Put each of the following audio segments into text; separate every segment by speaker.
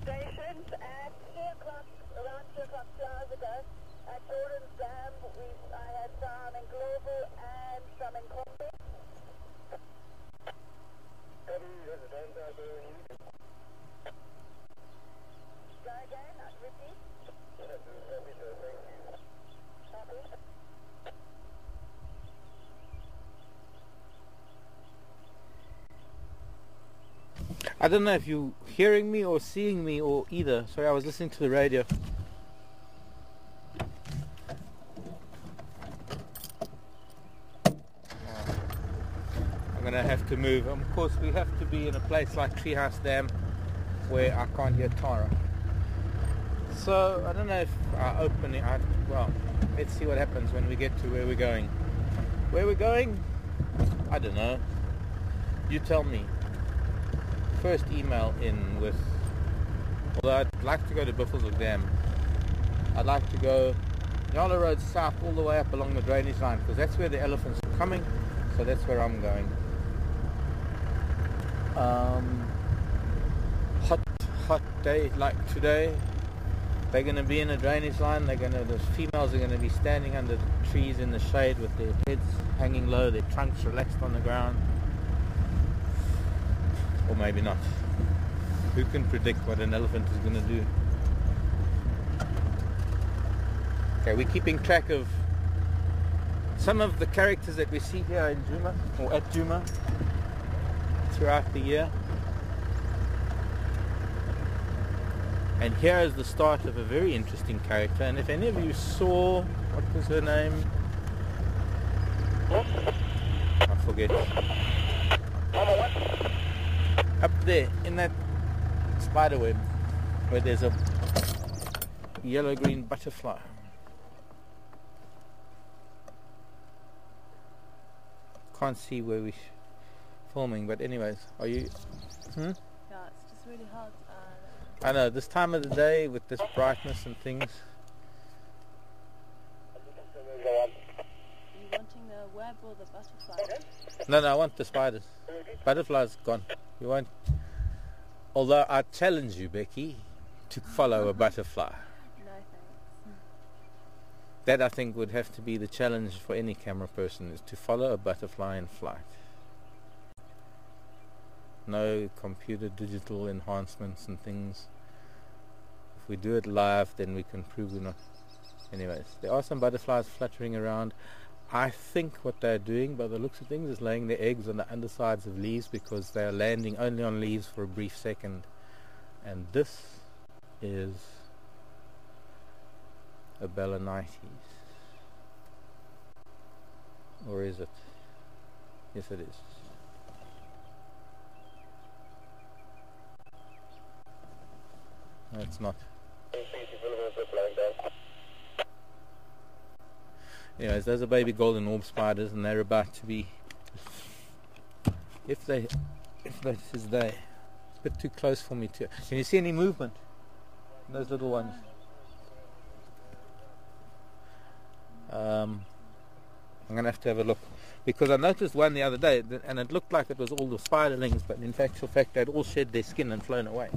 Speaker 1: Stations at 2 o'clock, around 2 o'clock 2 hours ago, at Jordan's Dam, I had some in Global and some in Combi. Go again, repeat. Copy.
Speaker 2: I don't know if you're hearing me or seeing me or either. Sorry, I was listening to the radio. I'm going to have to move. Of course, we have to be in a place like Treehouse Dam where I can't hear Tara. So, I don't know if I open it. Well, let's see what happens when we get to where we're going. Where we're going? I don't know. You tell me. First email in with, although I'd like to go to Buffelshoek Dam. I'd like to go Yala Road south all the way up along the drainage line because that's where the elephants are coming, so that's where I'm going. Hot day like today. They're going to be in a drainage line. The females are going to be standing under the trees in the shade with their heads hanging low, their trunks relaxed on the ground. Or maybe not. Who can predict what an elephant is going to do? Okay, we're keeping track of some of the characters that we see here in Djuma, or at Djuma, throughout the year. And here is the start of a very interesting character. And if any of you saw, what was her name? I forget. Up there in that spider web where there's a yellow-green butterfly. Can't see where we're filming, but anyways, are you?
Speaker 3: Yeah, it's just really hard.
Speaker 2: I know, this time of the day with this brightness and things.
Speaker 3: Are you wanting the web or the butterfly?
Speaker 2: No, I want the spiders. Butterfly's gone. You won't. Although I challenge you, Becky, to follow a butterfly.
Speaker 3: No thanks.
Speaker 2: That I think would have to be the challenge for any camera person, is to follow a butterfly in flight. No computer digital enhancements and things. If we do it live, then we can prove we're not. Anyways, there are some butterflies fluttering around. I think what they're doing, by the looks of things, is laying their eggs on the undersides of leaves because they are landing only on leaves for a brief second. And this is a Balanites. Or is it? Yes, it is. No, it's not. Anyways, those are baby golden orb spiders, and they're about to be, if this is they, it's a bit too close for me to. Can you see any movement in those little ones? I'm gonna have to have a look, because I noticed one the other day, and it looked like it was all the spiderlings, but in actual fact they'd all shed their skin and flown away.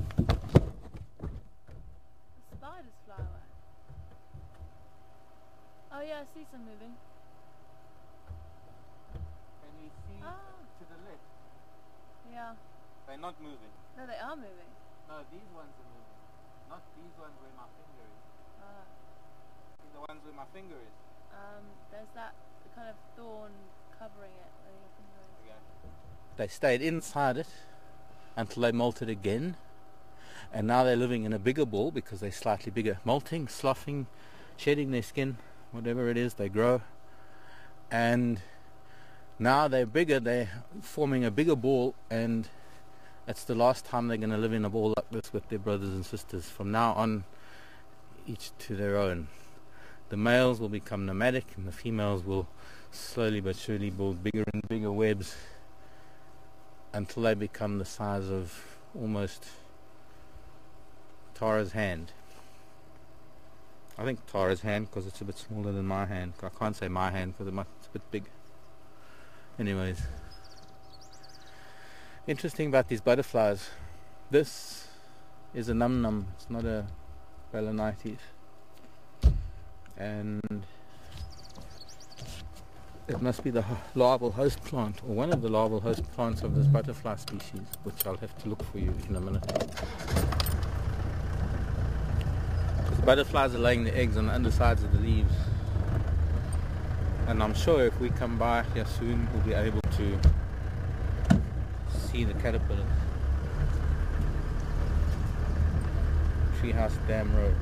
Speaker 3: Oh yeah, I see some moving.
Speaker 2: Can you see to the left?
Speaker 3: Yeah.
Speaker 2: They're not moving.
Speaker 3: No, they are moving.
Speaker 2: No, these ones are moving. Not these ones where my finger is. See the ones where my finger is?
Speaker 3: There's that kind of thorn covering it where your finger is.
Speaker 2: Okay. They stayed inside it until they molted again. And now they're living in a bigger ball because they're slightly bigger. Molting, sloughing, shedding their skin. Whatever it is, they grow, and now they're bigger, they're forming a bigger ball, and it's the last time they're going to live in a ball like this with their brothers and sisters. From now on, each to their own. the males will become nomadic and the females will slowly but surely build bigger and bigger webs until they become the size of almost Tara's hand. I think Tara's hand because it's a bit smaller than my hand. I can't say my hand because it's a bit big. Anyways, interesting about these butterflies. This is a num-num. It's not a Balanites. And it must be the larval host plant, or one of the larval host plants of this butterfly species, which I'll have to look for you in a minute. Because the butterflies are laying the eggs on the undersides of the leaves. And I'm sure if we come by here soon, we'll be able to see the caterpillars. Treehouse Dam Road.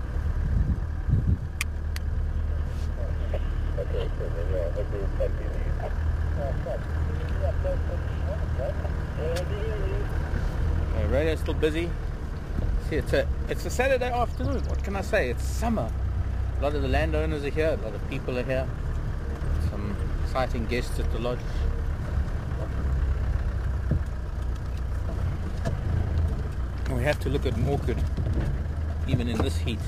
Speaker 2: Okay, radio's still busy. See, it's a Saturday afternoon. What can I say? It's summer. A lot of the landowners are here. A lot of people are here. Some exciting guests at the lodge. And we have to look at an orchid, even in this heat.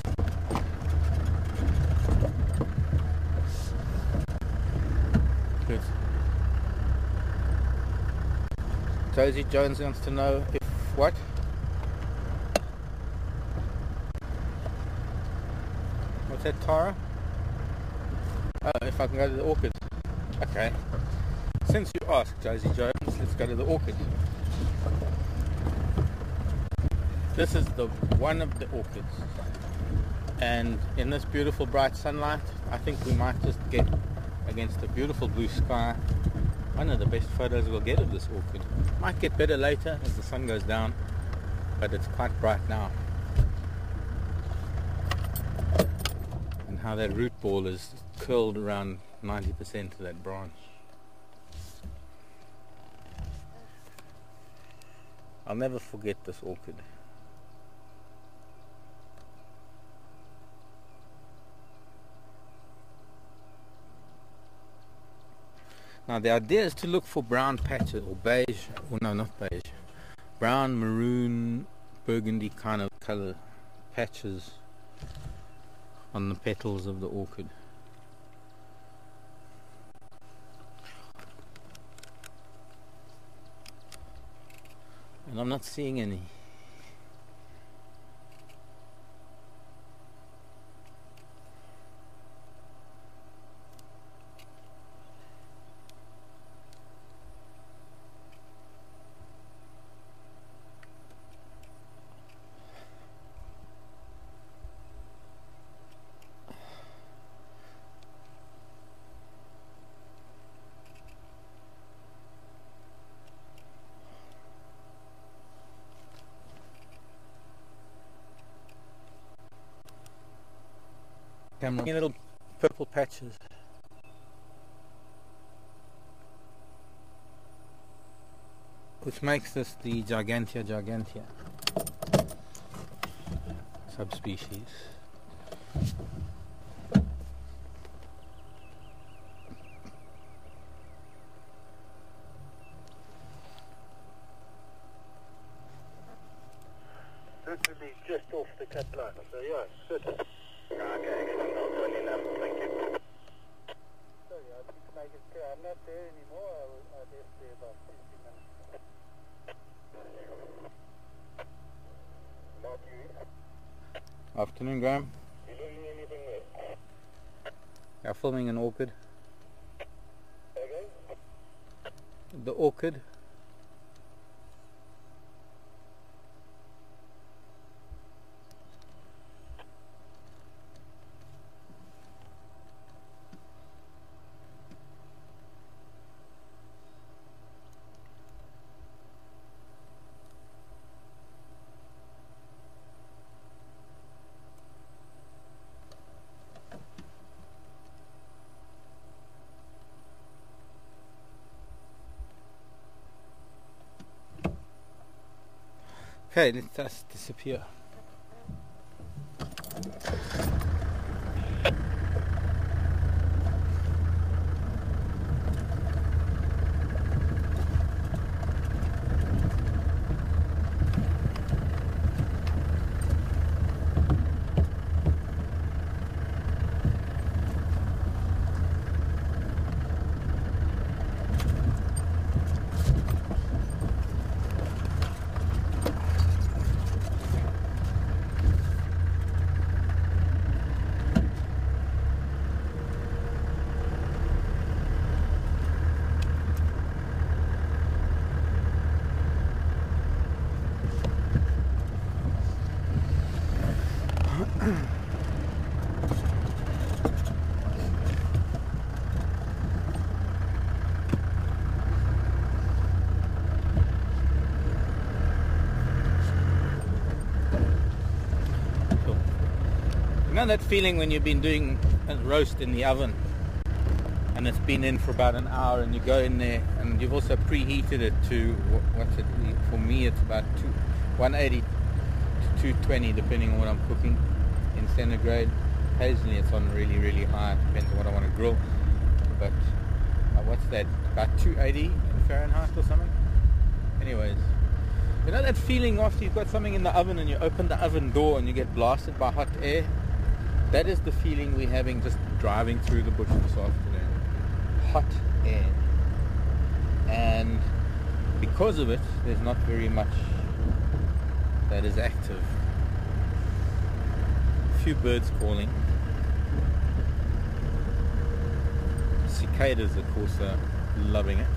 Speaker 2: Good. Josie Jones wants to know if what? What's that, Tara? Oh, if I can go to the orchid. Okay. Since you asked, Josie Jones, let's go to the orchid. This is the one of the orchids. And in this beautiful bright sunlight, I think we might just get, against a beautiful blue sky, one of the best photos we'll get of this orchid. Might get better later as the sun goes down, but it's quite bright now. And how that root ball is curled around 90% of that branch. I'll never forget this orchid. Now the idea is to look for brown patches, or beige, or no, not beige, brown, maroon, burgundy kind of color patches on the petals of the orchid. And I'm not seeing any. Camera. Little purple patches. Which makes this the Gigantea gigantea subspecies.
Speaker 4: Literally just off the cut line, so yeah, good. Okay, excellent. I'll join in now. Thank you. Sorry, I think to make it clear, I'm not there anymore. I left there about 50 minutes ago. Mark, you?
Speaker 2: Afternoon, Graham.
Speaker 4: You doing anything there?
Speaker 2: I'm filming an orchid.
Speaker 4: Okay.
Speaker 2: The orchid. Okay, let's just disappear. know that feeling when you've been doing a roast in the oven and it's been in for about an hour, and you go in there and you've also preheated it to, what's it, for me it's about 180 to 220 depending on what I'm cooking in centigrade. Occasionally it's on really, really high, depends on what I want to grill. But what's that, about 280 in Fahrenheit or something? Anyways, you know that feeling after you've got something in the oven and you open the oven door and you get blasted by hot air? That is the feeling we're having just driving through the bush this afternoon. Hot air. And because of it, there's not very much that is active. A few birds calling. Cicadas, of course, are loving it.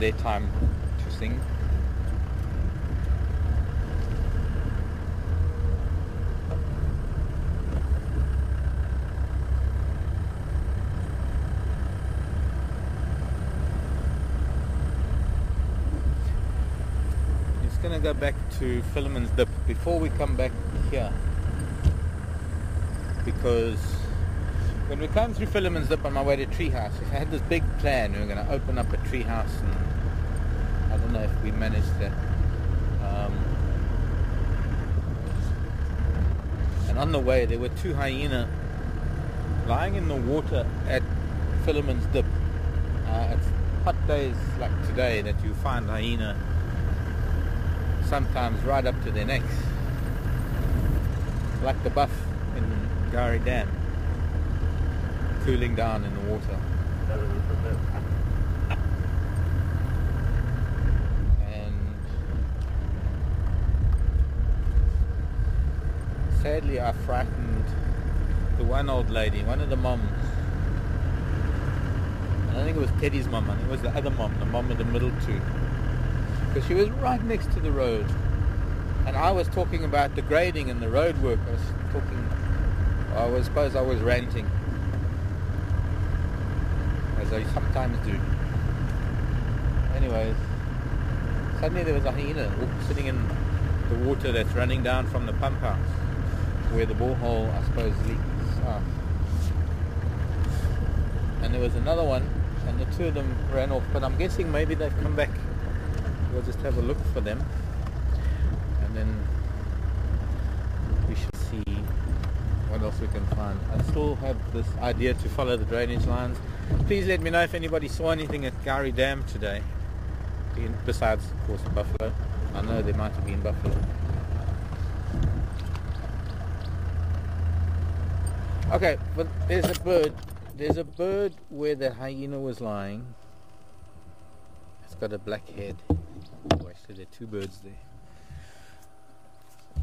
Speaker 2: Their time to sing. Going to go back to Philemon's Dip before we come back here, because when we came through Philemon's Dip on my way to Treehouse, I had this big plan. We were going to open up a treehouse, and I don't know if we managed that. And on the way there were 2 hyena lying in the water at Philemon's Dip. It's hot days like today that you find hyena sometimes right up to their necks, like the buff in Gowrie Dam, cooling down in the water. And sadly I frightened the one old lady, one of the moms. I don't think it was Teddy's mom, I think it was the other mom, the mom of the middle two. Because she was right next to the road, and I was talking about the grading and the road work. I suppose I was ranting, as I sometimes do. Anyways, suddenly there was a hyena sitting in the water that's running down from the pump house, where the borehole, I suppose, leaks out. And there was another one, and the two of them ran off, but I'm guessing maybe they've come back. We'll just have a look for them, and then we should see what else we can find. I still have this idea to follow the drainage lines. Please let me know if anybody saw anything at Gowrie Dam today, besides of course buffalo. I know there might have been buffalo. Okay, but there's a bird where the hyena was lying. It's got a black head. Oh, actually there are 2 birds there,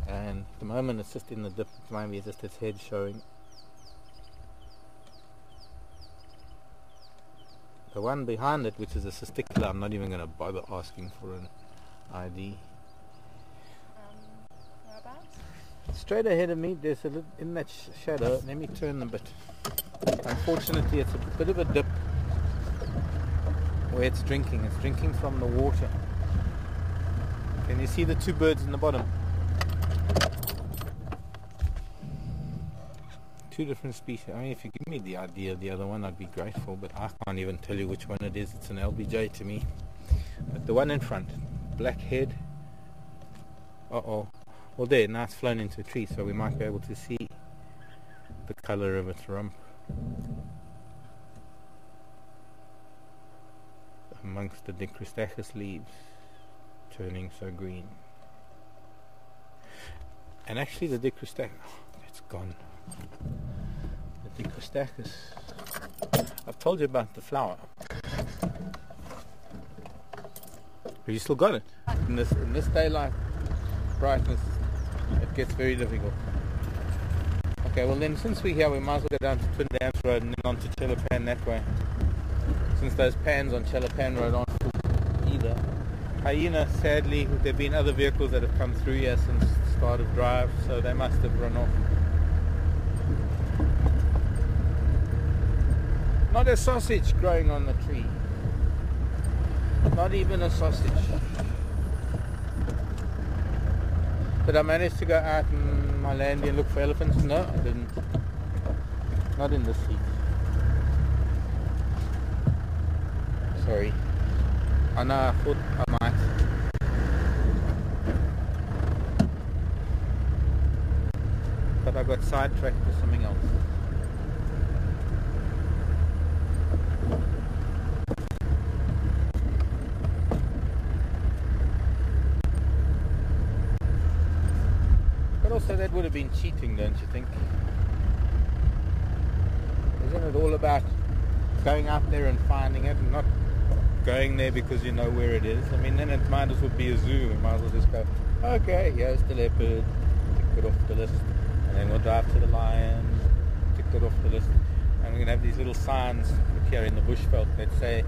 Speaker 2: and at the moment it's just in the dip. Maybe just its head showing. The one behind it, which is a cisticola, I'm not even going to bother asking for an ID.
Speaker 3: Whereabouts?
Speaker 2: Straight ahead of me, there's a little, in that shadow. Let me turn a bit. Unfortunately it's a bit of a dip where it's drinking. It's drinking from the water. Can you see the 2 birds in the bottom? 2 different species. I mean, if you give me the idea of the other one, I'd be grateful, but I can't even tell you which one it is. It's an LBJ to me. But the one in front, black head. Well there, now it's flown into a tree, so we might be able to see the color of its rump amongst the Dicrostachys leaves, turning so green. And actually the Dicrostachys, it's gone. The Dicrostachys, I've told you about the flower. Have you still got it? In this daylight brightness, it gets very difficult. Okay, well then, since we're here, we might as well go down to Twin Dams Road and then on to Chelapan that way. Since those pans on Chelapan Road aren't full either. Hyena, sadly, there have been other vehicles that have come through here since the start of drive, so they must have run off. Not a sausage growing on the tree. Not even a sausage. Did I manage to go out in my land and look for elephants? No, I didn't. Not in this heat. Sorry. I know, I thought I might. But I got sidetracked to something else. But also that would have been cheating, don't you think? Isn't it all about going out there and finding it and not going there because you know where it is? I mean, then it might as well be a zoo. We might as well just go, okay, here's the leopard, tick it off the list, and then we'll drive to the lion, tick it off the list, and we're going to have these little signs here in the bushveld that say,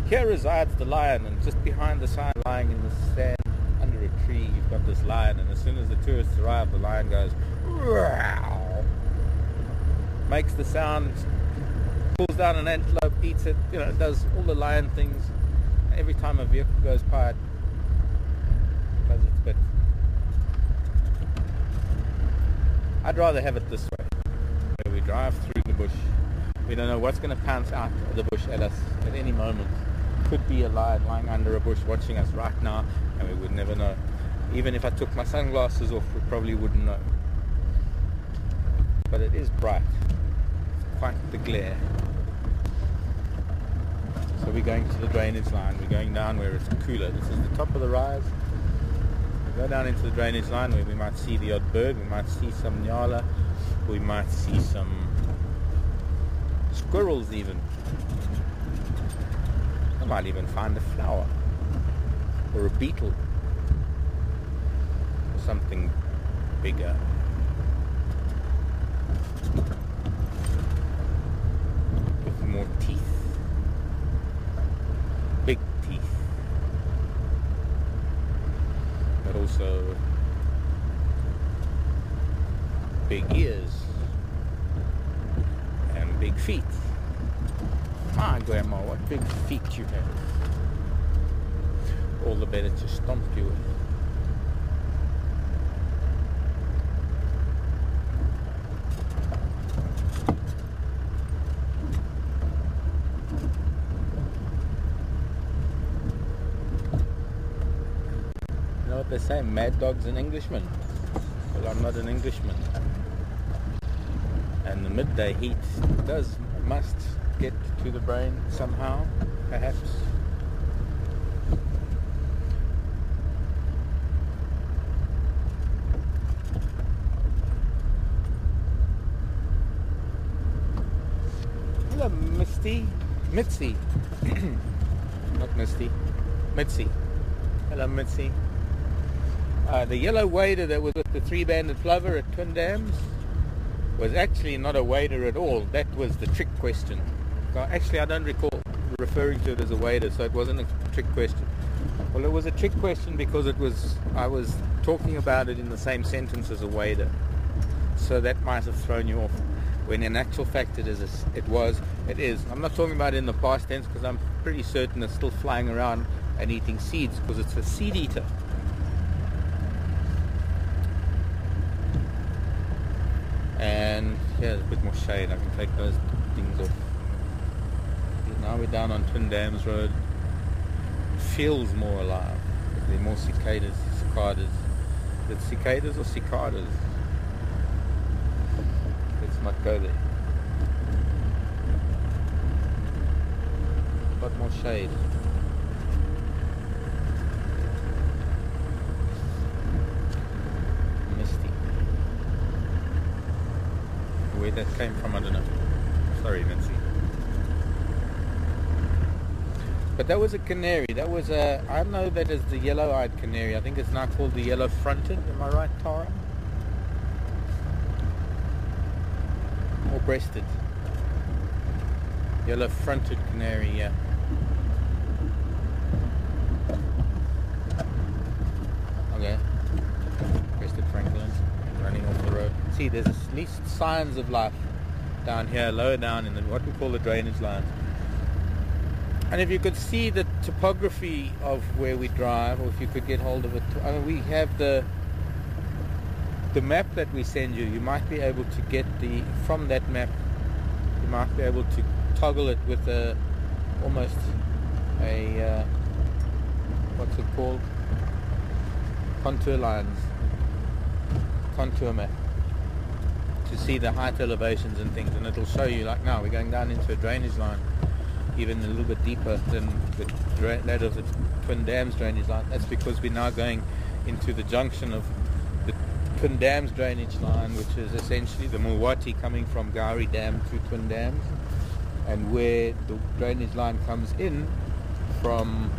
Speaker 2: here resides the lion, and just behind the sign, lying in the sand under a tree, you've got this lion, and as soon as the tourists arrive, the lion goes, "Row," makes the sound, pulls down an antelope, eats it, you know, it does all the lion things. Every time a vehicle goes by, it does its bit. I'd rather have it this way, where we drive through the bush. We don't know what's going to pounce out of the bush at us at any moment. Could be a lion lying under a bush watching us right now, and we would never know. Even if I took my sunglasses off, we probably wouldn't know. But it is bright. It's quite the glare. So we're going to the drainage line. We're going down where it's cooler. This is the top of the rise. We go down into the drainage line where we might see the odd bird. We might see some nyala. We might see some squirrels even. I might even find a flower. Or a beetle. Or something bigger. With more teeth. Big teeth. But also big ears. And big feet. My grandma, what big feet you have. All the better to stomp you with. You know what they say, mad dog's an Englishman. Well, I'm not an Englishman. And the midday heat must get to the brain somehow, perhaps. Hello, Mitzi. Not Misty. Mitzi. Hello, Mitzi. The yellow wader that was with the three-banded plover at Twin Dams was actually not a wader at all. That was the trick question. Actually, I don't recall referring to it as a wader, so it wasn't a trick question. Well, it was a trick question because I was talking about it in the same sentence as a wader. So that might have thrown you off. When in actual fact it is. I'm not talking about it in the past tense because I'm pretty certain it's still flying around and eating seeds because it's a seed eater. And yeah, there's a bit more shade. I can take those things off. Now we're down on Twin Dams Road. It feels more alive. There are more cicadas. Is it cicadas or cicadas? Let's not go there. But more shade. Misty. Where that came from, I don't know. Sorry, Nancy. But that was a canary. I know that is the yellow-eyed canary. I think it's now called the yellow-fronted. Am I right, Tara? Or breasted. Yellow-fronted canary, yeah. Okay. Breasted francolin running off the road. See, there's at least signs of life down here, lower down in what we call the drainage line. And if you could see the topography of where we drive, or if you could get hold of it, I mean, we have the the map that we send you, you might be able to get from that map, you might be able to toggle it with almost a what's it called? Contour lines, contour map, to see the height elevations and things, and it'll show you, like now we're going down into a drainage line even a little bit deeper than that of the Twin Dams drainage line. That's because we're now going into the junction of the Twin Dams drainage line, which is essentially the Mulwati coming from Gowrie Dam to Twin Dams, and where the drainage line comes in from,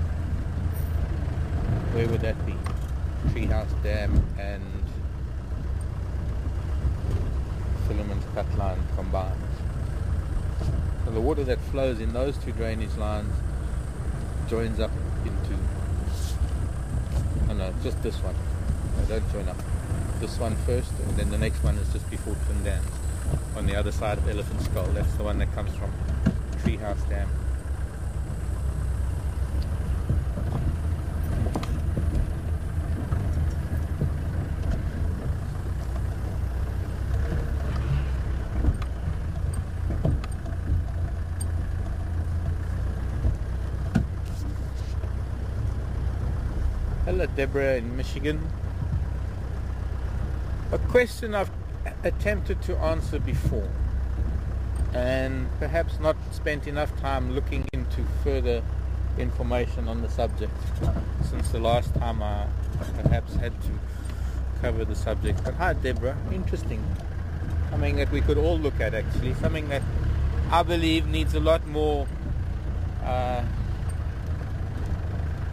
Speaker 2: where would that be? Treehouse Dam and Philemon's Cut line combined. So the water that flows in those two drainage lines joins up into, oh no, just this one. No, don't join up. This one first, and then the next one is just before Twin Dams, on the other side of Elephant Skull. That's the one that comes from Treehouse Dam. Hello Deborah in Michigan. A question I've attempted to answer before, and perhaps not spent enough time looking into further information on the subject since the last time I perhaps had to cover the subject. But hi Deborah, interesting. Something that we could all look at, actually. Something that I believe needs a lot more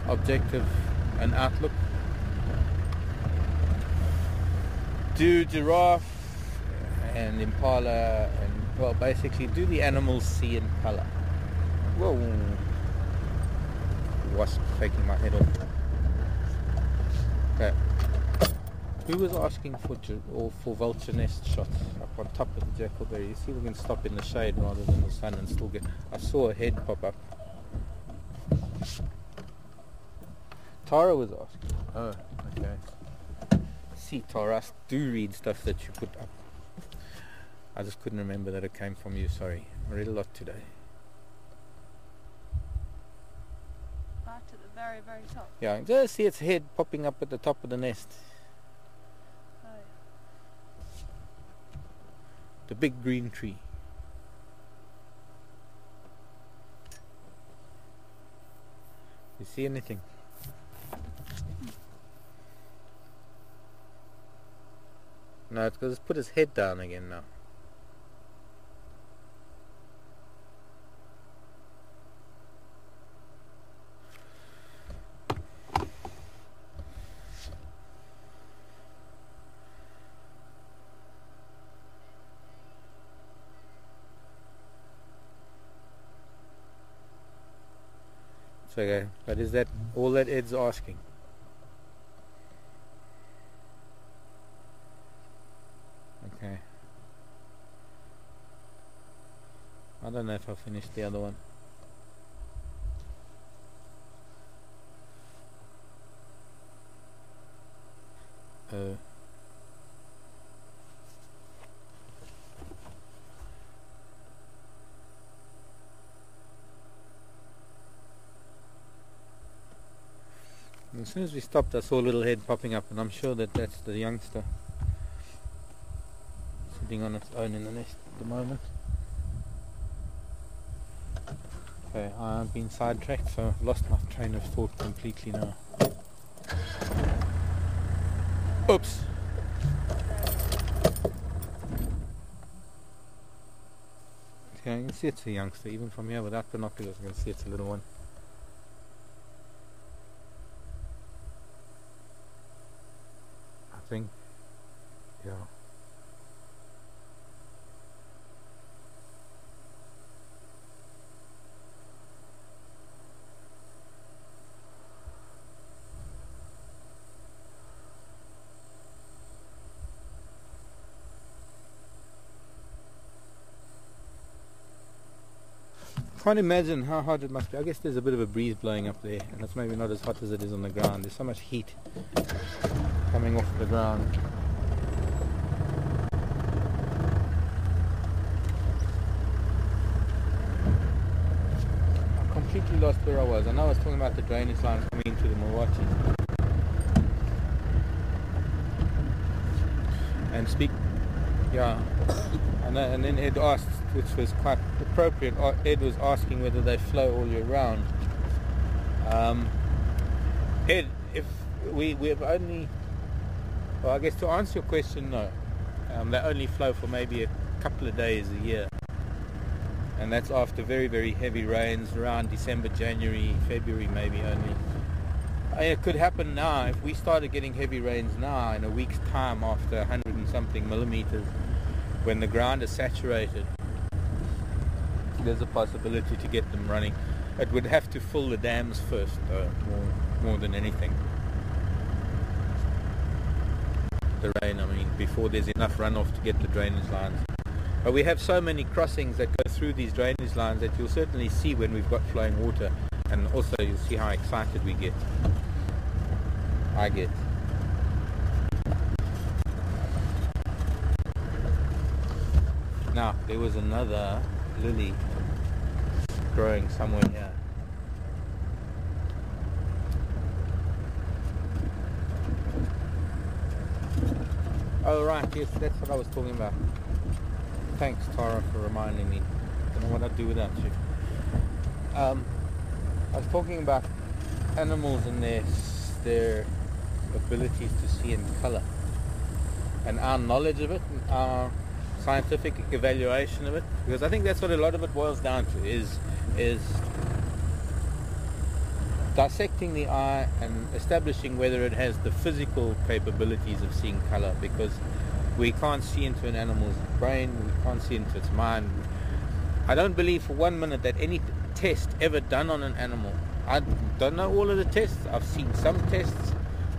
Speaker 2: objective an outlook. Do giraffe and impala and, well, basically do the animals see in color? Whoa, wasp taking my head off. Okay, who was asking for vulture nest shots up on top of the Jackalberry? You see, we can stop in the shade rather than the sun and still get. I saw a head pop up. Tara was asking. Oh, okay. See, Tara, I do read stuff that you put up. I just couldn't remember that it came from you, sorry. I read a lot today.
Speaker 3: Right at the very, very top.
Speaker 2: Yeah, just see its head popping up at the top of the nest.
Speaker 3: Oh, yeah.
Speaker 2: The big green tree. You see anything? No, it's because it's put his head down again now. It's okay, but is that all that Ed's asking? Okay. I don't know if I finished the other one. As soon as we stopped, I saw a little head popping up, and I'm sure that that's the youngster sitting on its own in the nest at the moment. Okay, I've been sidetracked, so I've lost my train of thought completely now. Oops! Okay, I can see it's a youngster, even from here without binoculars I can see it's a little one. I think, yeah. Can't imagine how hot it must be. I guess there's a bit of a breeze blowing up there, and it's maybe not as hot as it is on the ground. There's so much heat coming off the ground. completely lost where I was. I know I was talking about the drainage lines coming into the Milwaukee. And yeah, and then Ed asked, which was quite appropriate, Ed was asking whether they flow all year round. Ed, if we have only, well, I guess to answer your question, no. They only flow for maybe a couple of days a year. And that's after very, very heavy rains around December, January, February maybe only. It could happen now. If we started getting heavy rains now in a week's time after 100 and something millimeters, when the ground is saturated, there's a possibility to get them running. It would have to fill the dams first, though, more than anything. The rain, I mean, before there's enough runoff to get the drainage lines. But we have so many crossings that go through these drainage lines that you'll certainly see when we've got flowing water, and also you'll see how excited we get. I get. Now, there was another lily growing somewhere here. Oh right, yes, that's what I was talking about. Thanks, Tara, for reminding me. Don't know what I'd do without you. I was talking about animals and their abilities to see in colour, and our knowledge of it, and our scientific evaluation of it, because I think that's what a lot of it boils down to, is dissecting the eye and establishing whether it has the physical capabilities of seeing colour, because we can't see into an animal's brain, we can't see into its mind. I don't believe for 1 minute that any test ever done on an animal, I don't know all of the tests, I've seen some tests,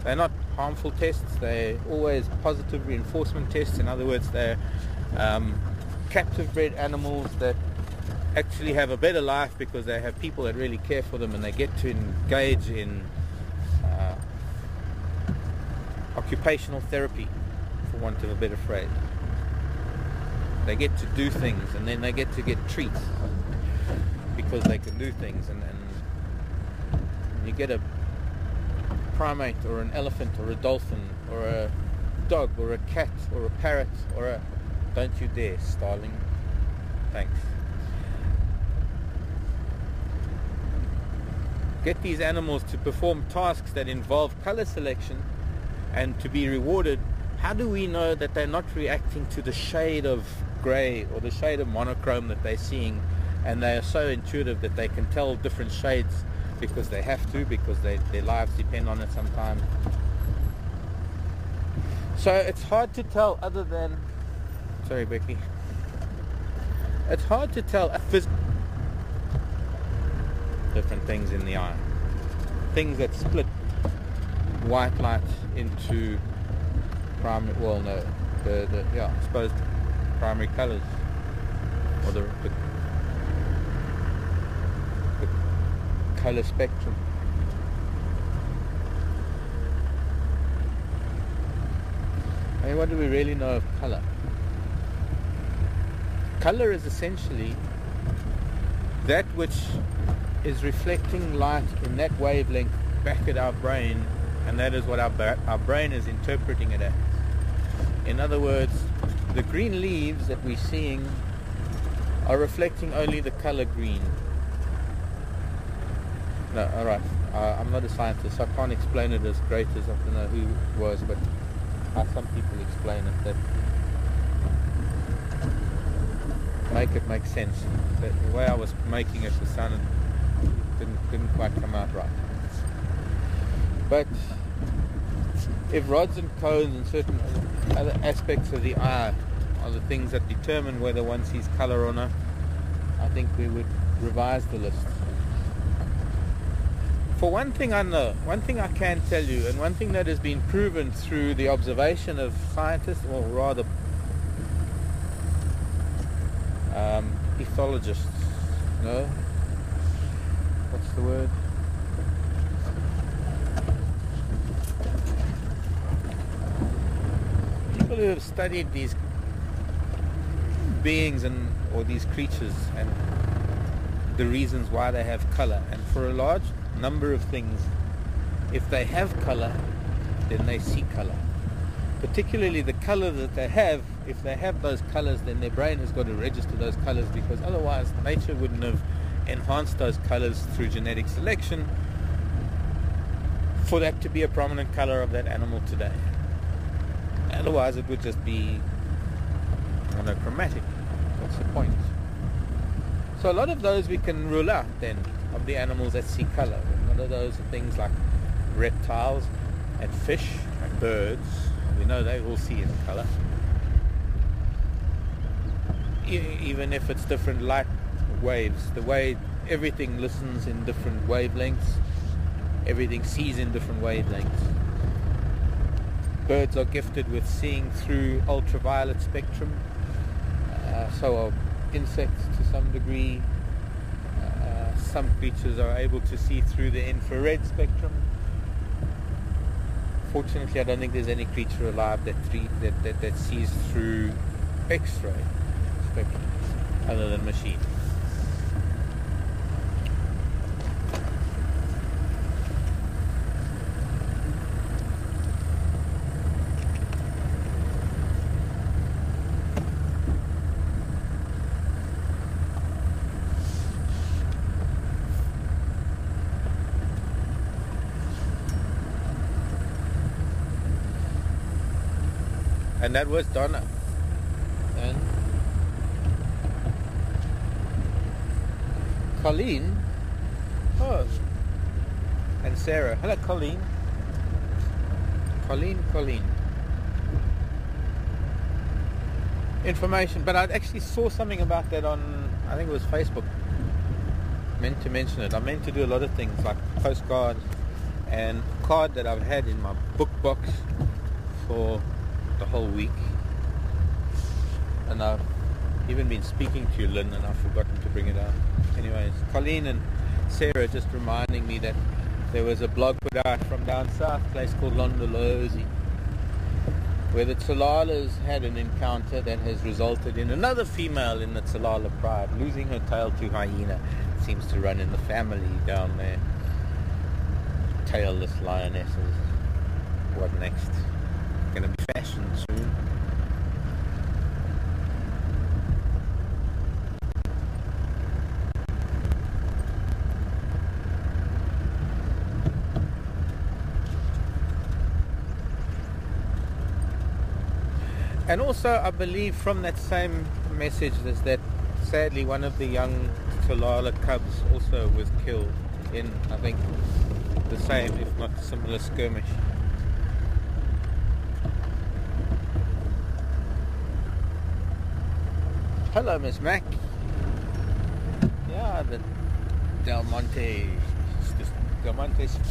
Speaker 2: they're not harmful tests, they're always positive reinforcement tests. In other words, they're captive bred animals that actually have a better life because they have people that really care for them, and they get to engage in occupational therapy, for want of a better phrase. They get to do things, and then they get to get treats because they can do things, and you get a primate or an elephant or a dolphin or a dog or a cat or a parrot or a... Don't you dare, Starling. Thanks. Get these animals to perform tasks that involve color selection and to be rewarded. How do we know that they're not reacting to the shade of grey or the shade of monochrome that they're seeing, and they are so intuitive that they can tell different shades because they have to, because their lives depend on it sometimes? So it's hard to tell other than... Sorry, Becky. It's hard to tell different things in the eye. Things that split white light into primary, well no, I suppose primary colours, or the colour spectrum. I mean, what do we really know of colour? Colour is essentially that which is reflecting light in that wavelength back at our brain, and that is what our brain is interpreting it as. In other words, the green leaves that we're seeing are reflecting only the color green. No, alright, I'm not a scientist, so I can't explain it as great as I don't know who it was, but how some people explain it, that make it make sense. The way I was making it, the sound didn't quite come out right. But if rods and cones and certain other aspects of the eye are the things that determine whether one sees colour or not, I think we would revise the list. For one thing I know, one thing I can tell you, and one thing that has been proven through the observation of scientists, or rather ethologists, no? What's the word? People who have studied these beings or these creatures and the reasons why they have color. And for a large number of things, if they have color, then they see color. Particularly the color that they have, if they have those colors, then their brain has got to register those colors, because otherwise nature wouldn't have enhanced those colors through genetic selection for that to be a prominent color of that animal today. Otherwise it would just be monochromatic. What's the point? So a lot of those we can rule out then, of the animals that see color. And one of those are things like reptiles and fish and birds. We know they all see in color. Even if it's different light waves, the way everything listens in different wavelengths, everything sees in different wavelengths. Birds are gifted with seeing through ultraviolet spectrum, so are insects to some degree. Some creatures are able to see through the infrared spectrum. Fortunately, I don't think there's any creature alive that sees through X-ray spectrum other than machines. And that was Donna. And Colleen. Oh. And Sarah. Hello, Colleen. Colleen. Information. But I actually saw something about that on, I think it was Facebook. Meant to mention it. I meant to do a lot of things like postcards and a card that I've had in my book box for the whole week, and I've even been speaking to you, Lynn, and I've forgotten to bring it out. Anyways, Colleen and Sarah just reminding me that there was a blog put out from down south, a place called Londolozi, where the Tsalalas had an encounter that has resulted in another female in the Tsalala pride losing her tail to hyena. It seems to run in the family down there. Tailless lionesses. What next? Going to be fashion soon. And also I believe from that same message is that sadly one of the young Tsalala cubs also was killed in, I think, the same if not similar skirmish. Hello, Miss Mac. Yeah, the Del Monte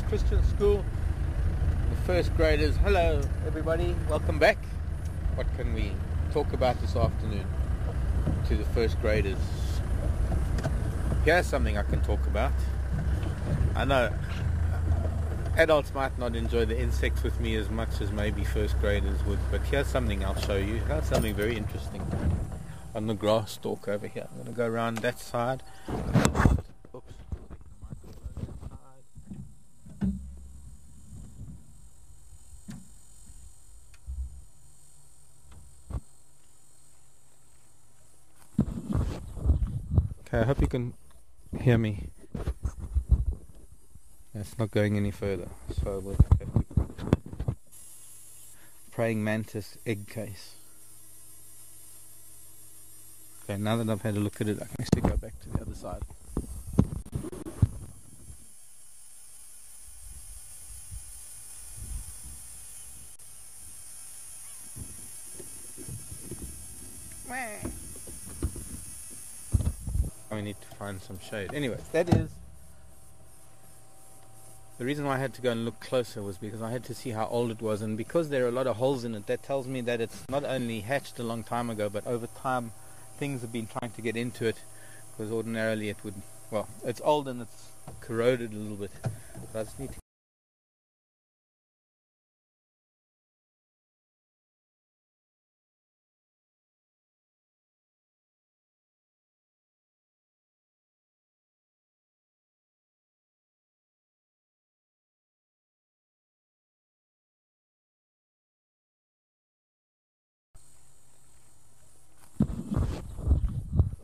Speaker 2: Christian School. The first graders. Hello, everybody. Welcome back. What can we talk about this afternoon to the first graders? Here's something I can talk about. I know adults might not enjoy the insects with me as much as maybe first graders would, but here's something I'll show you. Here's something very interesting. On the grass stalk over here. I'm going to go around that side. Oops. Okay, I hope you can hear me. It's not going any further, so we'll have to. Praying mantis egg case. Okay, now that I've had a look at it, I can actually go back to the other side. I need to find some shade. Anyways, that is the reason why I had to go and look closer, was because I had to see how old it was, and because there are a lot of holes in it, that tells me that it's not only hatched a long time ago, but over time things have been trying to get into it, because ordinarily it would, well, it's old and it's corroded a little bit, but I just need to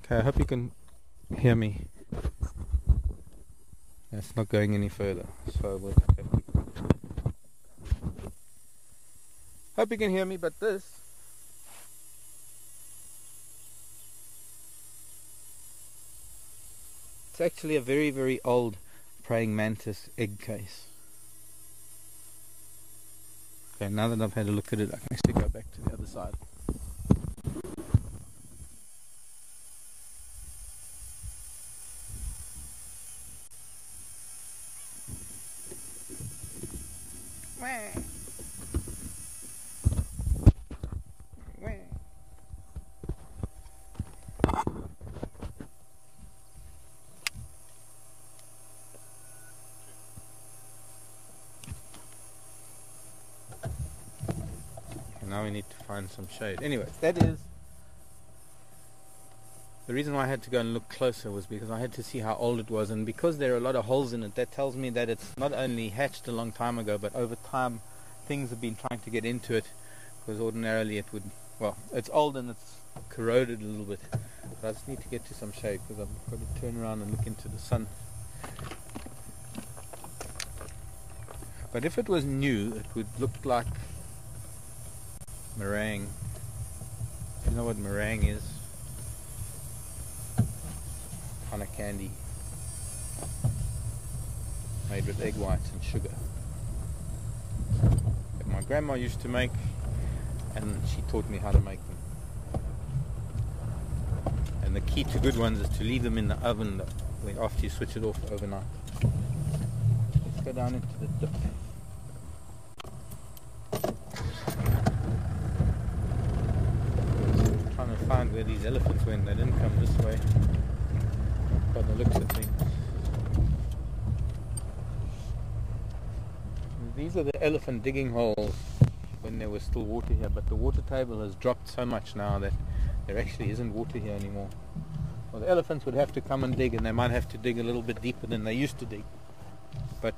Speaker 2: Okay, I hope you can hear me. It's not going any further, so we'll have to... Hope you can hear me, but this... It's actually a very, very old praying mantis egg case. Okay, now that I've had a look at it, I can actually go back to the other side. Now we need to find some shade. Anyways, that is the reason why I had to go and look closer, was because I had to see how old it was, and because there are a lot of holes in it, that tells me that it's not only hatched a long time ago, but over time things have been trying to get into it, because ordinarily it would, well, it's old and it's corroded a little bit. But I just need to get to some shade because I've got to turn around and look into the sun. But if it was new, it would look like meringue. Do you know what meringue is? Kind of candy made with egg whites and sugar that my grandma used to make, and she taught me how to make them. And the key to good ones is to leave them in the oven after you switch it off overnight. Let's go down into the dip. Find where these elephants went. They didn't come this way by the looks of things. These are the elephant digging holes when there was still water here, but the water table has dropped so much now that there actually isn't water here anymore. Well, the elephants would have to come and dig, and they might have to dig a little bit deeper than they used to dig. But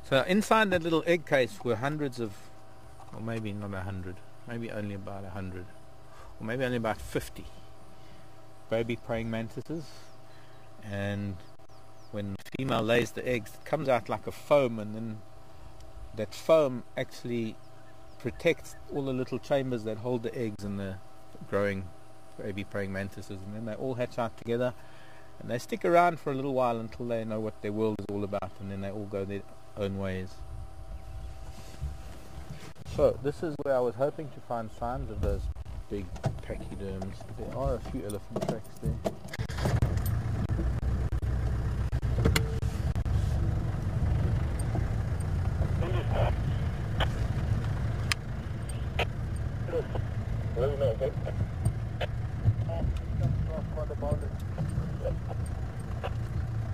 Speaker 2: so inside that little egg case were hundreds of, or maybe not 100, maybe only about 100, or maybe only about 50 baby praying mantises. And when the female lays the eggs, it comes out like a foam, and then that foam actually protects all the little chambers that hold the eggs in the growing baby praying mantises, and then they all hatch out together, and they stick around for a little while until they know what their world is all about, and then they all go their own ways. So this is where I was hoping to find signs of those big pachyderms. There are a few elephant tracks there. I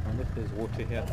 Speaker 2: wonder if there's water here.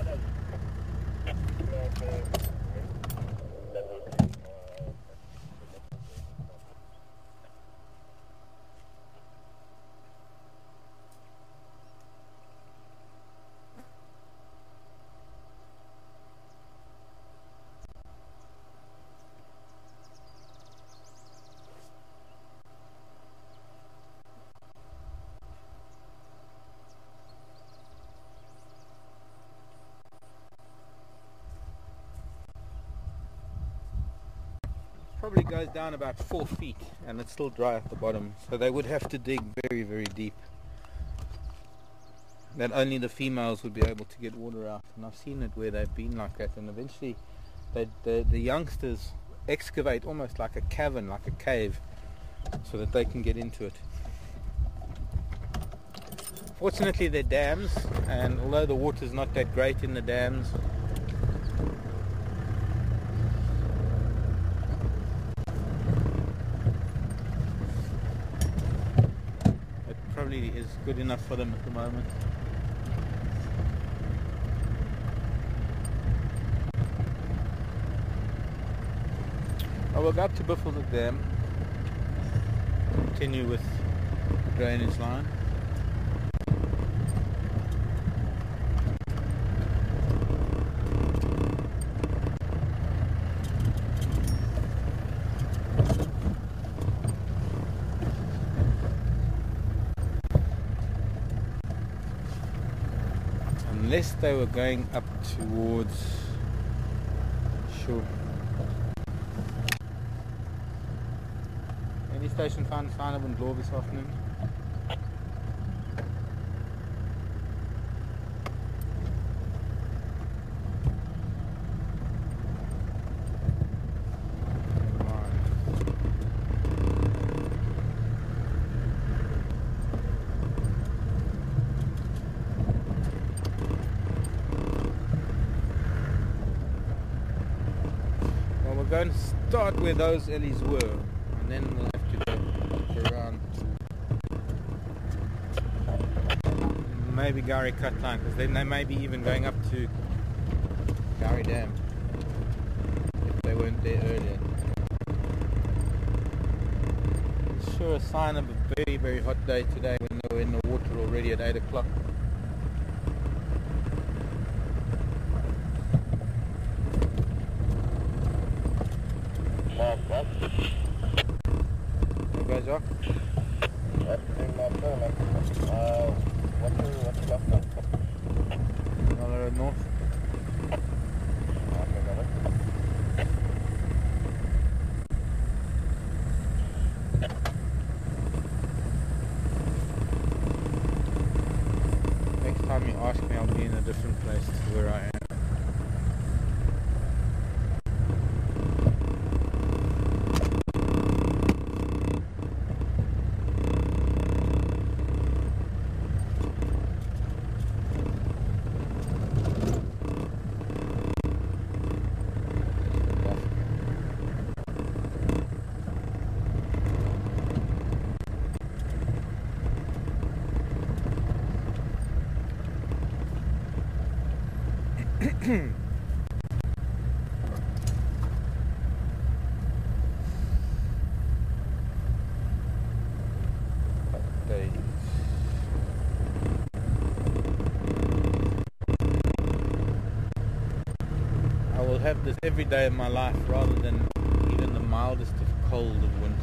Speaker 2: Probably goes down about 4 feet, and it's still dry at the bottom, so they would have to dig very, very deep. That only the females would be able to get water out, and I've seen it where they've been like that, and eventually the youngsters excavate almost like a cavern, like a cave, so that they can get into it. Fortunately they're dams, and although the water's not that great in the dams, probably is good enough for them at the moment. I will go up to Buffelshoek Dam, continue with the drainage line. Unless they were going up towards Sure. Any station found sign of Globe this afternoon? We're going to start where those Ellies were, and then we'll have to go around maybe Gowrie Cut Line, because then they may be even going up to Gowrie Dam if they weren't there earlier. It's sure a sign of a very, very hot day today when they were in the water already at 8 o'clock. There goes Jock.
Speaker 4: What's left now?
Speaker 2: Another road north. Next time you ask me, I'll be in a different place to where I am. I will have this every day of my life rather than even the mildest of cold of winter.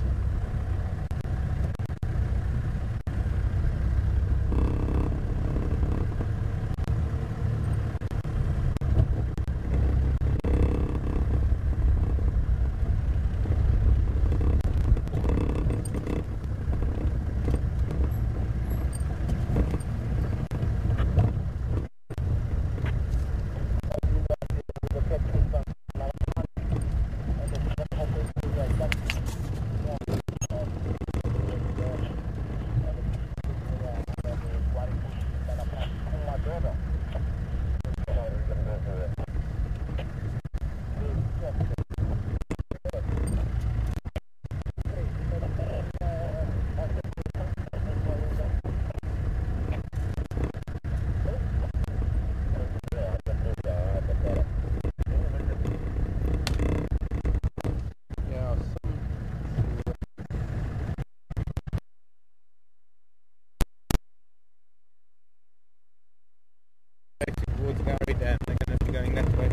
Speaker 2: Towards Gowrie Dam, they're going to be going that way.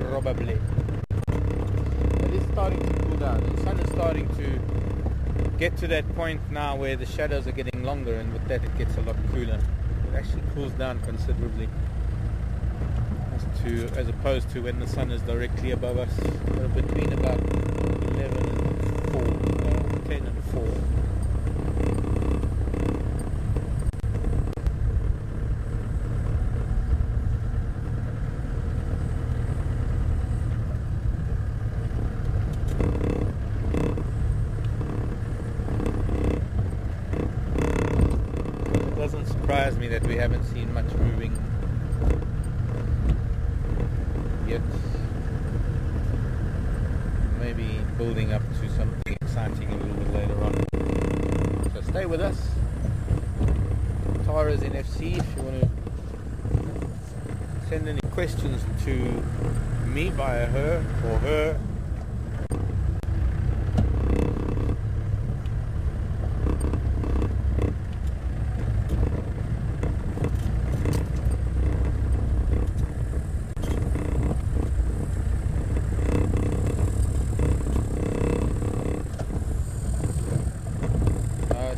Speaker 2: Probably. It is starting to cool down. The sun is starting to get to that point now where the shadows are getting longer, and with that it gets a lot cooler. It actually cools down considerably as opposed to when the sun is directly above us. Between about 11 and 4, 10 and 4. It doesn't surprise me that we haven't seen much moving yet. Maybe building up to something exciting a little bit later on. So stay with us. Tara's NFC. If you want to send any questions to me via her or her,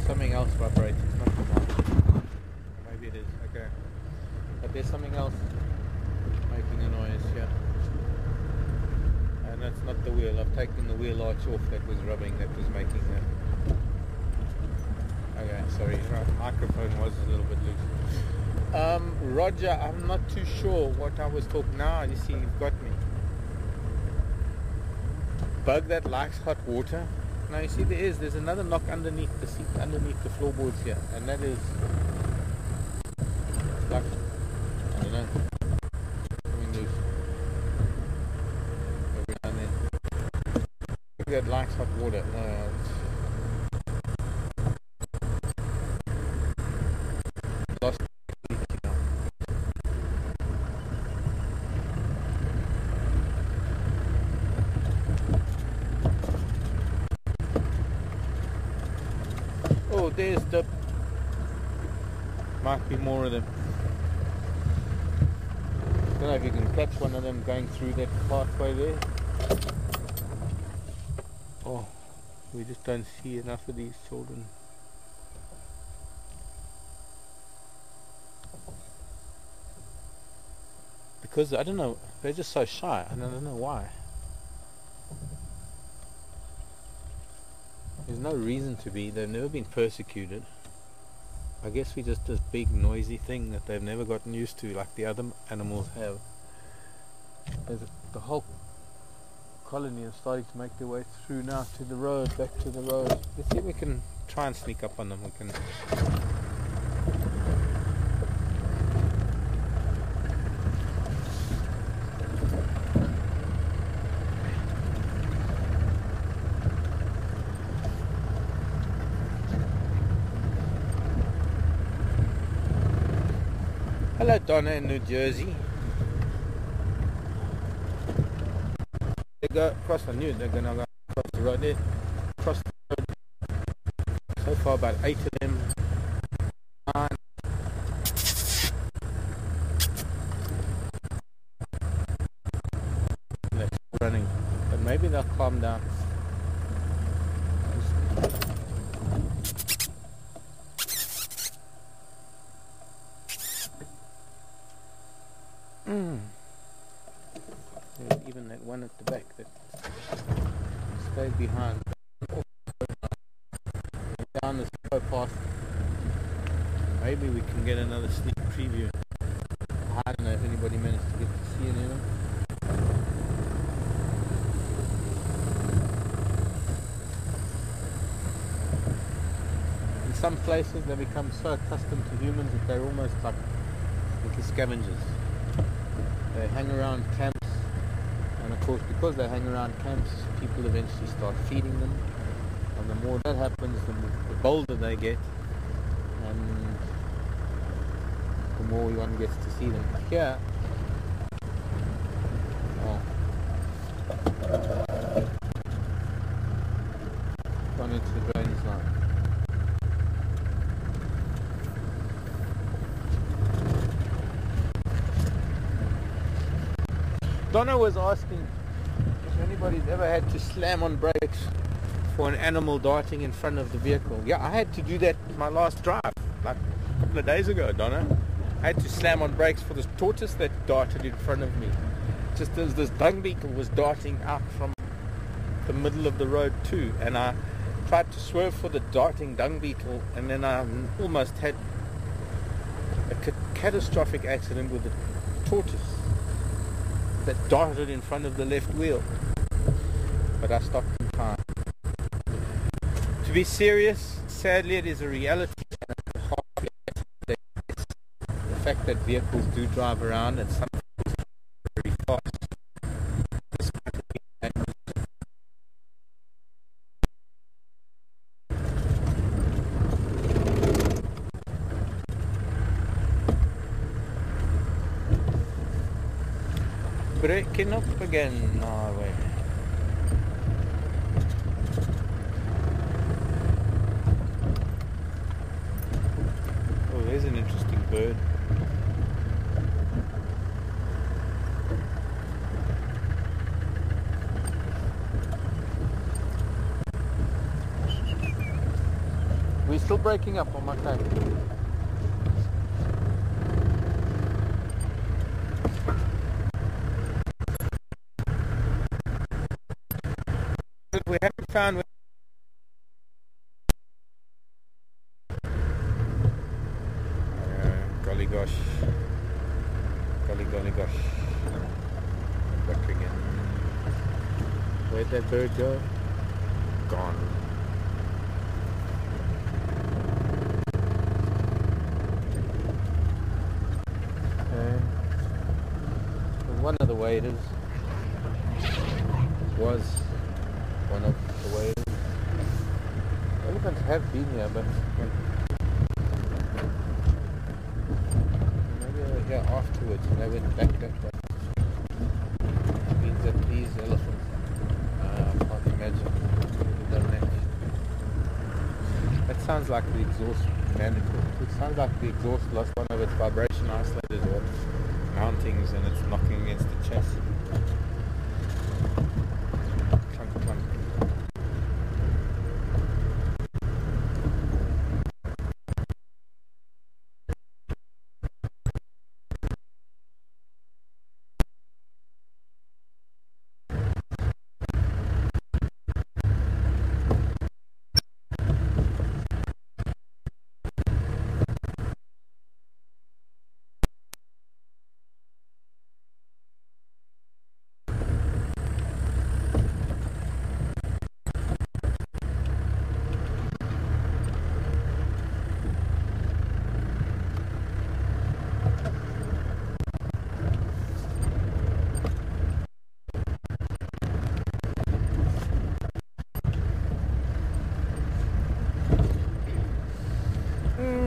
Speaker 2: something else vibrating. It's not the mic. Maybe it is. Okay. parts off that was rubbing, that was making that. Okay, sorry, right, microphone was a little bit loose. Roger, I'm not too sure what I was talking. Now you see, you've got me. Bug that likes hot water. Now you see, there's another knock underneath the seat, underneath the floorboards here, and that is like, I don't know, coming loose every now and then. Bug that likes hot water. No, lost. Oh, there's the... Might be more of them. Don't know if you can catch one of them going through that pathway there. Oh, we just don't see enough of these children. Because, I don't know, they're just so shy, and I don't know why. There's no reason to be. They've never been persecuted. I guess we're just this big noisy thing that they've never gotten used to like the other animals have. The whole colony is starting to make their way through now to the road, back to the road. Let's see if we can try and sneak up on them. We can. Hello, Donna in New Jersey. They go across the news. They're going to go across the road there. Across the road. So far, about 8 of them. 9. They're running, but maybe they'll calm down. There's even that one at the back that stayed behind. Down this path. Maybe we can get another sneak preview. I don't know if anybody managed to get to see any of them. In some places they become so accustomed to humans that they're almost like little scavengers. They hang around camps, and of course because they hang around camps, people eventually start feeding them, and the more that happens, the bolder they get, and the more one gets to see them. Here, gone into the drainage line. Donna was asking if anybody's ever had to slam on brakes for an animal darting in front of the vehicle. Yeah, I had to do that my last drive, like a couple of days ago, Donna. I had to slam on brakes for this tortoise that darted in front of me. Just as this dung beetle was darting out from the middle of the road too, and I tried to swerve for the darting dung beetle, and then I almost had a catastrophic accident with the tortoise that darted in front of the left wheel, but I stopped in time. To be serious, sadly it is a reality, and it's a hard reality. The fact that vehicles do drive around and some vehicles drive very fast. Breaking up again. No, wait. Oh, there's an interesting bird. We're still breaking up on my car. We have found where golly gosh. Golly gosh. Back again. Where'd that bird go? Gone. One of the waders was one of the waders. Elephants have been here, but maybe they were here afterwards and they went back that way. It means that these elephants, I can't imagine they've done that. That sounds like the exhaust manifold. It sounds like the exhaust lost one of its vibration isolators or mountings and it's knocking against the chassis. Clunk, clunk.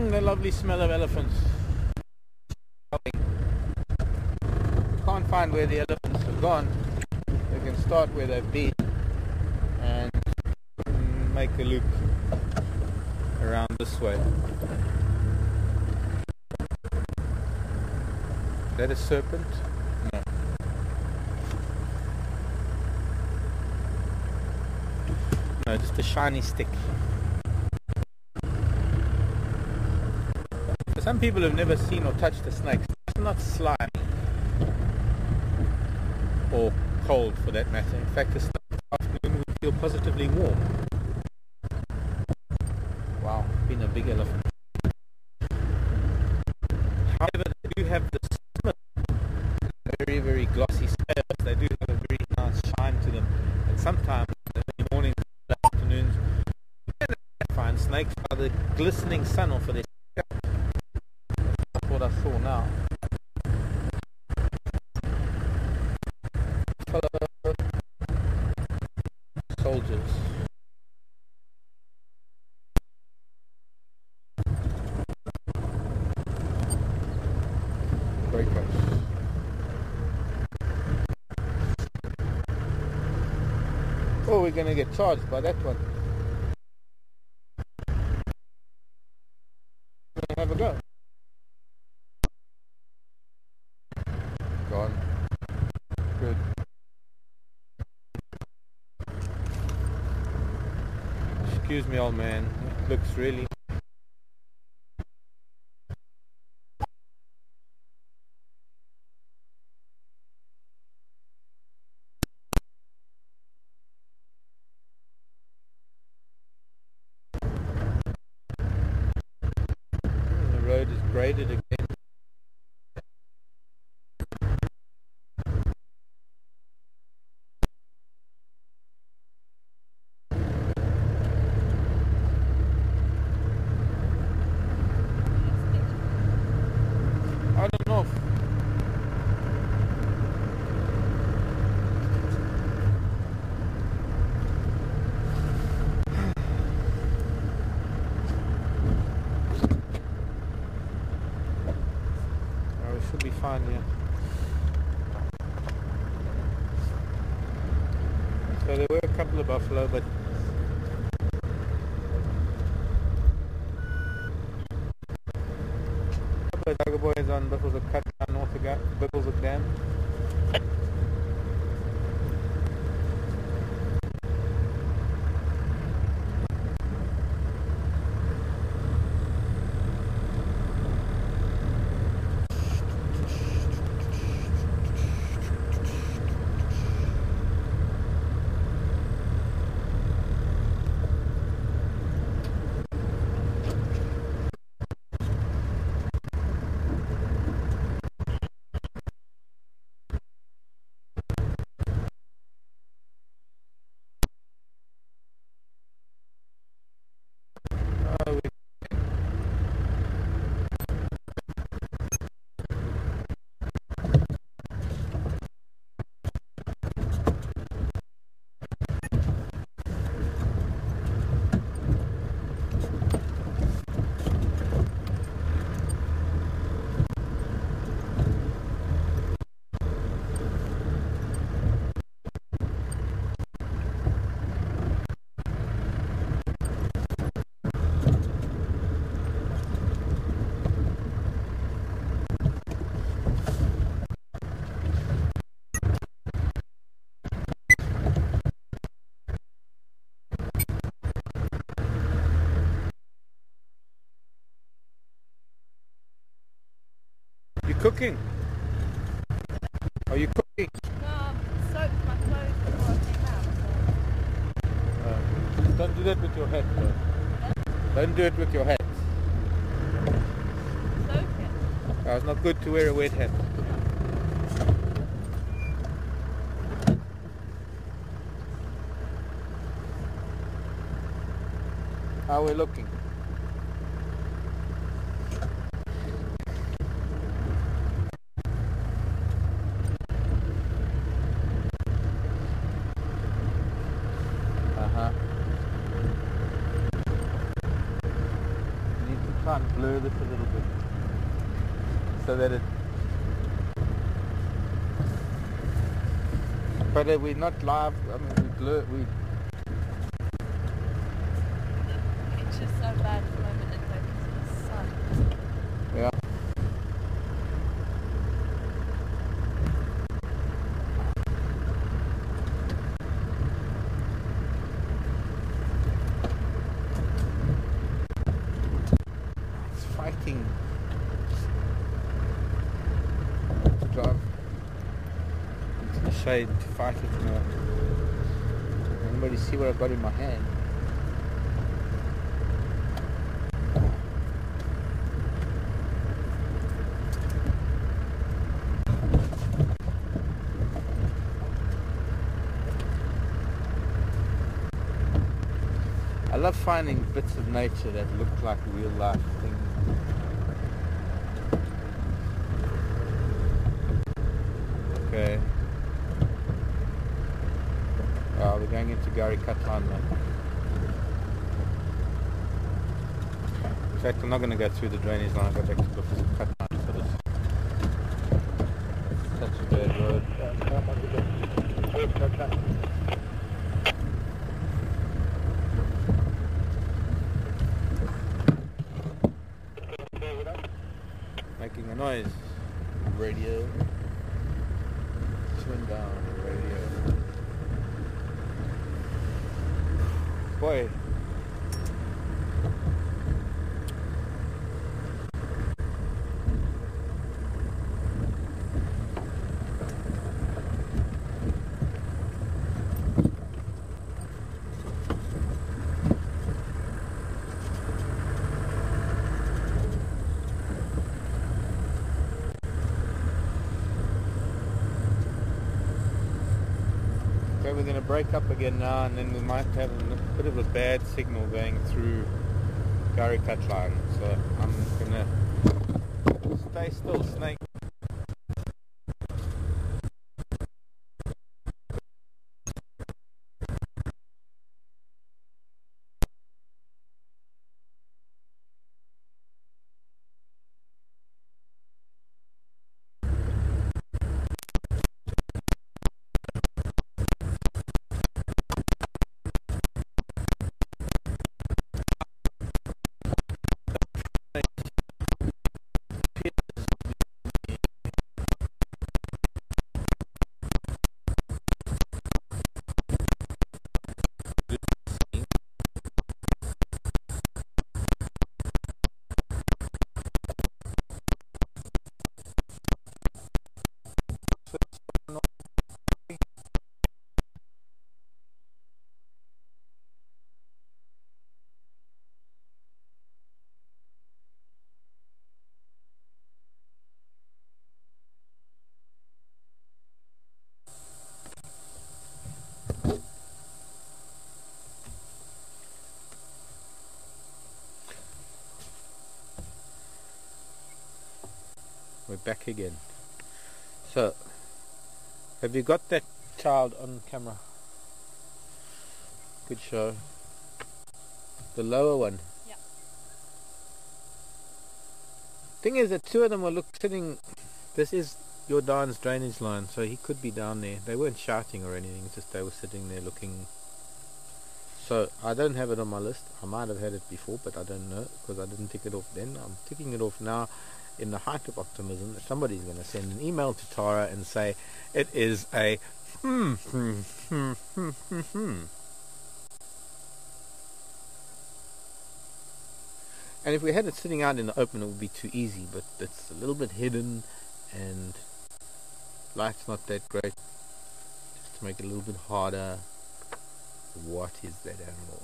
Speaker 2: The lovely smell of elephants. Can't find where the elephants have gone. We can start where they've been and make a loop around this way. Is that a serpent? No. No, just a shiny stick. Some people have never seen or touched a snake. It's not slimy or cold for that matter. In fact, a snake this afternoon would feel positively warm. Wow, been a big elephant. However, they do have the very, very glossy scales. They do have a very nice shine to them. And sometimes in the mornings and afternoons, you can find snakes by the glistening sun or for their what I saw now. Fellow soldiers. Breakers. Oh, we're gonna get charged by that one. We're gonna have a go. Gone. Good. Excuse me, old man. It looks really... The road is graded again. I don't know. We should be fine here. So there were a couple of buffalo, but the Tiger Boys on Biffles of Cut down north of Biffles of Dam. You cooking? Are you cooking?
Speaker 3: No, I soaked my clothes before I came out. So.
Speaker 2: Don't do that with your hat, though. Don't do it with your hat.
Speaker 3: Soak it.
Speaker 2: It's not good to wear a wet hat. How are we looking? You need to try and blur this a little bit so that it. But we're not live. I mean, we blur.
Speaker 3: It's just so bad at the moment in the sun.
Speaker 2: Yeah. It's fighting to drive into the shade to fight it now. Anybody see what I've got in my hand? I love finding bits of nature that look like real life things. Okay. We're going into Gary Cutline now. In fact, I'm not going to go through the drainage line. I'll go back to the Cutline for this. Such a bad road. Making a noise. Radio. Turn down the radio. Boy. Okay, we're going to break up again now, and then we might have a bit of a bad signal going through Gary Cutline. So I'm going to stay still, Snake. We're back again. So, have you got that child on camera? Good show. The lower one.
Speaker 3: Yeah.
Speaker 2: Thing is that two of them were sitting. This is your Don's drainage line, so he could be down there. They weren't shouting or anything, just they were sitting there looking. So I don't have it on my list. I might have had it before, but I don't know because I didn't tick it off then. I'm ticking it off now in the height of optimism that somebody's going to send an email to Tara and say it is a And if we had it sitting out in the open, it would be too easy, but it's a little bit hidden and light's not that great. Just to make it a little bit harder. What is that animal?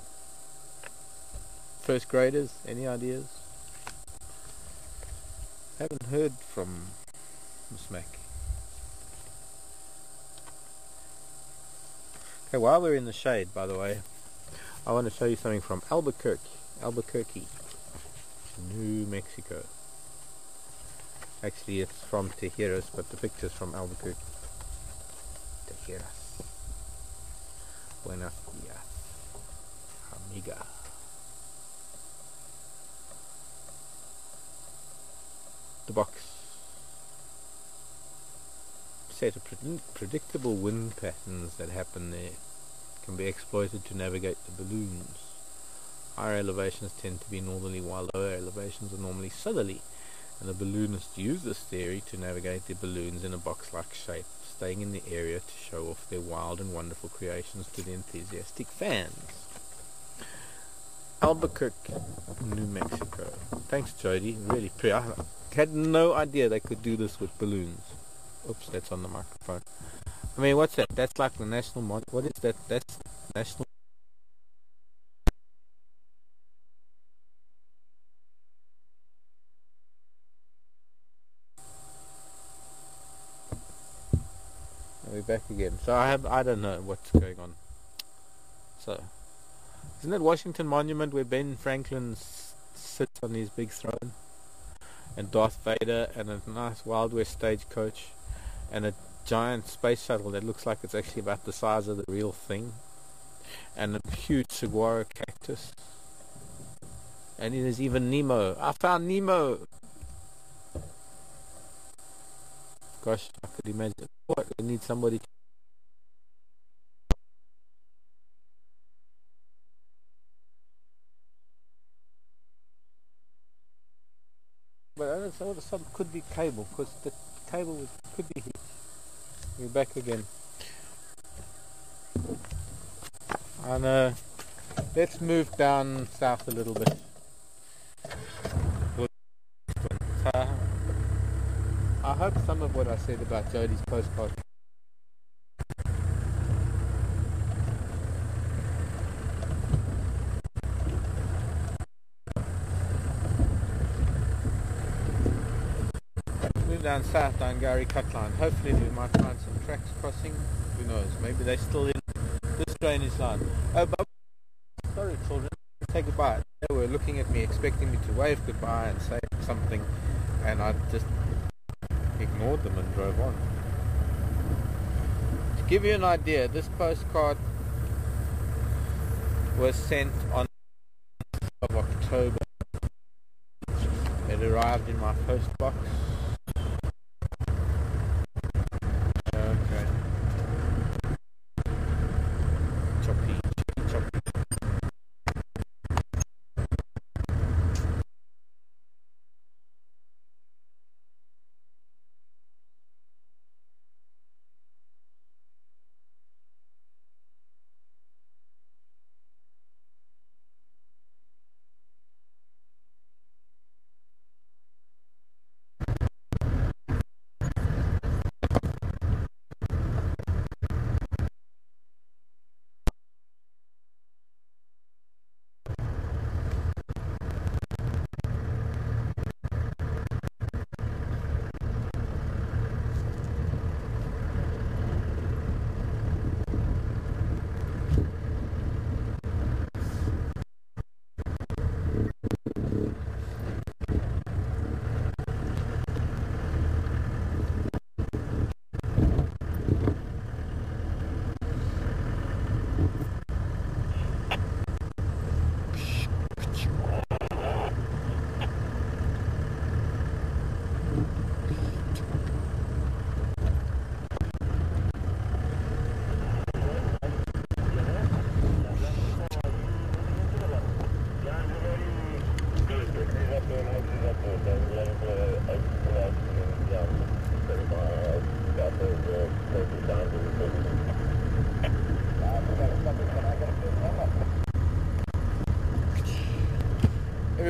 Speaker 2: First graders, any ideas? Haven't heard from Miss Mac. Okay, while we're in the shade, by the way, I want to show you something from Albuquerque, New Mexico. Actually, it's from Tejeras, but the picture's from Albuquerque. Tejeras. Buenos dias, amiga. The box. Set of predictable wind patterns that happen there can be exploited to navigate the balloons. Higher elevations tend to be northerly, while lower elevations are normally southerly, and the balloonists use this theory to navigate their balloons in a box-like shape, staying in the area to show off their wild and wonderful creations to the enthusiastic fans. Albuquerque, New Mexico. Thanks, Jody. Really pretty. I had no idea they could do this with balloons. Oops, that's on the microphone. I mean, what's that? That's like the national what is that? That's national. We're back again. So I don't know what's going on. So, isn't that Washington Monument where Ben Franklin sits on his big throne? And Darth Vader and a nice Wild West stagecoach and a giant space shuttle that looks like it's actually about the size of the real thing, and a huge saguaro cactus, and there's even Nemo. I found Nemo. Gosh, I could imagine. What, we need somebody to but I don't know, some could be cable, because the cable could be here. We're back again. And let's move down south a little bit. I hope some of what I said about Jodie's postcard. Down south down Gary Cut Line. Hopefully we might find some tracks crossing. Who knows? Maybe they're still in this drainage line. Oh, but sorry children, say goodbye. They were looking at me, expecting me to wave goodbye and say something, and I just ignored them and drove on. To give you an idea, this postcard was sent on of October. It arrived in my post box.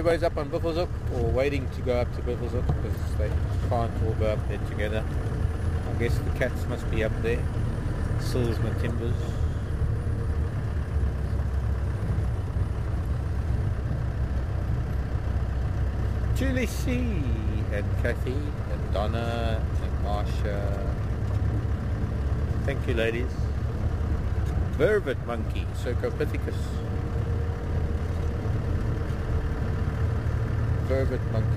Speaker 2: everybody's up on Buffelshoek or waiting to go up to Buffelshoek because they can't all go up there together. I guess the cats must be up there. Sills and Timbers. Julie C and Kathy and Donna and Marsha. Thank you, ladies. Vervet monkey, Cercopithecus. Vervet monkey.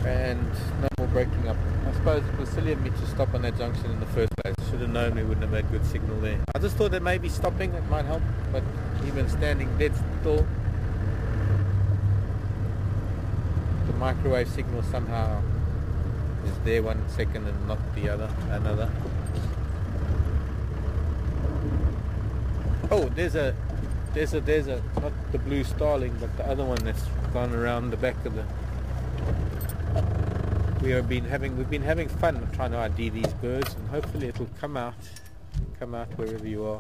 Speaker 2: And no more breaking up. I suppose it was silly of me to stop on that junction in the first place. Should have known we wouldn't have had good signal there. I just thought that maybe stopping it might help, but even standing dead still, the microwave signal somehow is there 1 second and not the other, another. Oh, there's a, not the blue starling, but the other one that's gone around the back of the. We've been having fun trying to ID these birds, and hopefully it'll come out wherever you are.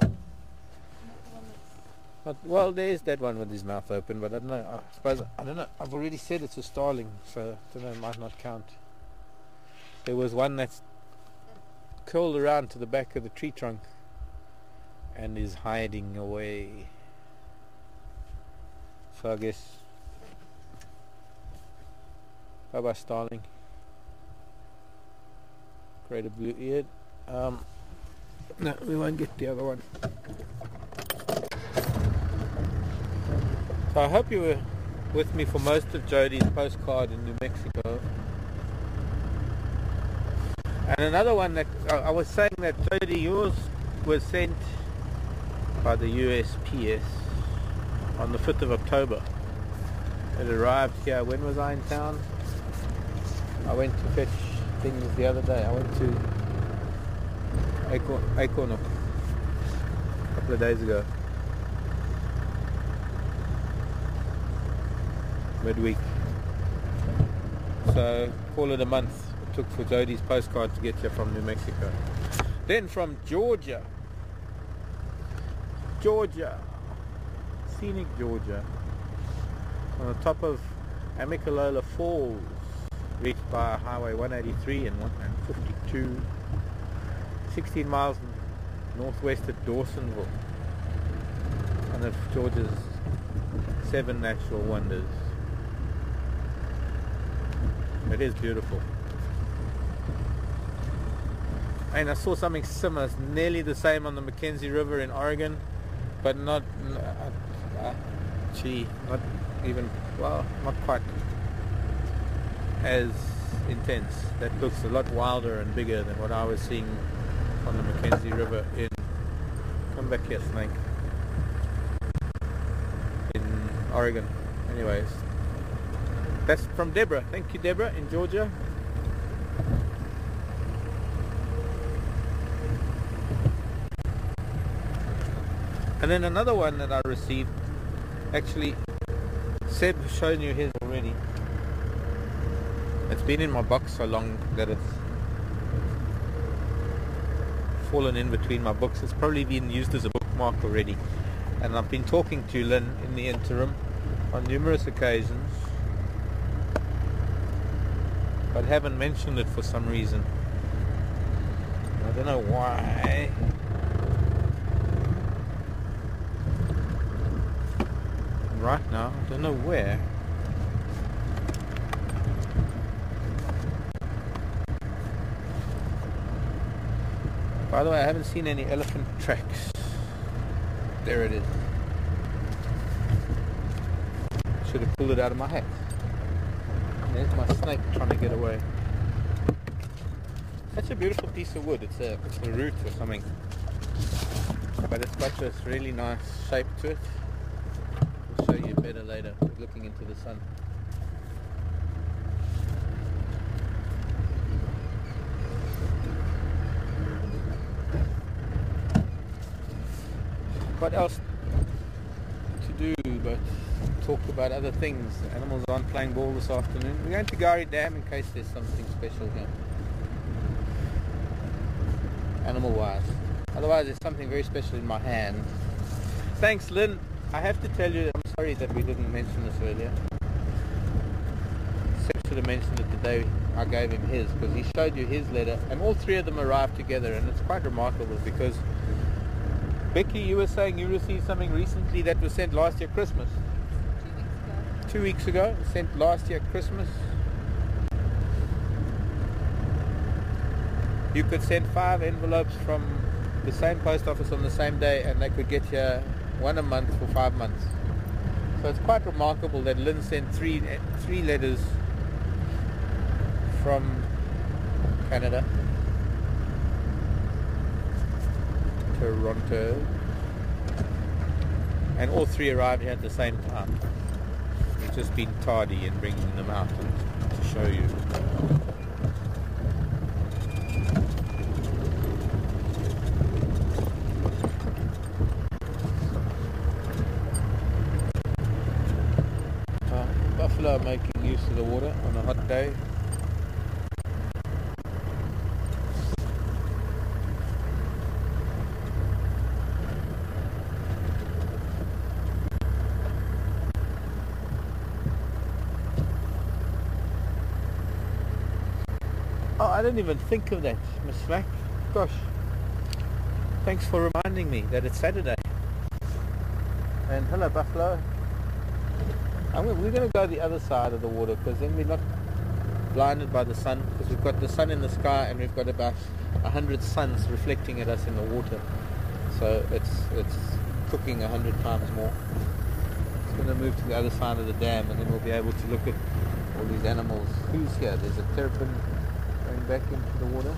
Speaker 2: But, well, there's that one with his mouth open, but I don't know. I don't know. I've already said it's a starling, so I don't know. It might not count. There was one that's curled around to the back of the tree trunk and is hiding away. So I guess bye bye starling. Greater blue-eared. No, we won't get the other one. So I hope you were with me for most of Jodie's postcard in New Mexico. And another one that I was saying that Jodie, yours was sent by the USPS on the 5th of October. It arrived here. When was I in town? I went to fetch things the other day. I went to Acorn a couple of days ago. Midweek. So call it a month it took for Jodie's postcard to get here from New Mexico. Then from Georgia, scenic Georgia, on the top of Amicalola Falls, reached by Highway 183 and 152, 16 miles northwest of Dawsonville, one of Georgia's 7 natural wonders. It is beautiful. And I saw something similar, it's nearly the same on the Mackenzie River in Oregon, but not quite as intense. That looks a lot wilder and bigger than what I was seeing on the Mackenzie River in, come back here, snake, in Oregon. Anyways, that's from Deborah. Thank you, Deborah, in Georgia. And then another one that I received, actually Seb has shown you his already. It's been in my box so long that it's fallen in between my books. It's probably been used as a bookmark already. And I've been talking to Lynn in the interim on numerous occasions, but haven't mentioned it for some reason. I don't know why. Right now, I don't know where. By the way, I haven't seen any elephant tracks. There it is. Should have pulled it out of my hat. There's my snake trying to get away. Such a beautiful piece of wood. It's a root or something. But it's got this really nice shape to it. I'll show you better later, looking into the sun. What else to do but talk about other things? The animals aren't playing ball this afternoon. We're going to Gari Dam in case there's something special here, animal wise. Otherwise, there's something very special in my hand. Thanks, Lynn. I have to tell you, I'm sorry that we didn't mention this earlier. Seth should have mentioned it the day I gave him his, because he showed you his letter, and all three of them arrived together, and it's quite remarkable because Becky, you were saying you received something recently that was sent last year Christmas.
Speaker 3: 2 weeks ago.
Speaker 2: 2 weeks ago, sent last year Christmas. You could send 5 envelopes from the same post office on the same day, and they could get you one a month for 5 months. So it's quite remarkable that Lynn sent three letters from Canada, Toronto, and all 3 arrived here at the same time. We've just been tardy in bringing them out to show you. Buffalo are making use of the water on a hot day. Oh, I didn't even think of that, Miss Mac. Gosh. Thanks for reminding me that it's Saturday. And hello, Buffalo. We're going to go the other side of the water, because then we're not blinded by the sun, because we've got the sun in the sky and we've got about 100 suns reflecting at us in the water. So it's cooking 100 times more. It's going to move to the other side of the dam, and then we'll be able to look at all these animals. Who's here? There's a terrapin going back into the water.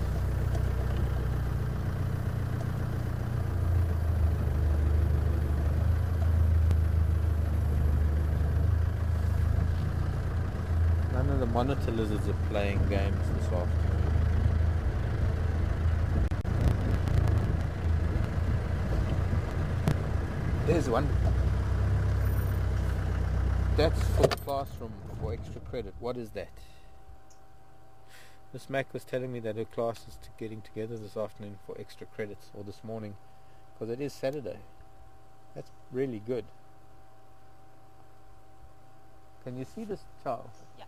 Speaker 2: None of the monitor lizards are playing games this afternoon. There's one. That's for the classroom for extra credit. What is that? Miss Mac was telling me that her class is getting together this afternoon for extra credits, or this morning, because it is Saturday. That's really good. Can you see this child?
Speaker 3: Yeah.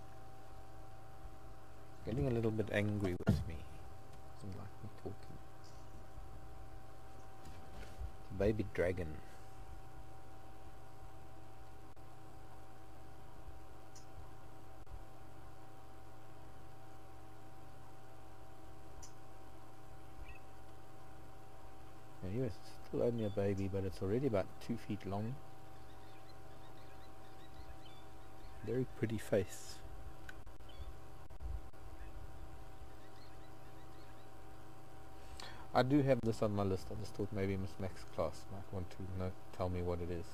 Speaker 2: Getting a little bit angry with me. Doesn't like me talking. It's a baby dragon. Anyway, it's still only a baby, but it's already about 2 feet long. Very pretty face. I do have this on my list. I just thought maybe Miss Mac's class might want to tell me what it is.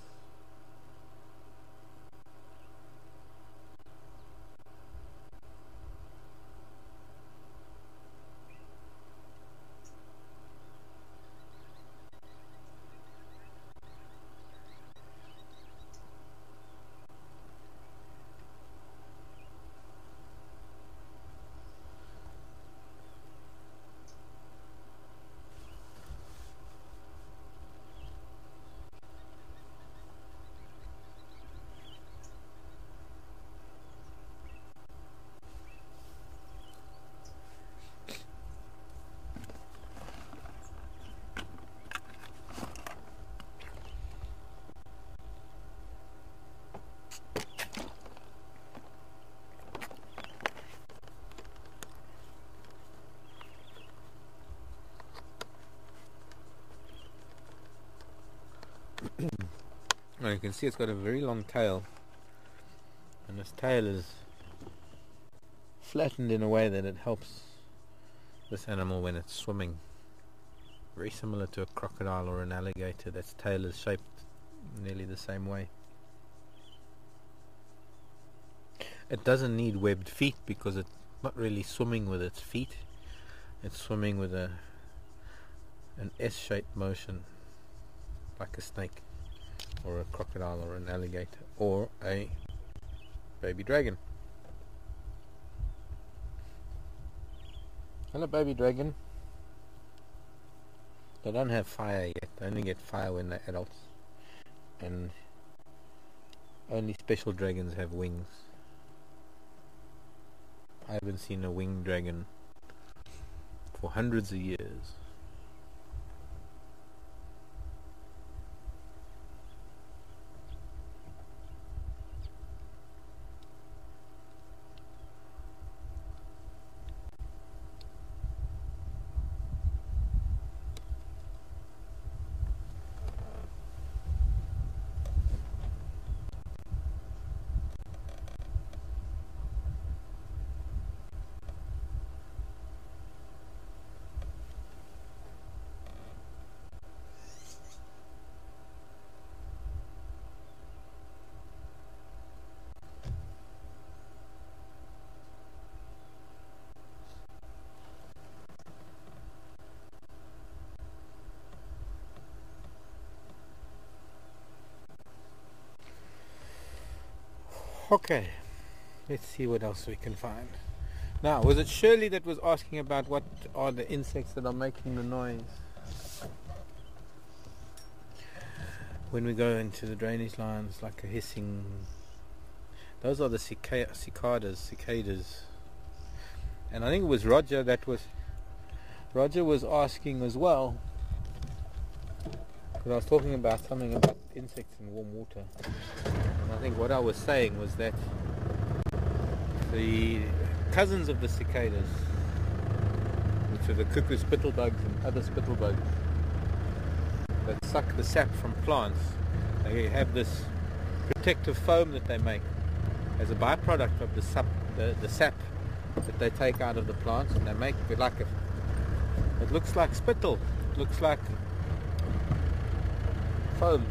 Speaker 2: Now you can see it's got a very long tail, and this tail is flattened in a way that it helps this animal when it's swimming. Very similar to a crocodile or an alligator. That's tail is shaped nearly the same way. It doesn't need webbed feet because it's not really swimming with its feet. It's swimming with an S-shaped motion, like a snake or a crocodile or an alligator or a baby dragon. Hello, baby dragon. They don't have fire yet. They only get fire when they're adults. And only special dragons have wings. I haven't seen a winged dragon for hundreds of years. Okay, let's see what else we can find. Now, was it Shirley that was asking about what are the insects that are making the noise when we go into the drainage lines, like a hissing? Those are the cicadas. And I think it was Roger was asking as well, because I was talking about something about insects in warm water. And I think what I was saying was that the cousins of the cicadas, which are the cuckoo spittlebugs and other spittlebugs that suck the sap from plants, they have this protective foam that they make as a byproduct of the sap that they take out of the plants, and they make it like it looks like spittle, it looks like foam.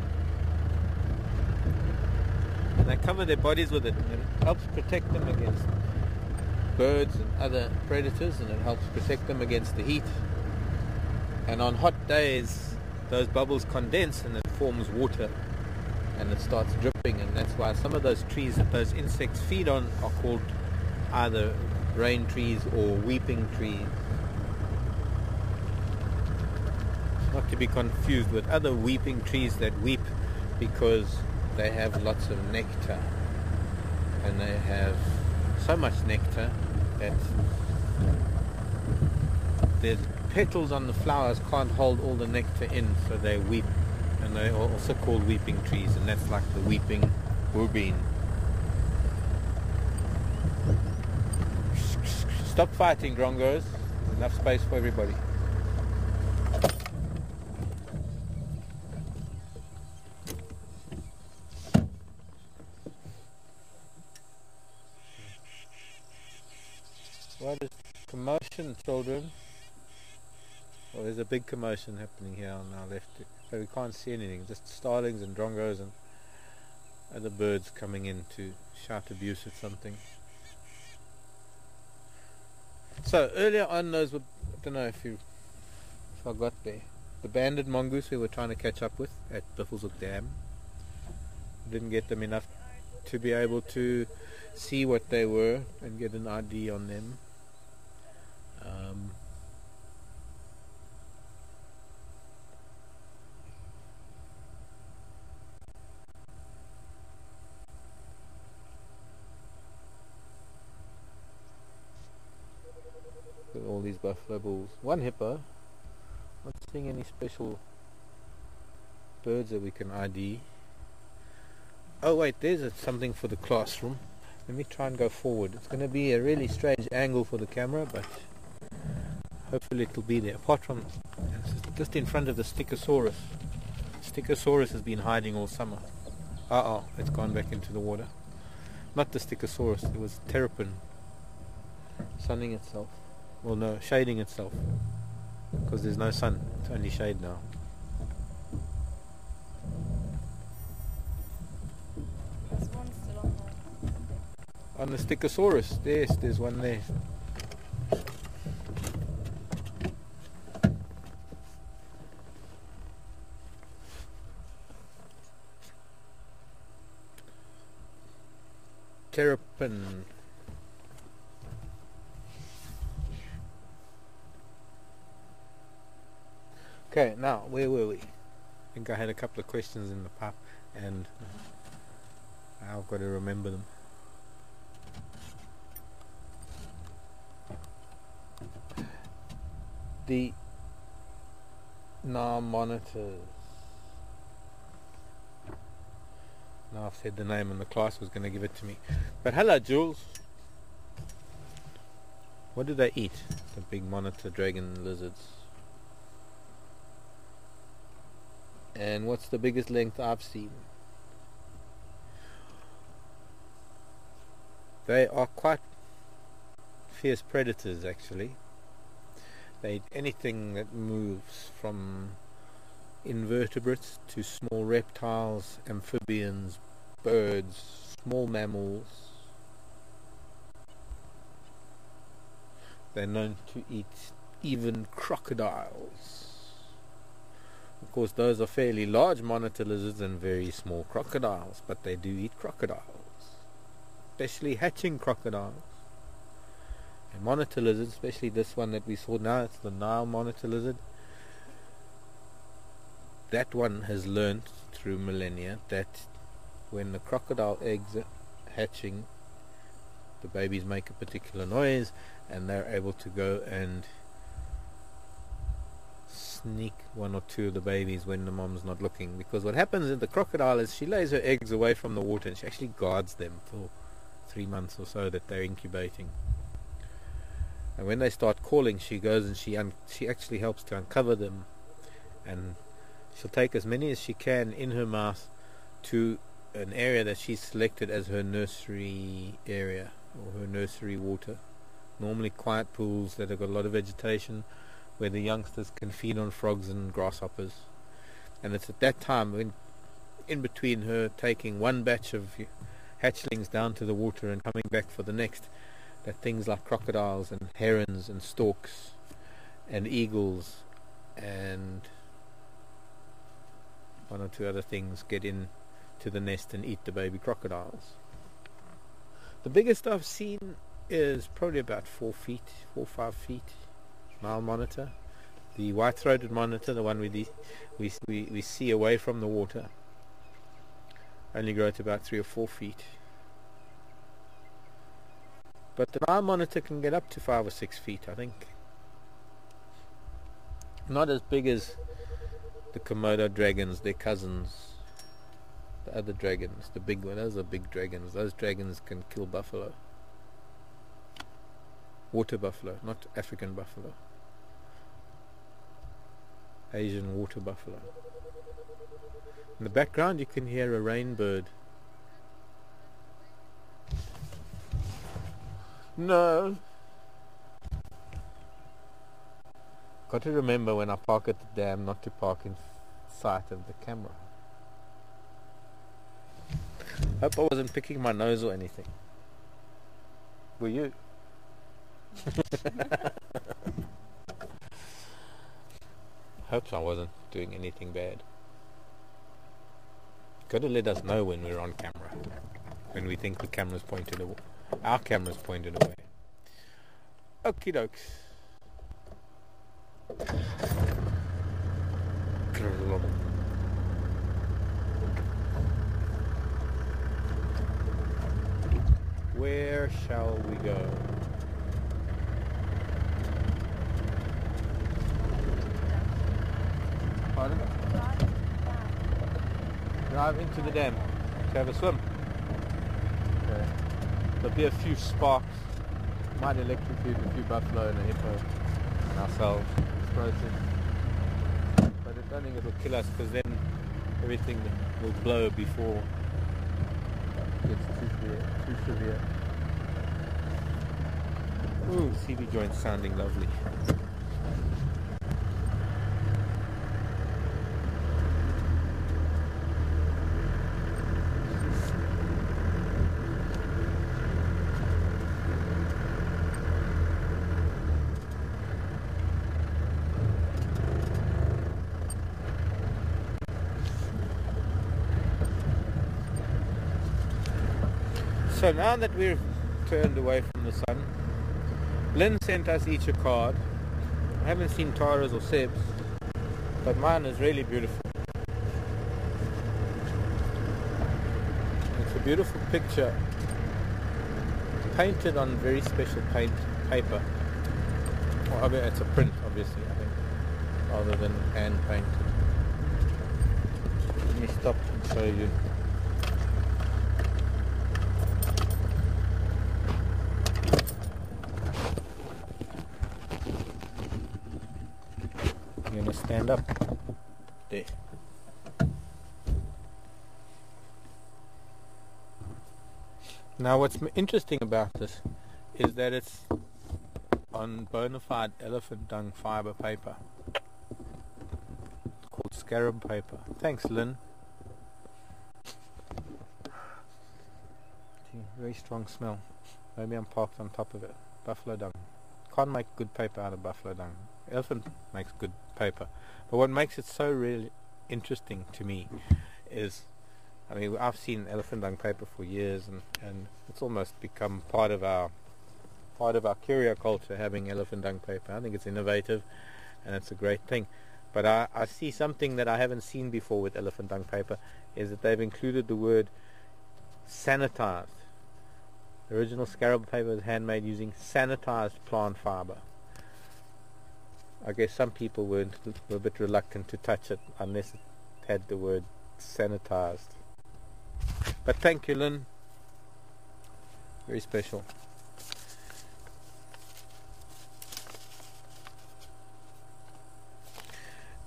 Speaker 2: And they cover their bodies with it, and it helps protect them against birds and other predators, and it helps protect them against the heat. And on hot days, those bubbles condense and it forms water, and it starts dripping, and that's why some of those trees that those insects feed on are called either rain trees or weeping trees. Not to be confused with other weeping trees that weep because they have lots of nectar, and they have so much nectar that the petals on the flowers can't hold all the nectar in, so they weep, and they are also called weeping trees, and that's like the weeping woorbeene. Stop fighting, drongos. There's enough space for everybody. What is commotion, children? Well, there's a big commotion happening here on our left, but we can't see anything, just starlings and drongos and other birds coming in to shout abuse at something. So earlier on, those were, I don't know if I got there, the banded mongoose we were trying to catch up with at Buffelshoek Dam. Didn't get them enough to be able to see what they were and get an ID on them. All these buffalo bulls. One hippo. Not seeing any special birds that we can ID. Oh wait, there's something for the classroom. Let me try and go forward. It's going to be a really strange angle for the camera, but hopefully it'll be there. Apart from just in front of the Stichosaurus. Stichosaurus has been hiding all summer. It's gone back into the water. Not the Stichosaurus, it was Terrapin sunning itself. Well, no, shading itself, because there's no sun, it's only shade now.
Speaker 3: There's one still on there.
Speaker 2: On the Stichosaurus, there's one there. Terrapin. Okay, now where were we? I think I had a couple of questions in the pipe and I've got to remember them. The NAR monitors. Now I've said the name and the class was going to give it to me. But hello Jules. What do they eat? The big monitor dragon lizards. And what's the biggest length I've seen? They are quite fierce predators actually. They eat anything that moves, from invertebrates to small reptiles, amphibians, birds, small mammals. They're known to eat even crocodiles. Of course, those are fairly large monitor lizards and very small crocodiles, but they do eat crocodiles, especially hatching crocodiles. And monitor lizards, especially this one that we saw now, it's the Nile monitor lizard. That one has learned through millennia that when the crocodile eggs are hatching, the babies make a particular noise and they're able to go and sneak one or two of the babies when the mom's not looking. Because what happens in the crocodile is she lays her eggs away from the water and she actually guards them for 3 months or so that they're incubating. And when they start calling, she goes and she actually helps to uncover them, and she'll take as many as she can in her mouth to an area that she's selected as her nursery area or her nursery water. Normally quiet pools that have got a lot of vegetation where the youngsters can feed on frogs and grasshoppers. And it's at that time, when in between her taking one batch of hatchlings down to the water and coming back for the next, that things like crocodiles and herons and storks and eagles and one or two other things get in to the nest and eat the baby crocodiles. The biggest I've seen is probably about 4 or 5 feet. Nile monitor. The white-throated monitor, the one we see away from the water, only grow to about 3 or 4 feet. But the Nile monitor can get up to 5 or 6 feet, I think. Not as big as the Komodo dragons, their cousins. The other dragons, the big one, those are big dragons. Those dragons can kill buffalo. Water buffalo, not African buffalo. Asian water buffalo. In the background you can hear a rainbird. No. Got to remember when I park at the dam not to park in sight of the camera. Hope I wasn't picking my nose or anything. Were you? Hope I wasn't doing anything bad. Got to let us know when we're on camera. When we think the camera's pointed away. Our camera's pointed away. Okie dokes. Where shall we go? Pardon? Drive into the dam to have a swim. Okay. There'll be a few sparks. Might electrocute a few buffalo and a hippo and ourselves. Explosive. But I don't think it will kill us, because then everything will blow before it gets too severe. Ooh, CV joints sounding lovely. So now that we've turned away from the sun, Lynn sent us each a card. I haven't seen Tara's or Seb's. but mine is really beautiful. It's a beautiful picture, painted on very special paper. Well, it's a print, obviously, I think, rather than hand painted. Let me stop and show you. I'm going to stand up there. Now what's interesting about this is that it's on bona fide elephant dung fiber paper. It's called scarab paper. Thanks, Lynn. Gee, very strong smell. Maybe I'm parked on top of it. Buffalo dung. Can't make good paper out of buffalo dung. Elephant makes good paper. But what makes it so really interesting to me is, I mean, I've seen elephant dung paper for years, and it's almost become part of our curio culture, having elephant dung paper. I think it's innovative and it's a great thing. But I see something that I haven't seen before with elephant dung paper, is that they've included the word sanitized. The original scarab paper was handmade using sanitized plant fiber. I guess some people were a bit reluctant to touch it unless it had the word sanitized. But thank you, Lynn. Very special.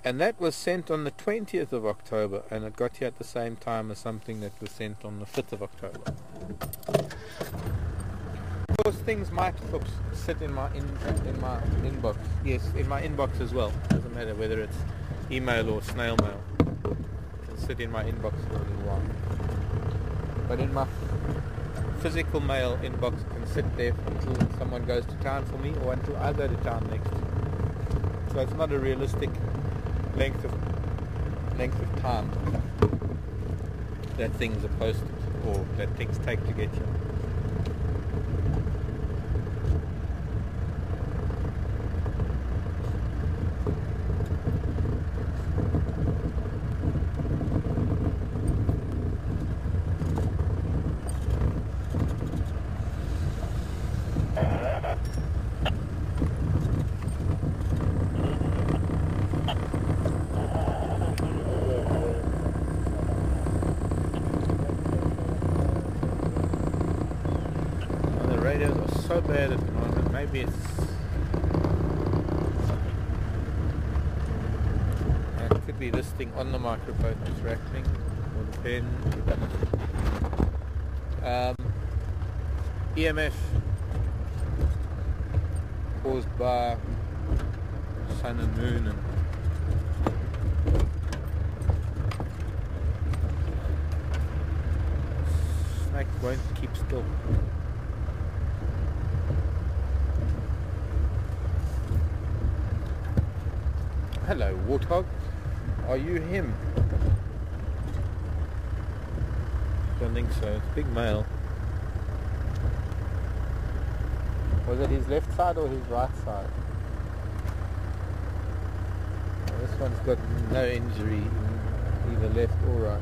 Speaker 2: And that was sent on the 20th of October, and it got here at the same time as something that was sent on the 5th of October. Of course, things might sit in my inbox. Yes, in my inbox as well. Doesn't matter whether it's email or snail mail. It can sit in my inbox for a little while. But in my physical mail inbox, it can sit there until someone goes to town for me, or until I go to town next. So it's not a realistic length of time that things are posted, or that things take to get here. Radios are so bad at the moment. Maybe it could be this thing on the microphone that's rattling, or the pen. EMF caused by sun and moon, and snake won't keep still. Hello, warthog. Are you him? Don't think so. It's a big male. Was it his left side or his right side? Well, this one's got no injury, either left or right.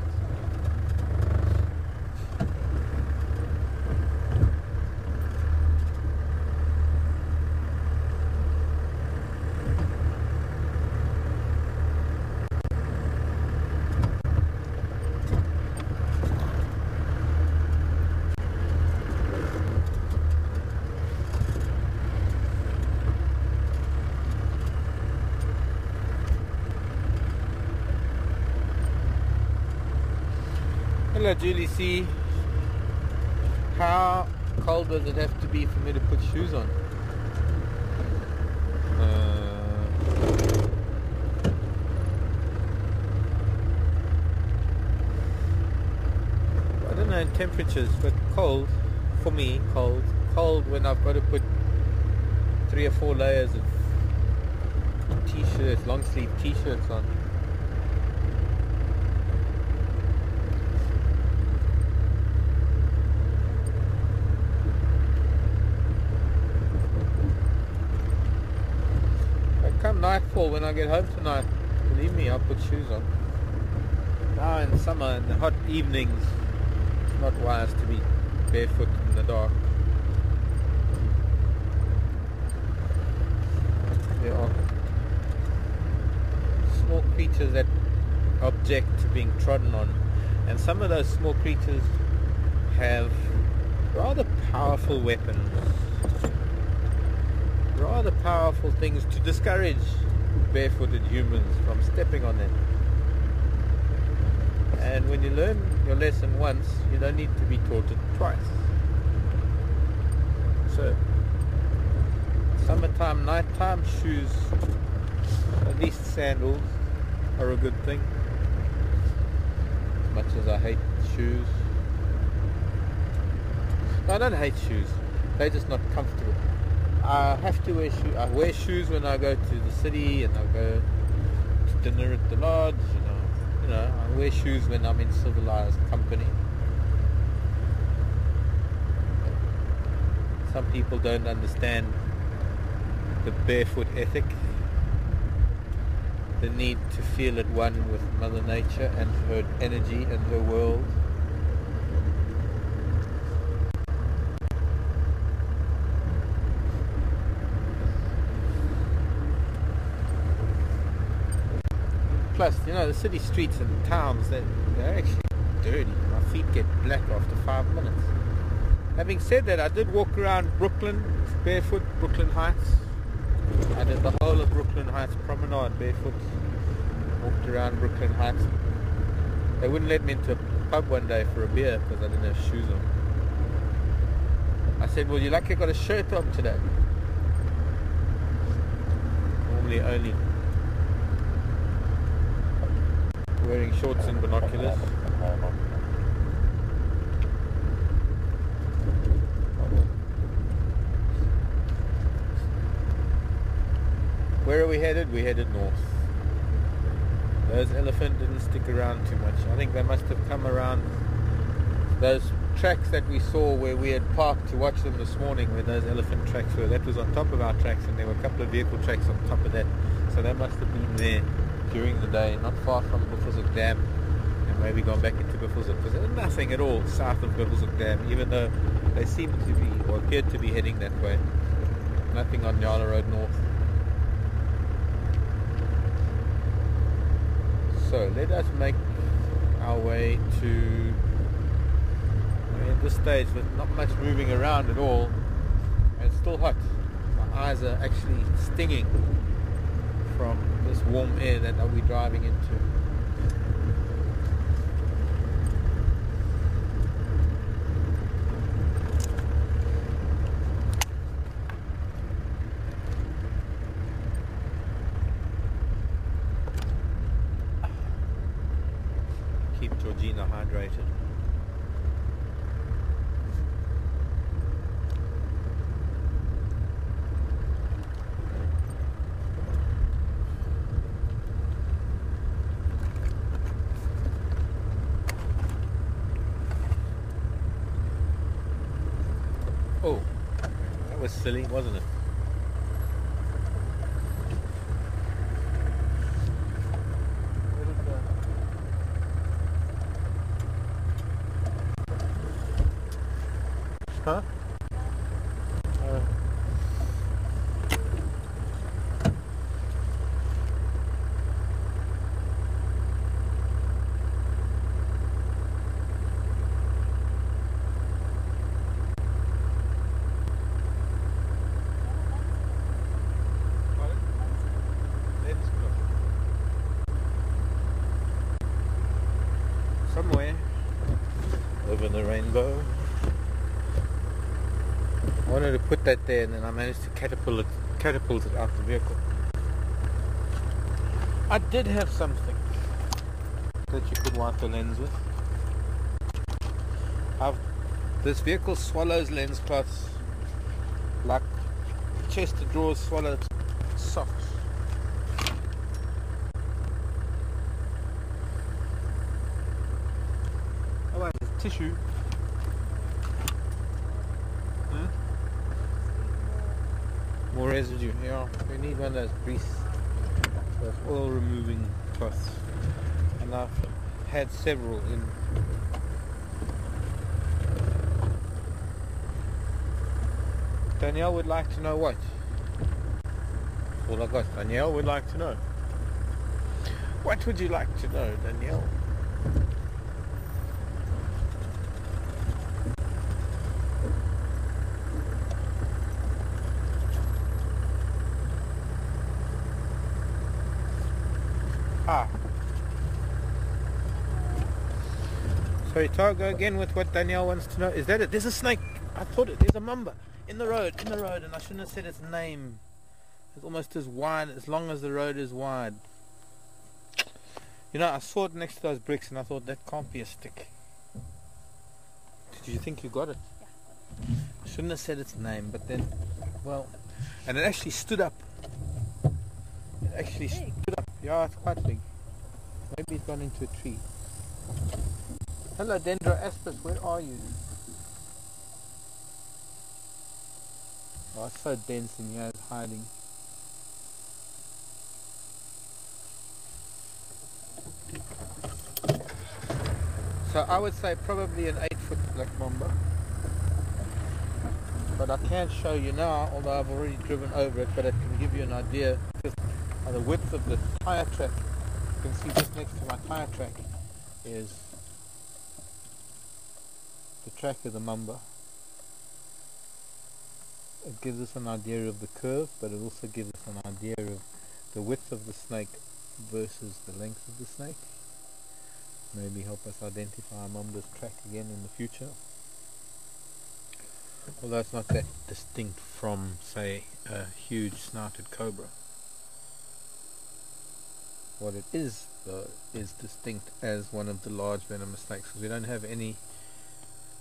Speaker 2: Hello, Julie C. How cold does it have to be for me to put shoes on? I don't know in temperatures, but cold, for me, cold when I've got to put 3 or 4 layers of t-shirts, long sleeve t-shirts on. Come nightfall, when I get home tonight, believe me, me, I'll put shoes on. Now in summer, in the hot evenings, it's not wise to be barefoot in the dark. There are small creatures that object to being trodden on, and some of those small creatures have rather powerful weapons, rather powerful things to discourage barefooted humans from stepping on them. And when you learn your lesson once, you don't need to be taught it twice. So summertime, nighttime shoes, at least sandals, are a good thing. As much as I hate shoes. No, I don't hate shoes. They're just not comfortable. I have to wear shoes. I wear shoes when I go to the city and I go to dinner at the lodge. You know, I wear shoes when I'm in civilized company. Some people don't understand the barefoot ethic, the need to feel at one with Mother Nature and her energy and her world. Plus, you know, the city streets and towns, they're actually dirty. My feet get black after 5 minutes. Having said that, I did walk around Brooklyn barefoot, Brooklyn Heights. I did the whole of Brooklyn Heights promenade barefoot. Walked around Brooklyn Heights. They wouldn't let me into a pub one day for a beer because I didn't have shoes on. I said, well, you're lucky I got a shirt on today. Normally only wearing shorts and binoculars. Where are we headed? We're headed north. Those elephant didn't stick around too much. I think they must have come around those tracks that we saw where we had parked to watch them this morning, where those elephant tracks were. That was on top of our tracks, and there were a couple of vehicle tracks on top of that. So they must have been there during the day, not far from Buffelshoek Dam, and maybe gone back into Buffelshoek, because there's nothing at all south of Buffelshoek Dam, even though they seem to be, or appeared to be heading that way. Nothing on Nyala Road North. So let us make our way to, at this stage with not much moving around at all, and it's still hot. My eyes are actually stinging from this warm air that we're driving into. Keep Georgina hydrated. Oh, that was silly, wasn't it? Huh? Somewhere over the rainbow. I wanted to put that there, and then I managed to catapult it out the vehicle. I did have something that you could wipe the lens with. This vehicle swallows lens cloths like chest of drawers swallow socks. Oh wait, there's tissue. More residue, yeah. We need one of those grease, those oil removing cloths, and I've had several in. Danielle would like to know what? That's all I got. Danielle would like to know. What would you like to know, Danielle? Sorry, Tar, go again with what Danielle wants to know. Is that it? There's a snake. I thought it. There's a mamba in the road, and I shouldn't have said its name. It's almost as wide, as long as the road is wide. You know, I saw it next to those bricks, and I thought that can't be a stick. Did you think you got it?
Speaker 3: Yeah.
Speaker 2: I shouldn't have said its name, but then, well, and it actually stood up. It actually stood up. Yeah, it's quite big. Maybe it's gone into a tree. Hello, Dendroaspis, where are you? Oh, it's so dense in here, it's hiding. So I would say probably an 8-foot black mamba. But I can't show you now, although I've already driven over it, but it can give you an idea just by the width of the tire track. You can see just next to my tire track is the track of the mamba. It gives us an idea of the curve, but it also gives us an idea of the width of the snake versus the length of the snake. Maybe help us identify a mamba's track again in the future. Although it's not that distinct from, say, a huge snouted cobra. What it is, though, is distinct as one of the large venomous snakes, because we don't have any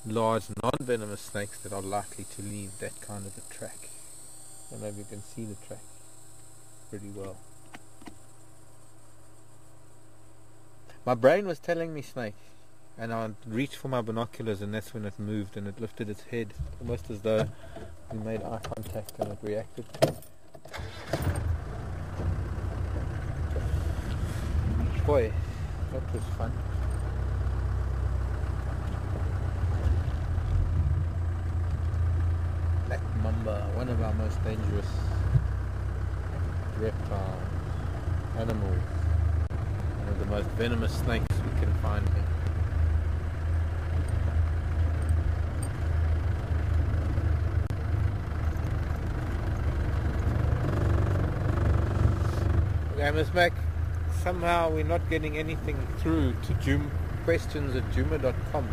Speaker 2: large non-venomous snakes that are likely to leave that kind of a track. I don't know if you can see the track pretty well. My brain was telling me snake, and I reached for my binoculars, and that's when it moved and it lifted its head, almost as though we made eye contact and it reacted to it. Boy, that was fun. Black mamba, one of our most dangerous reptiles, animals, one of the most venomous snakes we can find here. Okay, Ms. Mac, somehow we're not getting anything through to questions@juma.com.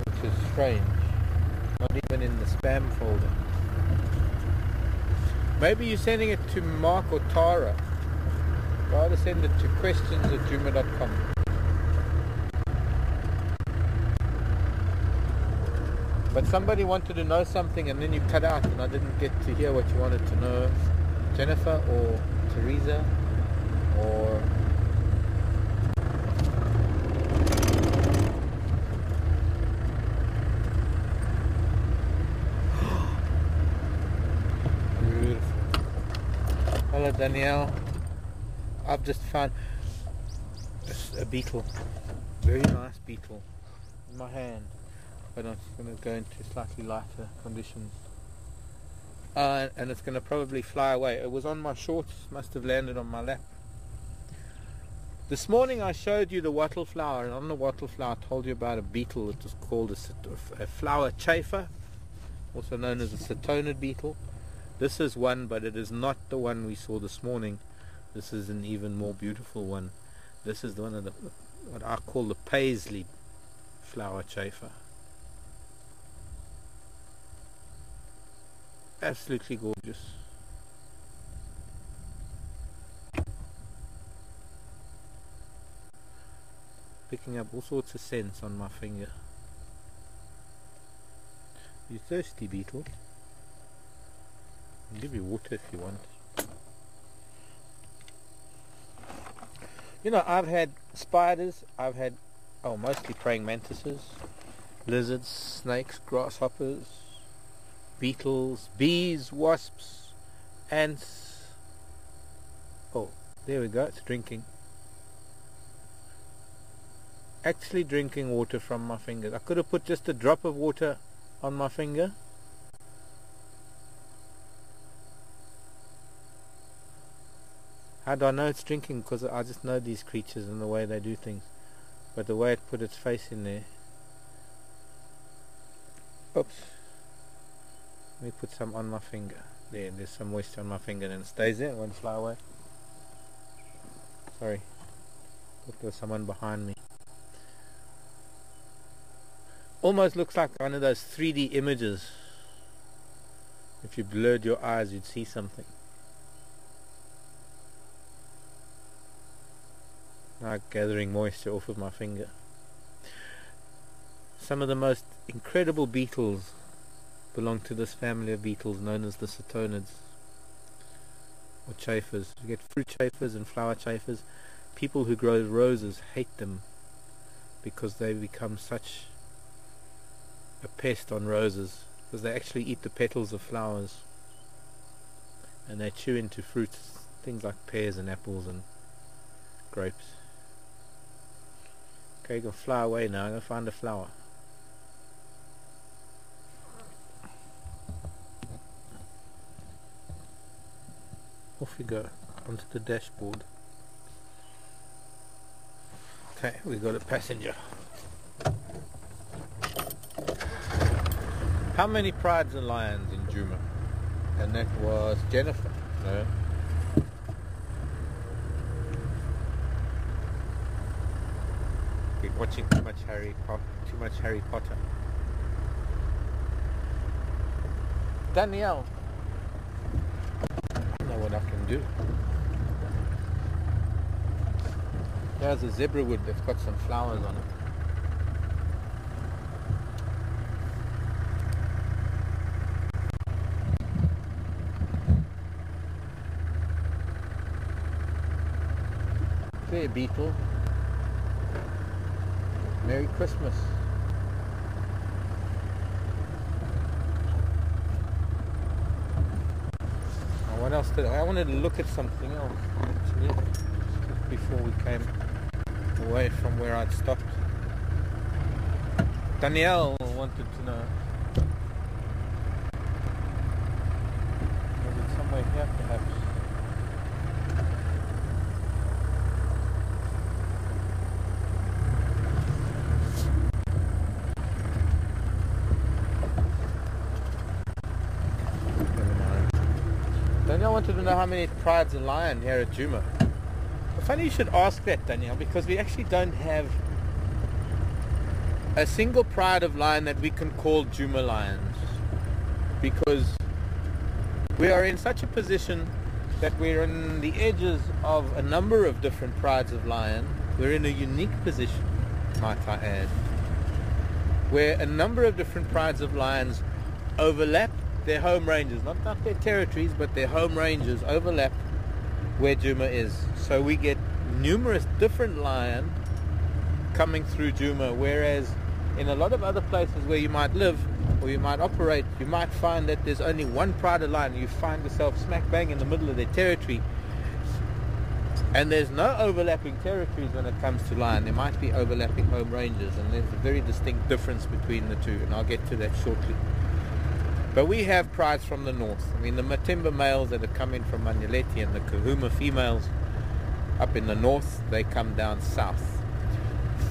Speaker 2: Which is strange. Not even in the spam folder. Maybe you're sending it to Mark or Tara. Rather send it to questions@juma.com. But somebody wanted to know something and then you cut out and I didn't get to hear what you wanted to know. Jennifer or Teresa or... Beautiful. Hello Danielle. I've just found a beetle. Very nice beetle in my hand. But I'm going to go into slightly lighter conditions. And it's going to probably fly away. It was on my shorts, must have landed on my lap. This morning I showed you the wattle flower, and on the wattle flower I told you about a beetle that was called a flower chafer, also known as a cetonid beetle. This is one, but it is not the one we saw this morning. This is an even more beautiful one. This is one of the, what I call the paisley flower chafer. Absolutely gorgeous. Picking up all sorts of scents on my finger. You thirsty, beetle? I'll give you water if you want. You know, I've had spiders, I've had, mostly praying mantises, lizards, snakes, grasshoppers, beetles, bees, wasps, ants, There we go, it's drinking. Actually drinking water from my fingers. I could have put just a drop of water on my finger. How do I know it's drinking? Because I just know these creatures and the way they do things. But the way it put its face in there. Oops. Let me put some on my finger. There's some moisture on my finger and it stays there, it won't fly away. Sorry. Thought there was someone behind me. Almost looks like one of those 3D images. If you blurred your eyes, you'd see something. Like gathering moisture off of my finger. Some of the most incredible beetles belong to this family of beetles known as the cetonids, or chafers. You get fruit chafers and flower chafers. People who grow roses hate them because they become such a pest on roses, because they actually eat the petals of flowers and they chew into fruits, things like pears and apples and grapes. Okay, you can fly away now. I'm going to find a flower. Off you go, onto the dashboard. Okay, we got a passenger. How many prides and lions in Djuma? And that was Jennifer. No. Been watching too much Harry Potter. Danielle. I know what I can do. There's a zebra wood that's got some flowers on it. There, beetle. Merry Christmas. What else did I wanted to look at something else actually before we came away from where I'd stopped. Danielle wanted to know. Was it somewhere here perhaps? Danielle wanted to know how many prides a lion here at Djuma. Funny you should ask that, Danielle, because we actually don't have a single pride of lion that we can call Djuma lions, because we are in such a position that we're on the edges of a number of different prides of lion. We're in a unique position, might I add, where a number of different prides of lions overlap their home ranges, not their territories, but their home ranges overlap where Djuma is. So we get numerous different lion coming through Djuma, whereas in a lot of other places where you might live or you might operate, you might find that there's only one pride of lion. You find yourself smack bang in the middle of their territory, and there's no overlapping territories when it comes to lion. There might be overlapping home ranges, and there's a very distinct difference between the two, and I'll get to that shortly. But we have prides from the north. I mean, the Matimba males that have come in from Manyeleti and the Kahuma females up in the north, they come down south.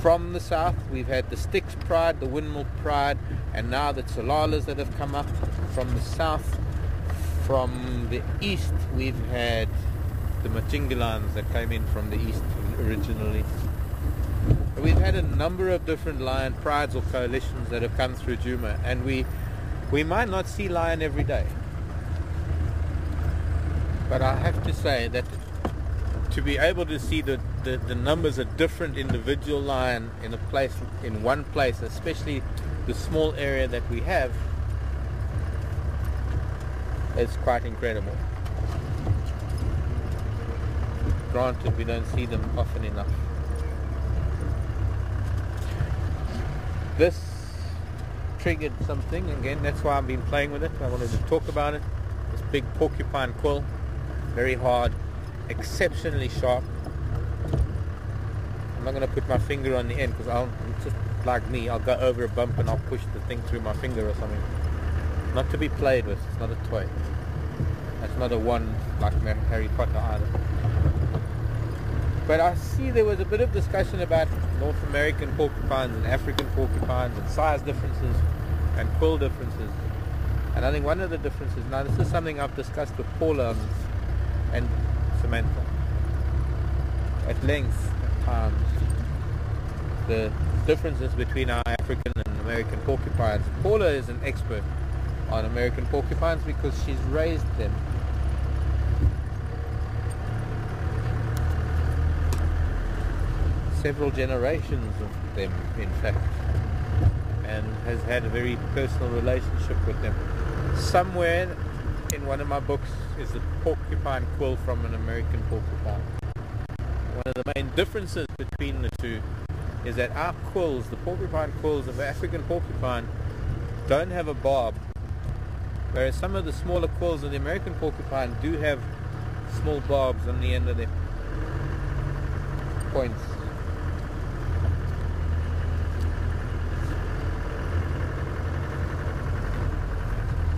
Speaker 2: From the south, we've had the Styx pride, the Windmill pride, and now the Tsalalas that have come up from the south. From the east, we've had the Machingilans that came in from the east originally. But we've had a number of different lion prides or coalitions that have come through Djuma, and we might not see lion every day, but I have to say that to be able to see the numbers of different individual lion in one place, especially the small area that we have, is quite incredible. Granted, we don't see them often enough. This triggered something again, that's why I've been playing with it. I wanted to talk about it. This big porcupine quill, very hard, exceptionally sharp. I'm not going to put my finger on the end because I'll just like me, I'll go over a bump and I'll push the thing through my finger or something. Not to be played with. It's not a toy. It's not a wand like Harry Potter either. But I see there was a bit of discussion about North American porcupines and African porcupines and size differences and quill differences. And I think one of the differences, now this is something I've discussed with Paula and Samantha at length at times, the differences between our African and American porcupines. Paula is an expert on American porcupines because she's raised them. Several generations of them, in fact, and has had a very personal relationship with them. Somewhere in one of my books is a porcupine quill from an American porcupine. One of the main differences between the two is that our quills, the porcupine quills of the African porcupine, don't have a barb, whereas some of the smaller quills of the American porcupine do have small barbs on the end of their points.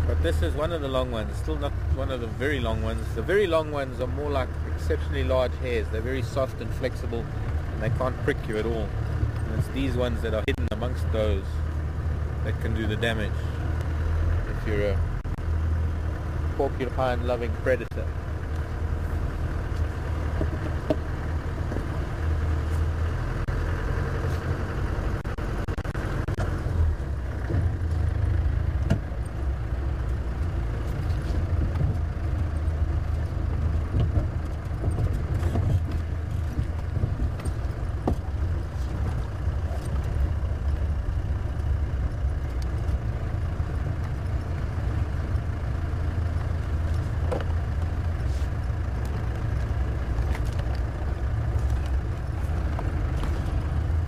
Speaker 2: But this is one of the long ones, still not one of the very long ones. The very long ones are more like exceptionally large hairs. They're very soft and flexible and they can't prick you at all. And it's these ones that are hidden amongst those that can do the damage if you're a porcupine loving predator.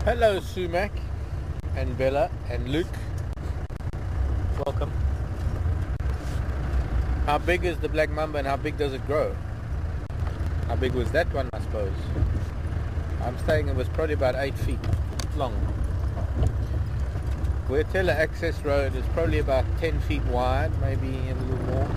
Speaker 2: Hello Sumac and Bella and Luke. Welcome. How big is the black mamba and how big does it grow? How big was that one, I suppose? I'm saying it was probably about 8 feet long. Waiatela access road is probably about 10 feet wide, maybe a little more.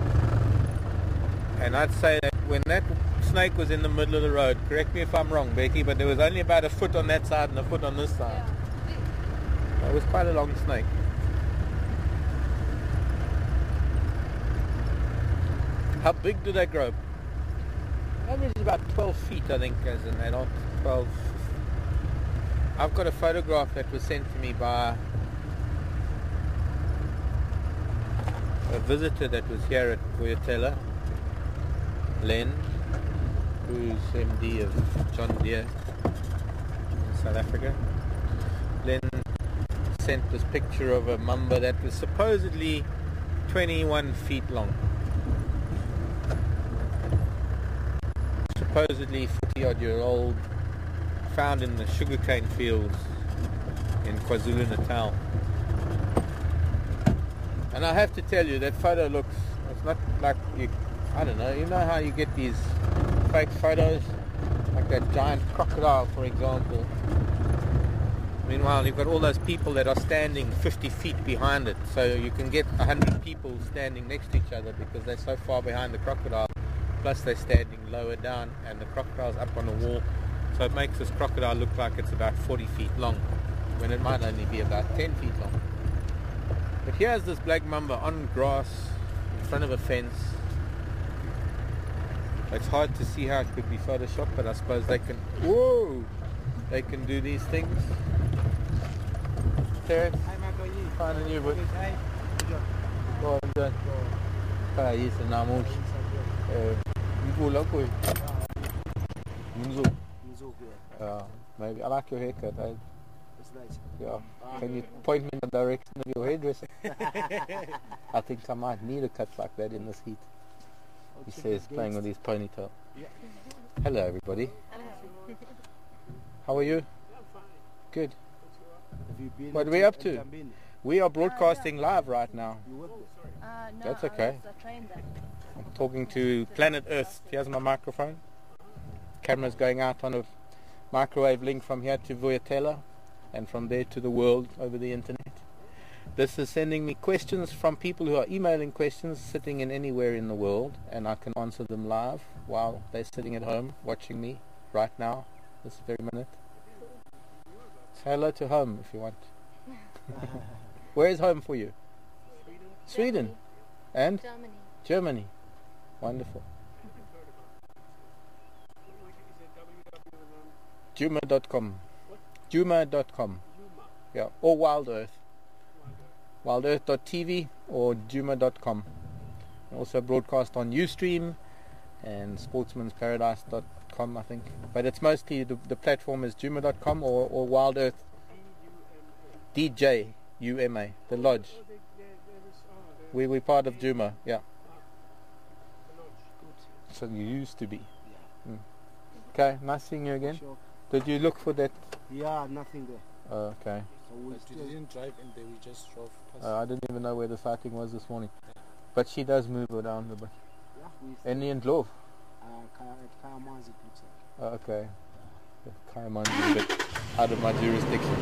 Speaker 2: And I'd say that when that snake was in the middle of the road, correct me if I'm wrong, Becky, but there was only about a foot on that side and a foot on this side. It was quite a long snake. How big do they grow? Average about 12 feet, I think, as an adult. 12. I've got a photograph that was sent to me by a visitor that was here at Waiatela, Len, who's MD of John Deere in South Africa. Len sent this picture of a mamba that was supposedly 21 feet long. Supposedly 40-odd-year-old, found in the sugarcane fields in KwaZulu-Natal. And I have to tell you, that photo looks, it's not like you, I don't know, you know how you get these fake photos, like that giant crocodile, for example. Meanwhile, you've got all those people that are standing 50 feet behind it, so you can get 100 people standing next to each other because they're so far behind the crocodile, plus they're standing lower down and the crocodile's up on a wall, so it makes this crocodile look like it's about 40 feet long when it might only be about 10 feet long. But here's this black mamba on grass in front of a fence. It's hard to see how it could be photoshopped, but I suppose they can, whoa, they can do these things. Terence, fine and you, boy. Go on, John. Hier is de naam ons. Hoe lang hoor? Munzo. Yeah, maybe. I like your haircut.
Speaker 5: It's nice.
Speaker 2: Yeah. Can you point me in the direction of your hairdresser? I think I might need a cut like that in this heat. He says, playing with his ponytail.
Speaker 5: Yeah.
Speaker 2: Hello, everybody. How are you? Good.
Speaker 5: Have you been
Speaker 2: What are we up to? We are broadcasting live right now.
Speaker 5: You work there?
Speaker 2: That's okay.
Speaker 3: I trained there.
Speaker 2: I'm talking to Planet Earth. Here's my microphone. cameras going out on a microwave link from here to Vuyatela, and from there to the world over the internet. This is sending me questions from people who are emailing questions sitting in anywhere in the world, and I can answer them live while they're sitting at home watching me right now, this very minute. Say hello to home if you want. Where is home for you? Sweden. And? Germany. Wonderful. Juma.com. Juma.com. Yeah. Or Wild Earth. WildEarth.tv or Juma.com. Also broadcast on Ustream and sportsmansparadise.com, I think. But it's mostly the platform is Juma.com or Wild Earth. DJ UMA, the lodge. We're part of Juma, yeah. So you used to be. Okay, nice seeing you again.
Speaker 5: Sure.
Speaker 2: Did you look for that?
Speaker 5: Yeah, nothing there.
Speaker 2: Oh, okay.
Speaker 5: So we
Speaker 6: But we
Speaker 5: still,
Speaker 6: didn't drive in there, we just drove past.
Speaker 2: I didn't even know where the sighting was this morning. But she does move around a bit.
Speaker 5: yeah, we still,
Speaker 2: Any in Love?
Speaker 5: at Kayamans it looks like.
Speaker 2: Oh, okay. Kayamans is a bit out of my jurisdiction.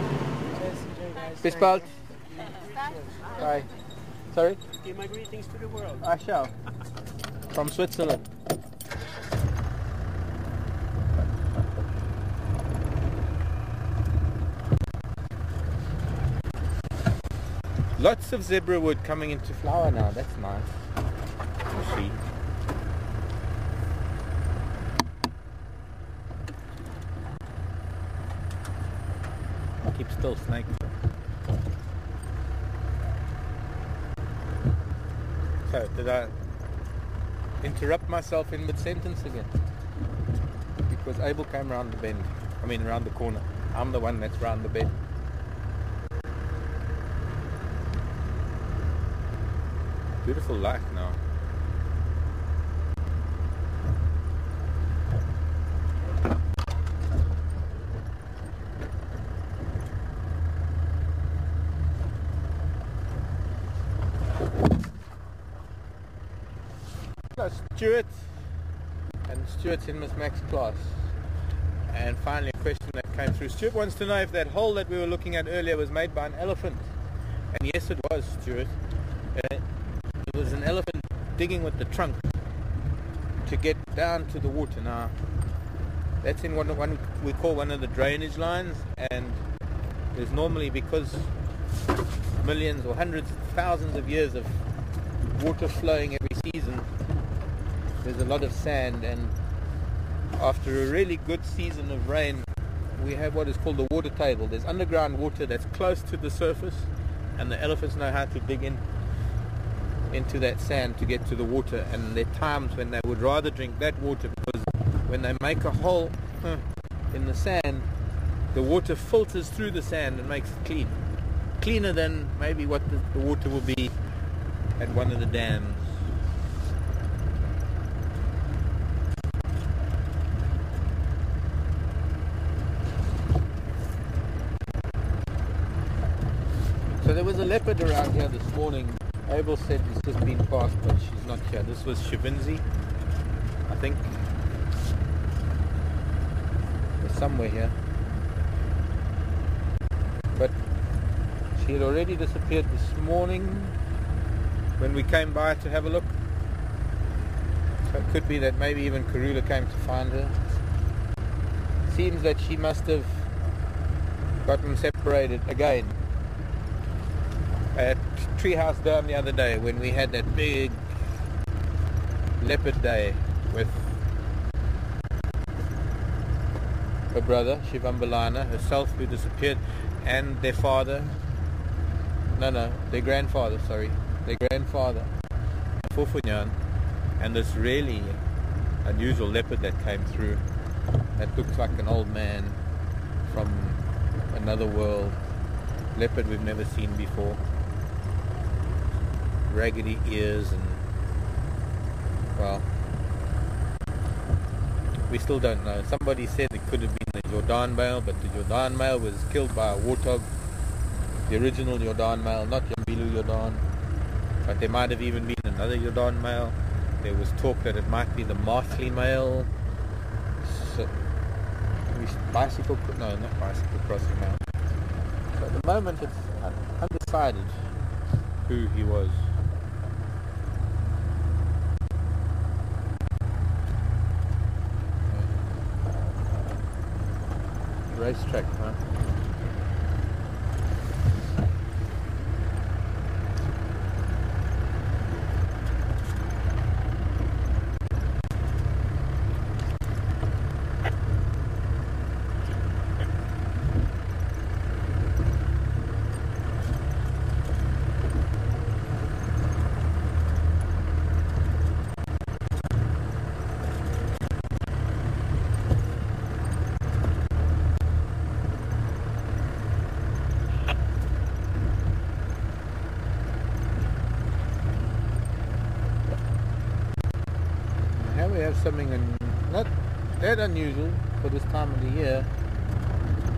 Speaker 2: Bis bald. Bye. Sorry?
Speaker 7: Give my greetings to the world.
Speaker 2: I shall. From Switzerland. Lots of zebra wood coming into flower now. That's nice. You see. Keep still, snake. So, did I interrupt myself in mid-sentence again? Because Abel came round the bend. I mean, around the corner. I'm the one that's round the bend. Beautiful light now. Hello, Stuart. And Stuart's in Miss Mac's class. And finally a question that came through. Stuart wants to know if that hole that we were looking at earlier was made by an elephant. And yes, it was, Stuart. It was an elephant digging with the trunk to get down to the water. Now, that's in one we call one of the drainage lines, and there's normally, because millions or hundreds of thousands of years of water flowing every season, there's a lot of sand, and after a really good season of rain, we have what is called the water table. There's underground water that's close to the surface, and the elephants know how to dig into that sand to get to the water, and there are times when they would rather drink that water, because when they make a hole in the sand, the water filters through the sand and makes it clean. Cleaner than maybe what the water will be at one of the dams. So there was a leopard around here this morning. Abel said he's just been past, but she's not here. This was Shivinzi, I think. It's somewhere here. But she had already disappeared this morning when we came by to have a look. So it could be that maybe even Karula came to find her. Seems that she must have gotten separated again at Treehouse Dam the other day when we had that big leopard day with her brother Shivambalana, herself, who disappeared, and their father, their grandfather, Fufunyan, and this really unusual leopard that came through that looked like an old man from another world. Leopard we've never seen before. Raggedy ears, and well, we still don't know. Somebody said it could have been the Jordan male, but the Jordan male was killed by a warthog. The original Jordan male, not Yambilu Jordan, but there might have even been another Jordan male. There was talk that it might be the Martley male. bicycle, no, not bicycle crossing now. So at the moment it's undecided who he was. Racetrack, huh? We have something not that unusual for this time of the year,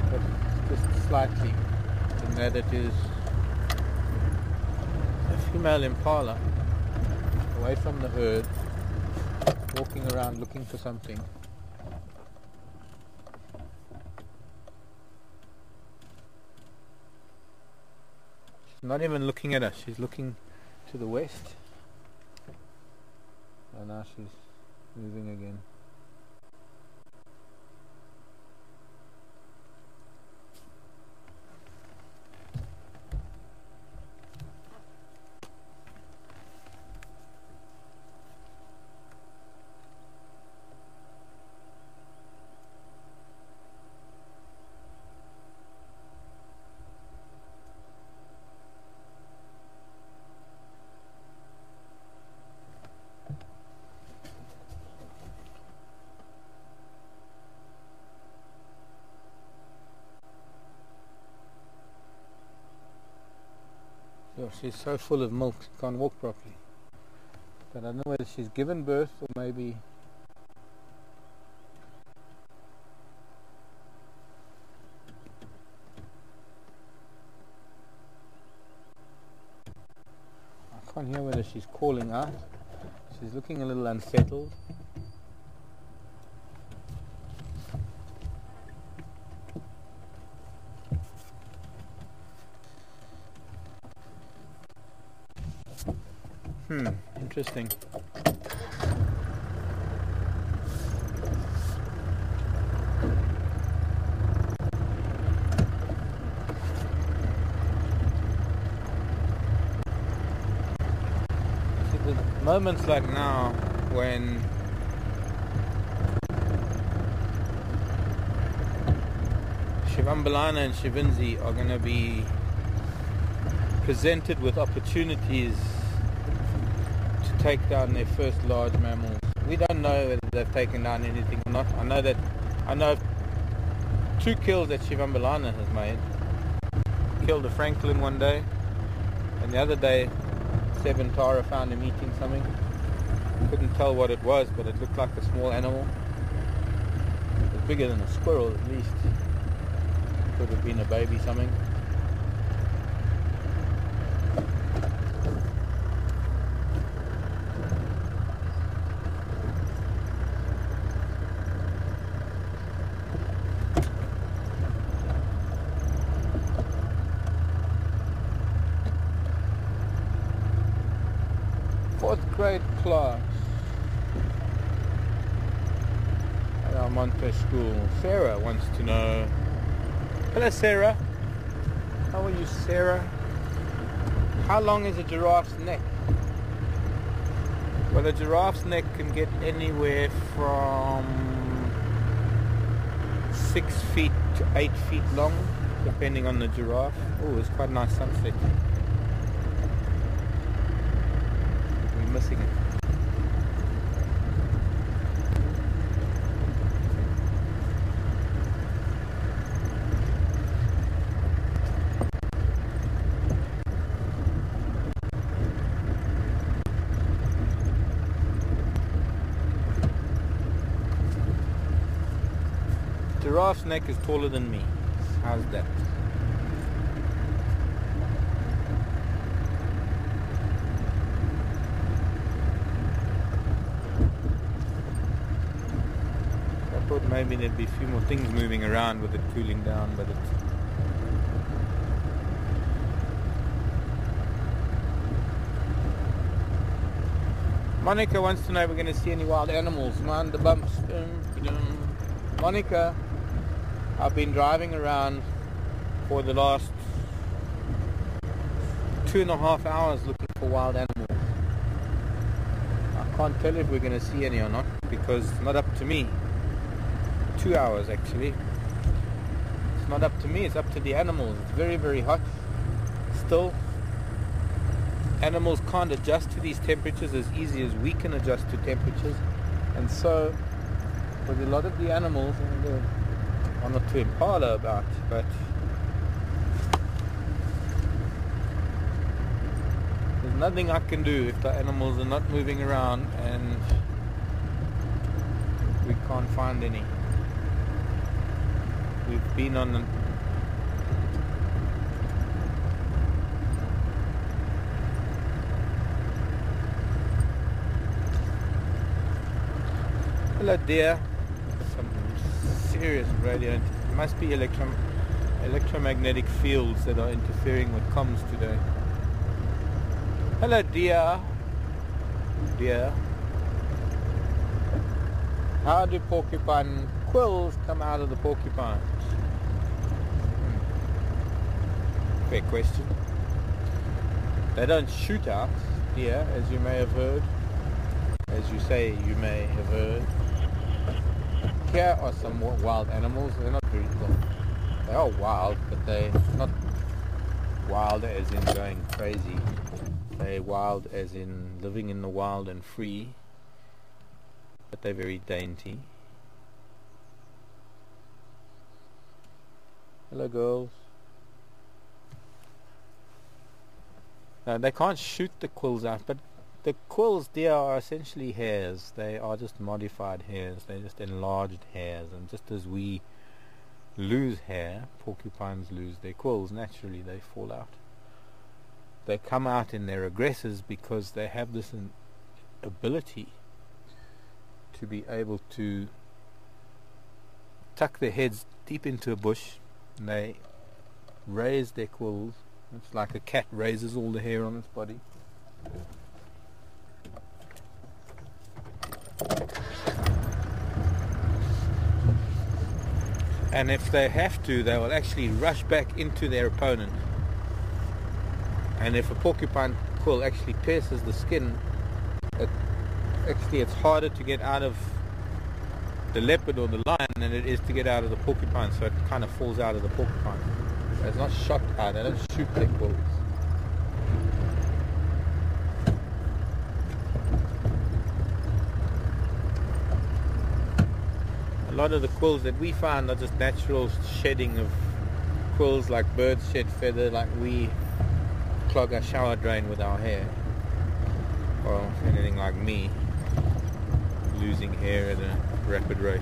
Speaker 2: but just slightly, in that it is a female impala away from the herd, walking around looking for something. She's not even looking at us, she's looking to the west, and now she's moving again. Oh, she's so full of milk she can't walk properly. But I don't know whether she's given birth or maybe I can't hear whether she's calling out. She's looking a little unsettled. Interesting. See, the moments like now when Shivambalana and Shivinzi are going to be presented with opportunities take down their first large mammals. We don't know whether they've taken down anything or not. I know of 2 kills that Shivambalana has made. Killed a francolin one day, and the other day Seb and Tara found him eating something. Couldn't tell what it was, but it looked like a small animal. It was bigger than a squirrel at least. Could have been a baby something. Grade class at our Monte school. Sarah wants to know. Hello Sarah. How are you, Sarah? How long is a giraffe's neck? Well, a giraffe's neck can get anywhere from 6 feet to 8 feet long, depending on the giraffe. Oh, it's quite a nice sunset. Missing it. Giraffe's neck is taller than me. How's that? maybe there'd be a few more things moving around with it cooling down, but it's... Monica wants to know if we're going to see any wild animals. Mind the bumps. Monica, I've been driving around for the last 2.5 hours looking for wild animals. I can't tell if we're going to see any or not because it's not up to me. 2 hours actually. It's not up to me, it's up to the animals. It's very, very hot still. Animals can't adjust to these temperatures as easy as we can adjust to temperatures, and so with a lot of the animals, I'm not too impala about, but there's nothing I can do if the animals are not moving around and we can't find any. We've been on the hello dear. Some serious radio. It must be electromagnetic fields that are interfering with comms today. Hello dear. Dear. How do porcupine quills come out of the porcupines? Fair question. They don't shoot out, dear, as you may have heard. As you say, you may have heard. Here are some more wild animals. They're not very cool. They are wild, but they're not wild as in going crazy. They're wild as in living in the wild and free. But they're very dainty. Hello girls. No, they can't shoot the quills out, but the quills, dear, are essentially hairs. They are just modified hairs. They're just enlarged hairs. And just as we lose hair, porcupines lose their quills. Naturally, they fall out. They come out in their aggressors because they have this ability to be able to tuck their heads deep into a bush, and they raise their quills. It's like a cat raises all the hair on its body. And if they have to, they will actually rush back into their opponent. And if a porcupine quill actually pierces the skin, it's harder to get out of the leopard or the lion than it is to get out of the porcupine, so it kind of falls out of the porcupine. It's not shot out, they don't shoot their quills. A lot of the quills that we find are just natural shedding of quills, like birds shed feather, like we clog our shower drain with our hair. Or anything like me, losing hair at a rapid rate.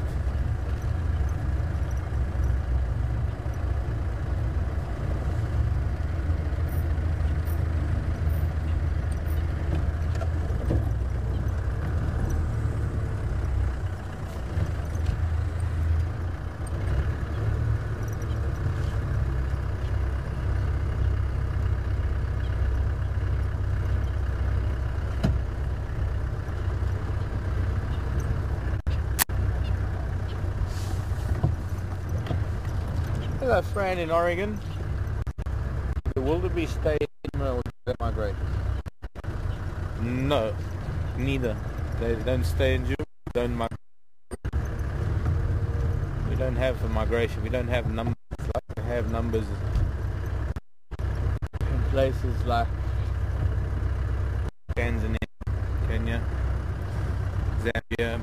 Speaker 2: Hello, Fran in Oregon. The wildebeest stay in or do they migrate? No, neither. They don't stay in June, don't migrate. We don't have a migration. We don't have numbers like we have numbers in places like Tanzania, Kenya, Zambia.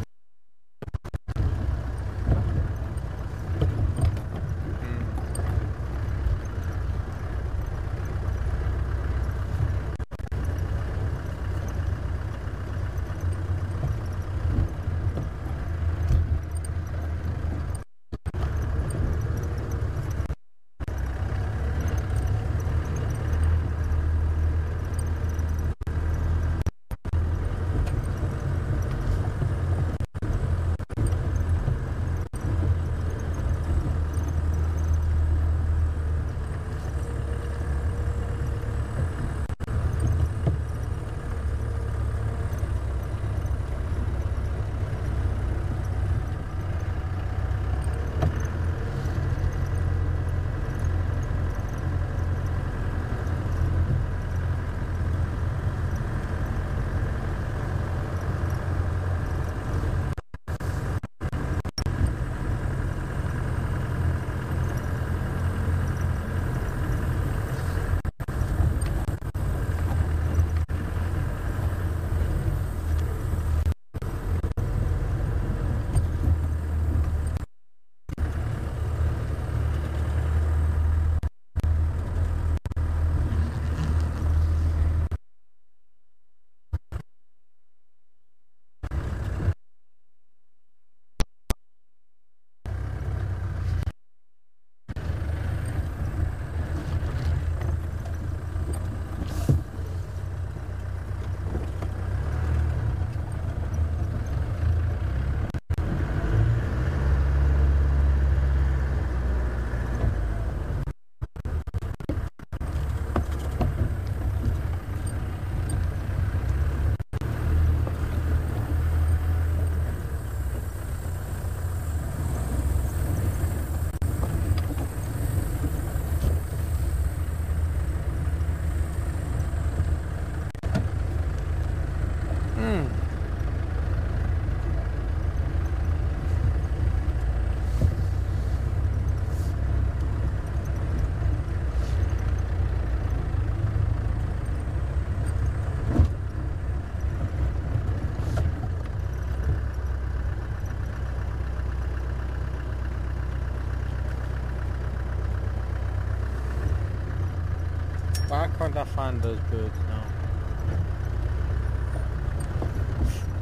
Speaker 2: can't I find those birds now?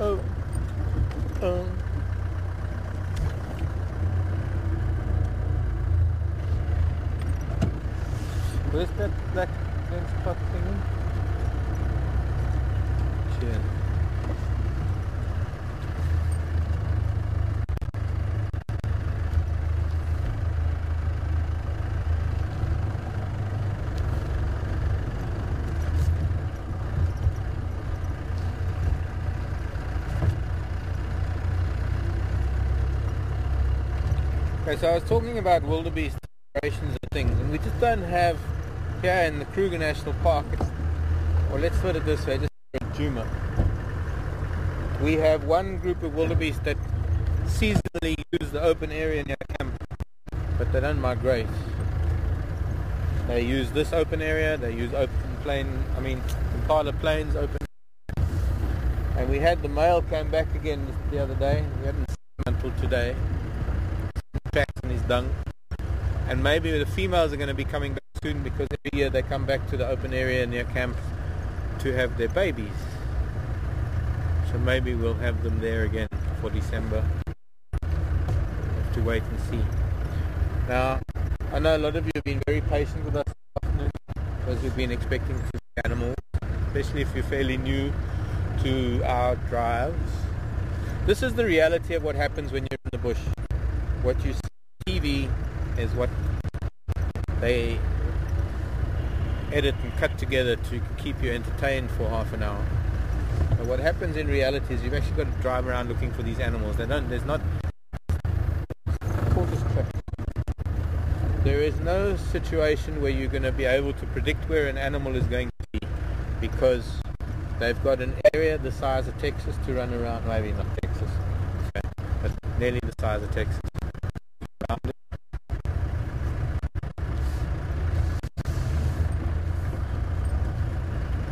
Speaker 2: Oh. Oh. Where's that black spot thingy? Shit. Okay, so I was talking about wildebeest operations and things, and we just don't have here in the Kruger National Park, or let's put it this way, just in Djuma. We have one group of wildebeest that seasonally use the open area near camp, but they don't migrate. They use this open area, they use Impala Plains open. And we had the male came back again the other day. We hadn't seen him until today. Tracks in his dung. And maybe the females are going to be coming back soon, because every year they come back to the open area near camp to have their babies. So maybe we'll have them there again for December. We'll have to wait and see. Now, I know a lot of you have been very patient with us this afternoon, because we've been expecting to see animals, especially if you're fairly new to our drives. This is the reality of what happens when you're in the bush. What you see on TV is what they edit and cut together to keep you entertained for half an hour. But what happens in reality is you've actually got to drive around looking for these animals. There is no situation where you're going to be able to predict where an animal is going to be, because they've got an area the size of Texas to run around. Maybe not Texas, but nearly the size of Texas.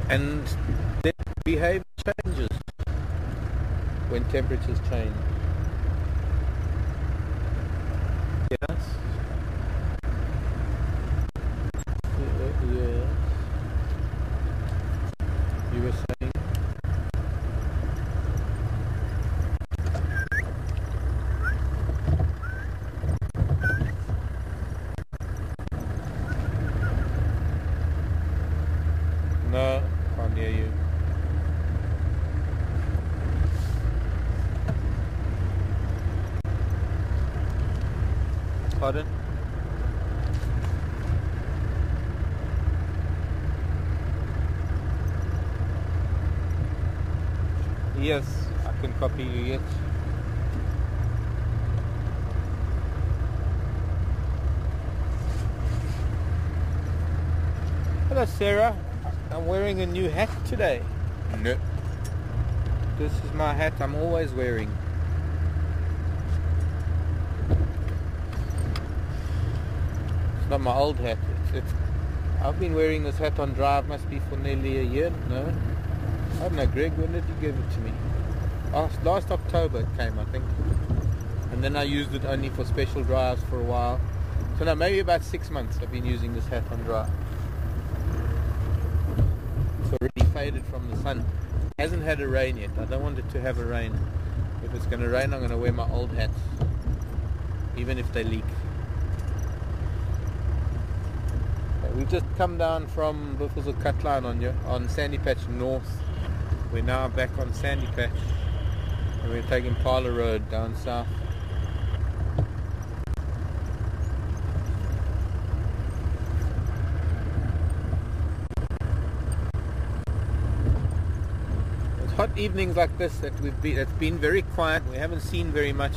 Speaker 2: And their behavior changes when temperatures change. Yes? Yes. You were saying? No, can't hear you. Pardon? Yes, I can copy you yet. Hello Sarah, I'm wearing a new hat today. No. This is my hat I'm always wearing. It's not my old hat. I've been wearing this hat on drive, must be for nearly a year. No? I don't know, Greg, when did you give it to me? Last October it came, I think. And then I used it only for special drives for a while. So no, maybe about 6 months I've been using this hat on drive. It's already faded from the sun. It hasn't had a rain yet. I don't want it to have a rain. If it's going to rain, I'm going to wear my old hats, even if they leak. We've just come down from Buffelshoek on Sandy Patch North. We're now back on Sandy Patch, and we're taking Impala Road down south. It's hot evenings like this that it's been very quiet. We haven't seen very much,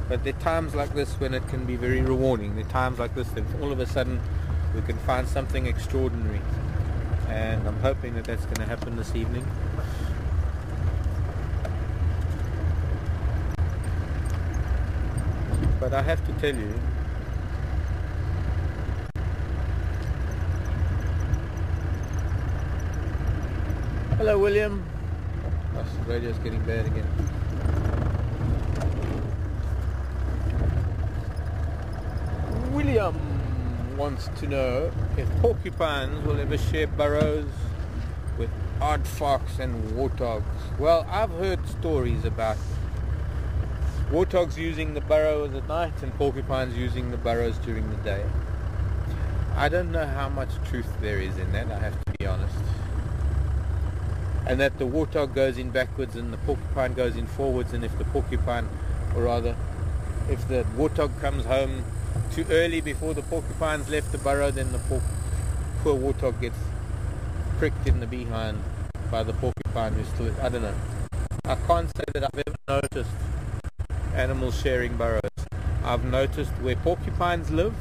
Speaker 2: but there are times like this when it can be very rewarding. There are times like this that all of a sudden we can find something extraordinary, and I'm hoping that that's going to happen this evening. But I have to tell you, hello William. Gosh, the radio's getting bad again. wants to know if porcupines will ever share burrows with aardvarks and warthogs. Well, I've heard stories about warthogs using the burrows at night and porcupines using the burrows during the day. I don't know how much truth there is in that, I have to be honest. And that the warthog goes in backwards and the porcupine goes in forwards, and if the porcupine, or rather, if the warthog comes home too early before the porcupines left the burrow, then the poor warthog gets pricked in the behind by the porcupine who's still, I don't know. I can't say that I've ever noticed animals sharing burrows. I've noticed where porcupines live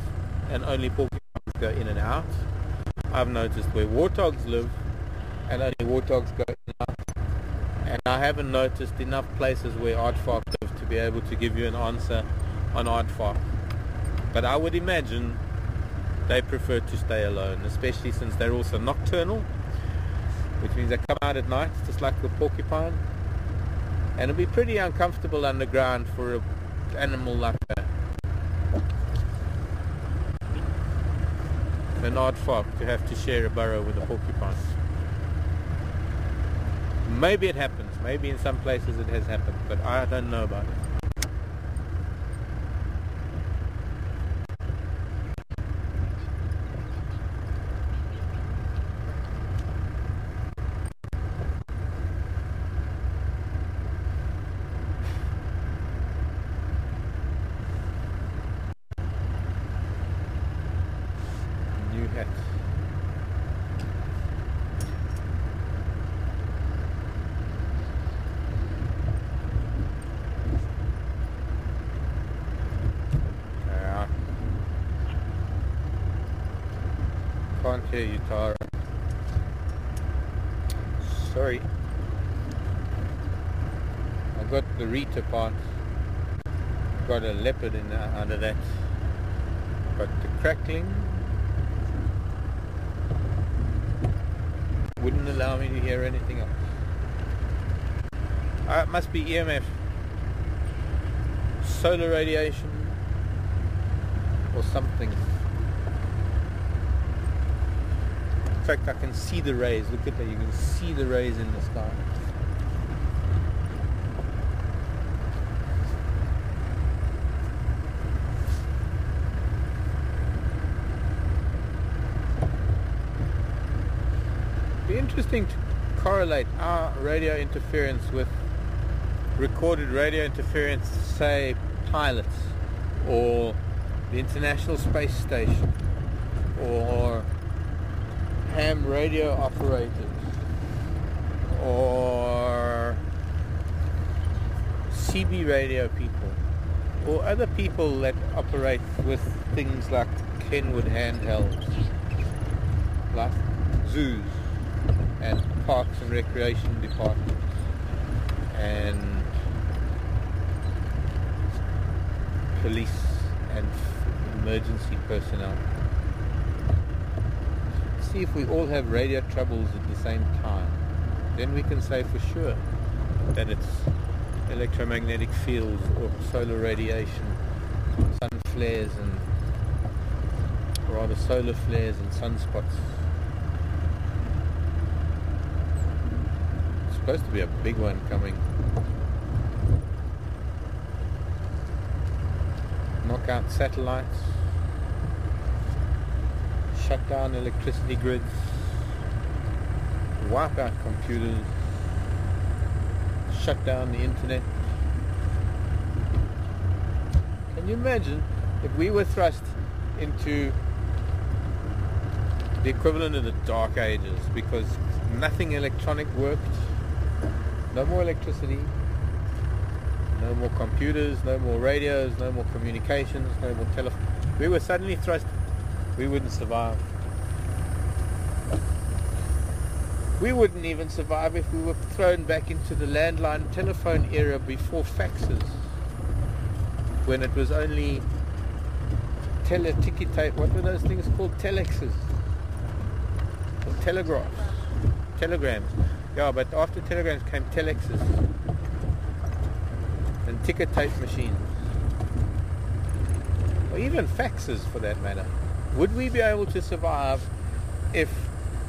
Speaker 2: and only porcupines go in and out. I've noticed where warthogs live and only warthogs go in and out. And I haven't noticed enough places where aardvark live to be able to give you an answer on aardvark. But I would imagine they prefer to stay alone, especially since they're also nocturnal, which means they come out at night, just like the porcupine. And it'll be pretty uncomfortable underground for an animal like an aardvark to have to share a burrow with a porcupine. Maybe it happens, maybe in some places it has happened, but I don't know about it. Can't hear you, Tara. Sorry. I got the Rita part. Got a leopard in under that. But the crackling wouldn't allow me to hear anything else. It must be EMF. Solar radiation or something. In fact, I can see the rays. Look at that, you can see the rays in the sky. It'd be interesting to correlate our radio interference with recorded radio interference, say pilots or the International Space Station or ham radio operators or CB radio people or other people that operate with things like Kenwood handhelds, like zoos and parks and recreation departments and police and emergency personnel. See if we all have radio troubles at the same time, then we can say for sure that it's electromagnetic fields or solar radiation, sun flares and rather solar flares and sunspots. It's supposed to be a big one coming. Knock out satellites, shut down electricity grids, wipe out computers, shut down the internet. Can you imagine if we were thrust into the equivalent of the Dark Ages because nothing electronic worked, no more electricity, no more computers, no more radios, no more communications, no more telephone. We were suddenly thrust. We wouldn't survive. We wouldn't even survive if we were thrown back into the landline telephone era before faxes, when it was only tape. What were those things called? Telexes. Or telegraphs. Telegrams. Yeah, but after telegrams came telexes. And ticker tape machines. Or even faxes for that matter. would we be able to survive if,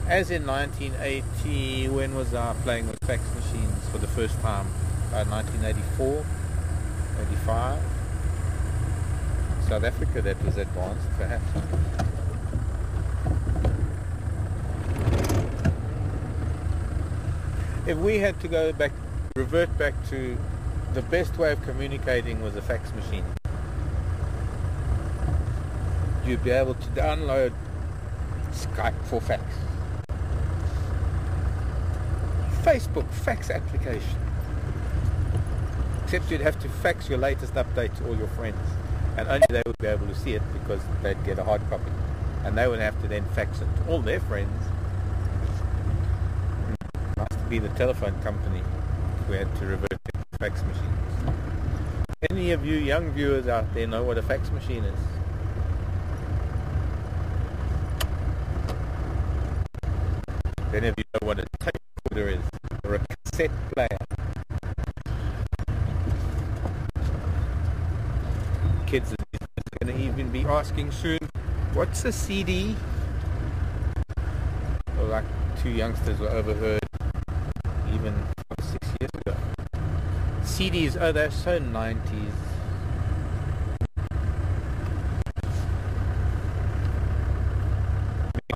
Speaker 2: as in 1980, when was I playing with fax machines for the first time? 1984, 85. South Africa, that was advanced, perhaps. If we had to go back, revert back to the best way of communicating was a fax machine, you'd be able to download Skype for fax, Facebook fax application, except you'd have to fax your latest update to all your friends, and only they would be able to see it because they'd get a hard copy, and they would have to then fax it to all their friends. Nice to be the telephone company if we had to revert to fax machines. Any of you young viewers out there know what a fax machine is? Any of you know what a tape recorder is, or a cassette player? Kids are going to even be asking soon, what's a CD? Well, like two youngsters were overheard even 6 years ago. CDs, oh, they're so 90s.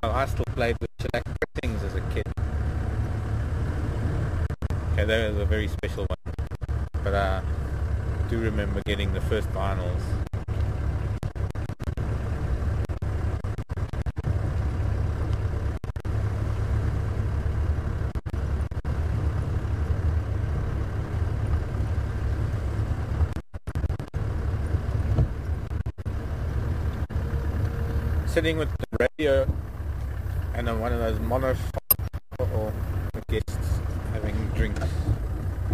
Speaker 2: I still played with shellac pressings as a kid. Okay, that was a very special one. But I do remember getting the first vinyls. Sitting with the radio and on one of those monophone, or the guests having drinks.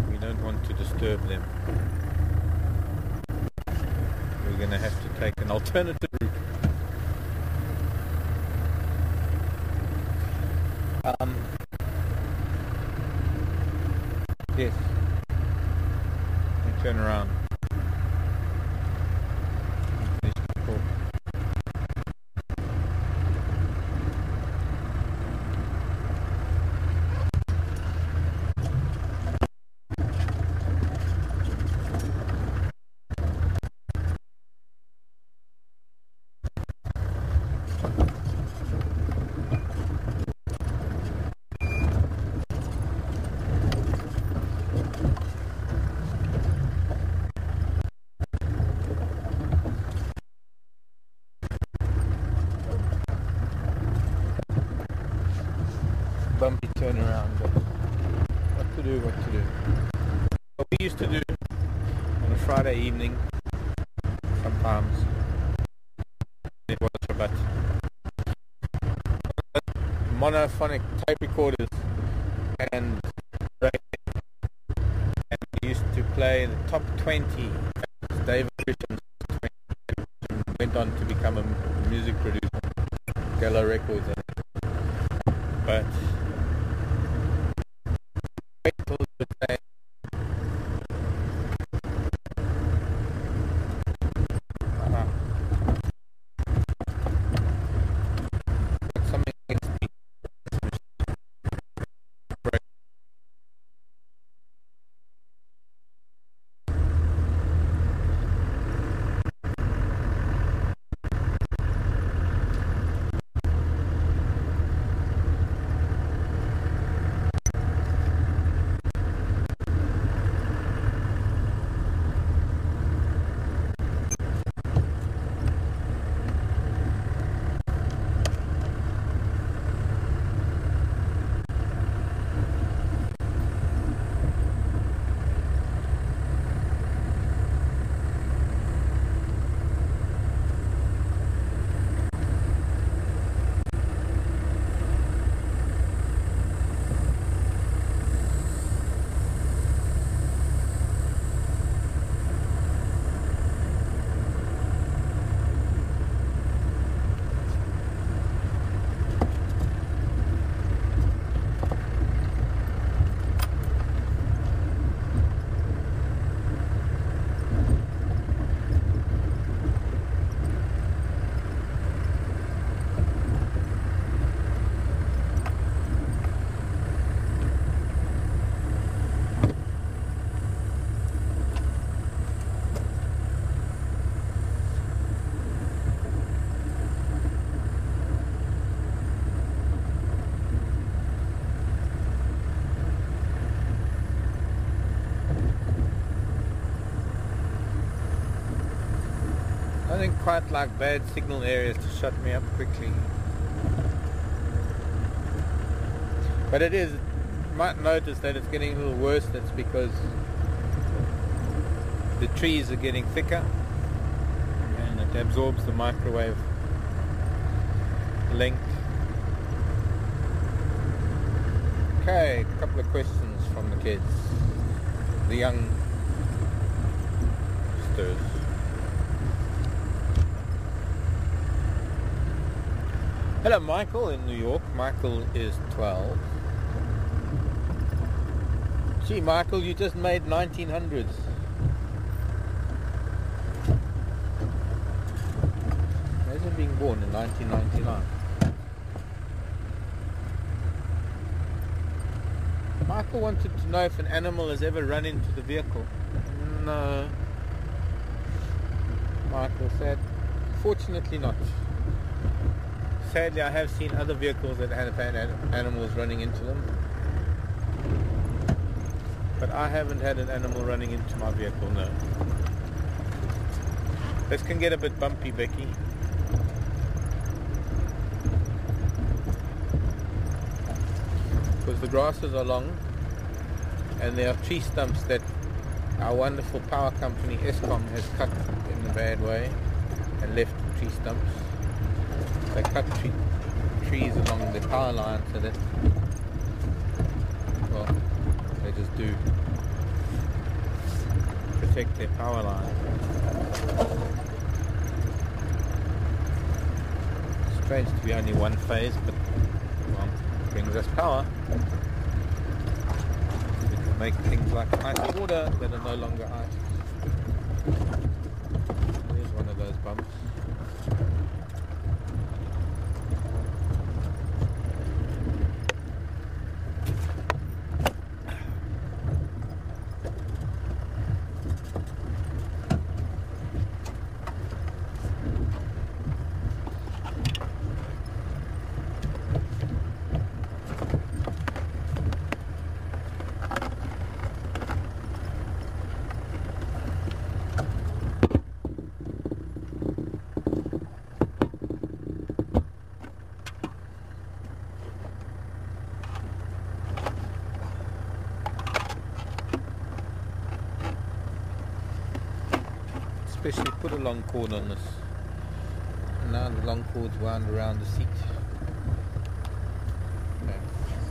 Speaker 2: We don't want to disturb them. We're going to have to take an alternative route. Yes. And turn around. Cool. Bumpy turnaround, but what to do. What we used to do on a Friday evening, sometimes, it was about monophonic tape recorders and we used to play the top 20. David Grisham went on to become a music producer, Gallo Records, but wait till the day. Something against me. don't quite like bad signal areas to shut me up quickly. But it is, you might notice that it's getting a little worse. That's because the trees are getting thicker and it absorbs the microwave length. Okay, a couple of questions from the kids, the youngsters. Hello, Michael in New York. Michael is 12. Gee, Michael, you just made 1900s. Imagine being born in 1999. Michael wanted to know if an animal has ever run into the vehicle. No. Michael said, fortunately not. Sadly, I have seen other vehicles that have had animals running into them. But I haven't had an animal running into my vehicle, no. This can get a bit bumpy, Becky. Because the grasses are long and there are tree stumps that our wonderful power company Eskom has cut in a bad way and left tree stumps. They cut trees along the power line so that, well, they just do protect their power line. Strange to be only one phase, but well, brings us power. We can make things like ice water that are no longer ice. There's one of those bumps. Especially put a long cord on this. And now the long cord's wound around the seat. Okay.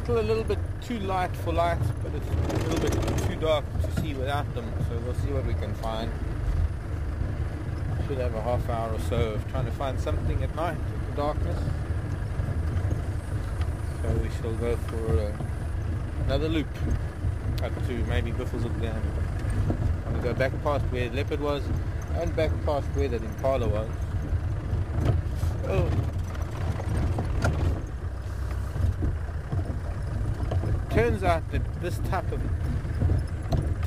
Speaker 2: Still a little bit too light for lights, but it's a little bit too dark to see without them, so we'll see what we can find. Should have a half hour or so of trying to find something at night with the darkness. So we shall go for another loop up to maybe Buffelshoek Dam. I'm going to go back past where leopard was and back past where that impala was. Oh. It turns out that this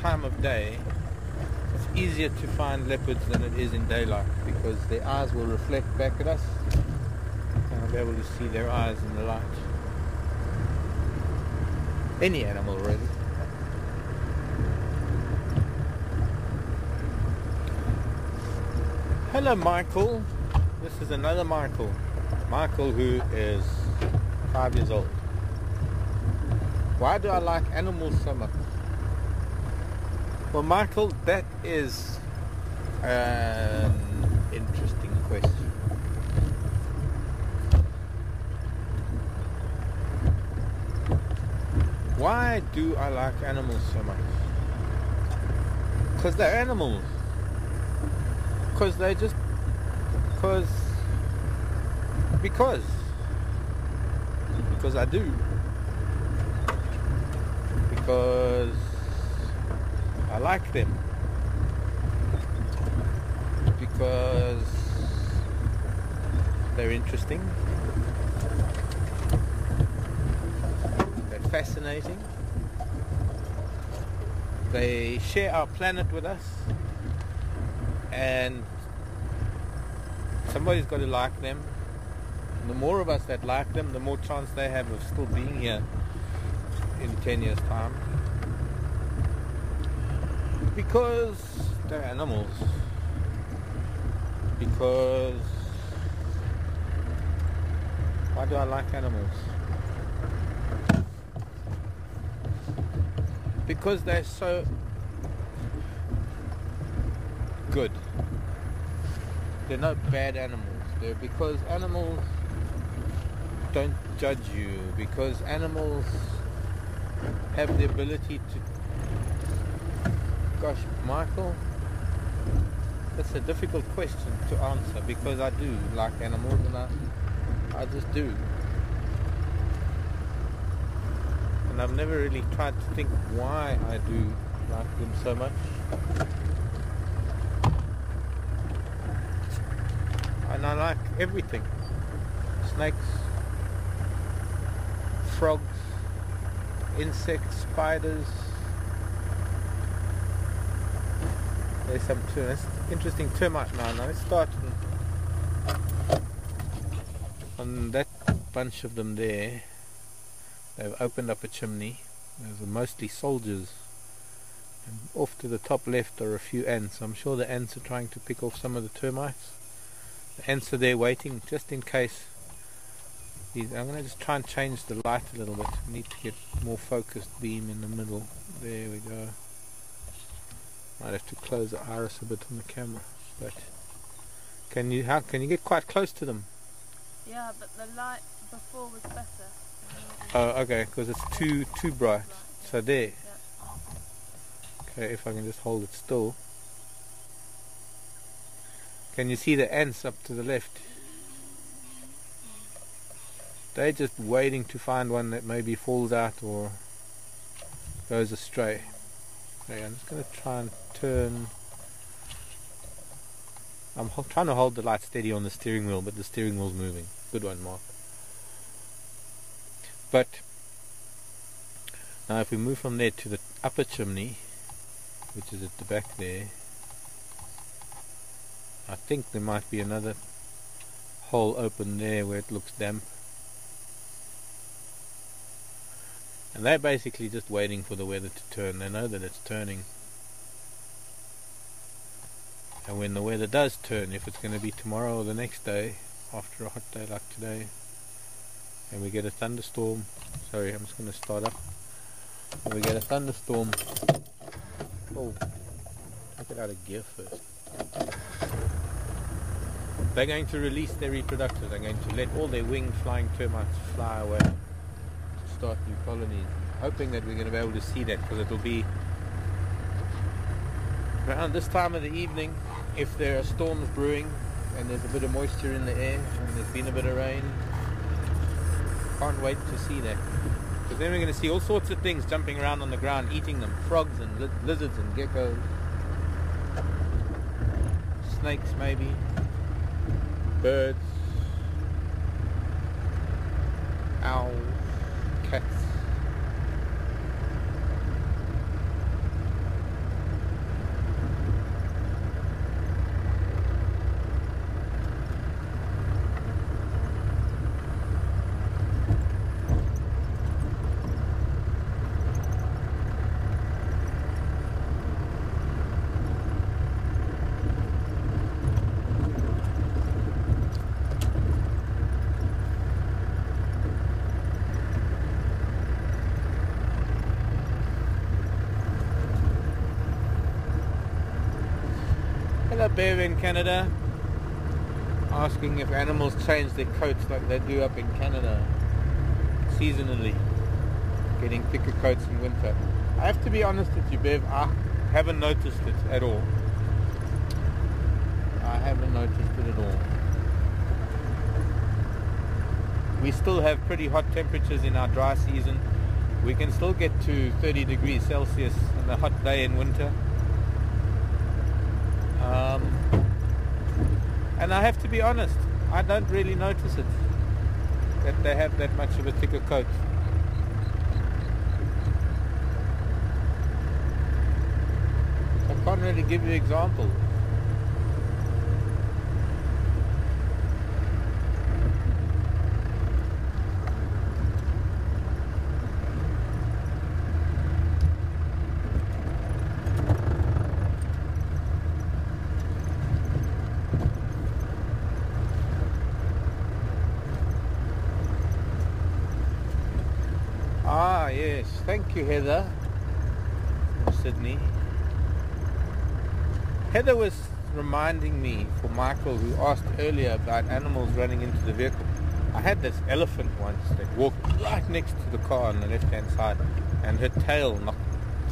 Speaker 2: time of day it's easier to find leopards than it is in daylight because their eyes will reflect back at us and I'll be able to see their eyes in the light. Any animal really. Hello Michael, this is another Michael. Michael who is 5 years old. Why do I like animals so much? Well Michael, that is an interesting question. Why do I like animals so much? Because they're animals. Because I do. Because I like them. Because they're interesting. They're fascinating. They share our planet with us. And somebody's got to like them. And the more of us that like them, the more chance they have of still being here in 10 years' time. Because they're animals. because why do I like animals? Because they're so good. They're not bad animals. They're because animals don't judge you, because animals have the ability to... Gosh, Michael, that's a difficult question to answer, because I do like animals, and I just do. And I've never really tried to think why I do like them so much. And I like everything. Snakes, frogs, insects, spiders. There's some interesting termite now. Now let's start on that bunch of them there. They've opened up a chimney. Those are mostly soldiers. And off to the top left are a few ants. I'm sure the ants are trying to pick off some of the termites. The ants are there waiting just in case. I'm going to just try and change the light a little bit. I need to get more focused beam in the middle. There we go. Might have to close the iris a bit on the camera. But can you get quite close to them?
Speaker 3: Yeah, but the light before was better.
Speaker 2: Oh, okay, because it's too bright. So there.
Speaker 3: Yeah.
Speaker 2: Okay, if I can just hold it still. Can you see the ants up to the left? They're just waiting to find one that maybe falls out or goes astray. Okay, I'm just going to try and turn. I'm trying to hold the light steady on the steering wheel, but the steering wheel's moving. Good one, Mark. But now if we move from there to the upper chimney, which is at the back there, I think there might be another hole open there where it looks damp. And they're basically just waiting for the weather to turn. They know that it's turning. And when the weather does turn, if it's going to be tomorrow or the next day, after a hot day like today, and we get a thunderstorm, sorry, I'm just going to start up. When we get a thunderstorm, oh, take it out of gear first. They're going to release their reproductors. They're going to let all their winged flying termites fly away to start new colonies. Hoping that we're going to be able to see that, because it will be around this time of the evening, if there are storms brewing and there's a bit of moisture in the air and there's been a bit of rain. Can't wait to see that, because then we're going to see all sorts of things jumping around on the ground, eating them. Frogs and lizards and geckos, snakes maybe, birds, owls, cats. Hello, Bear in Canada, asking if animals change their coats like they do up in Canada seasonally, getting thicker coats in winter. I have to be honest with you, Bev, I haven't noticed it at all. I haven't noticed it at all. We still have pretty hot temperatures in our dry season. We can still get to 30 degrees Celsius on a hot day in winter. And I have to be honest, I don't really notice it, that they have that much of a thicker coat. I can't really give you examples. you, Heather, from Sydney. Heather was reminding me, for Michael, who asked earlier about animals running into the vehicle. I had this elephant once that walked right next to the car on the left-hand side, and her tail knocked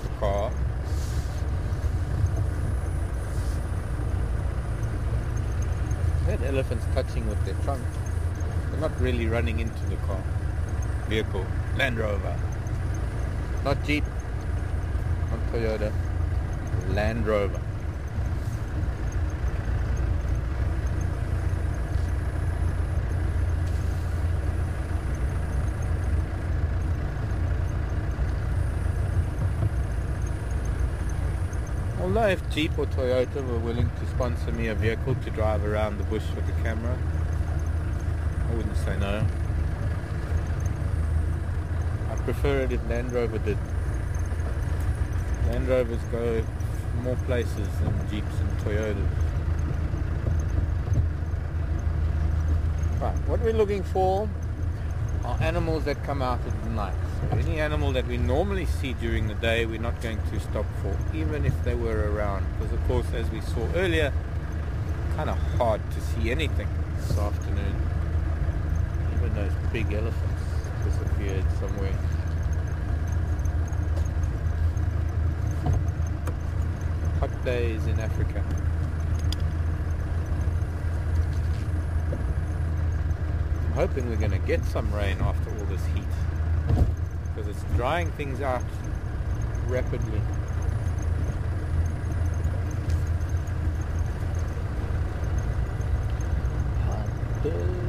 Speaker 2: the car. I had elephants touching with their trunk. They're not really running into the car. Vehicle. Land Rover. Not Jeep. Not Toyota. Land Rover. Although if Jeep or Toyota were willing to sponsor me a vehicle to drive around the bush with a camera, I wouldn't say no. I prefer it if Land Rover did. Land Rovers go more places than Jeeps and Toyotas. Right, what we're looking for are animals that come out at night. So any animal that we normally see during the day, we're not going to stop for, even if they were around. Because of course, as we saw earlier, kind of hard to see anything this afternoon. Even those big elephants disappeared somewhere. Hot days in Africa. I'm hoping we're going to get some rain after all this heat, because it's drying things out rapidly. Hot day.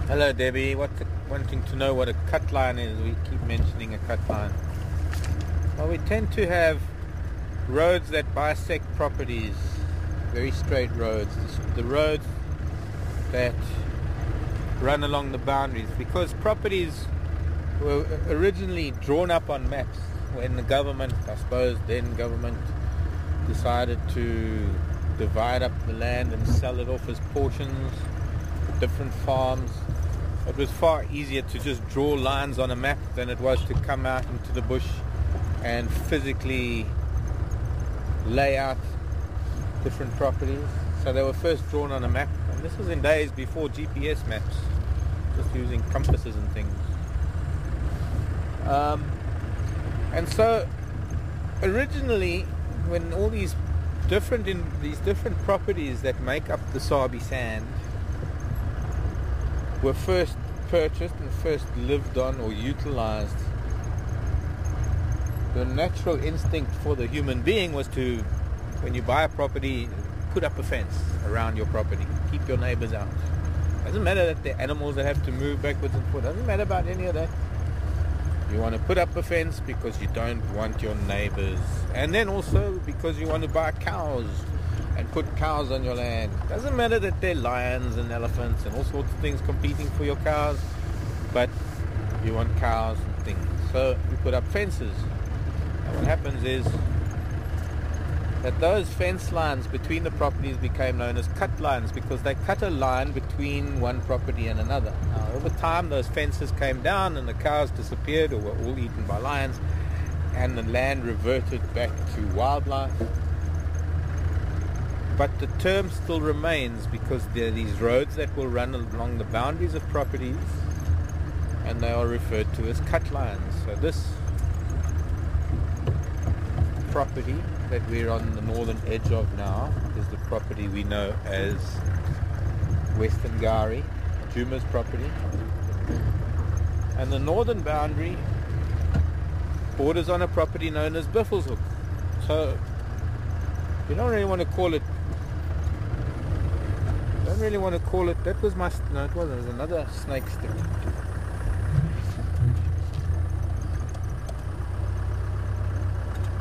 Speaker 2: Hello Debbie, wanting to know what a cut line is. We keep mentioning a cut line. Well, we tend to have roads that bisect properties, very straight roads. The roads that run along the boundaries, because properties were originally drawn up on maps when the government, I suppose then government, decided to divide up the land and sell it off as portions, different farms. It was far easier to just draw lines on a map than it was to come out into the bush and physically lay out different properties. So they were first drawn on a map, and this was in days before GPS maps, just using compasses and things. And so originally, when all these different properties that make up the Sabi Sand were first purchased and first lived on or utilized, the natural instinct for the human being was to, when you buy a property, put up a fence around your property, keep your neighbors out. Doesn't matter that they're animals that have to move backwards and forwards, doesn't matter about any of that. You want to put up a fence because you don't want your neighbors, and then also because you want to buy cows and put cows on your land. Doesn't matter that they're lions and elephants and all sorts of things competing for your cows, but you want cows and things. So you put up fences. And what happens is that those fence lines between the properties became known as cut lines, because they cut a line between one property and another. Now, over time, those fences came down and the cows disappeared or were all eaten by lions, and the land reverted back to wildlife. But the term still remains, because there are these roads that will run along the boundaries of properties, and they are referred to as cut lines. So this property that we're on the northern edge of now is the property we know as Western Gowrie, Juma's property. And the northern boundary borders on a property known as Buffelshoek. So you don't really want to call it, that was my, no it wasn't, it was another snake stick.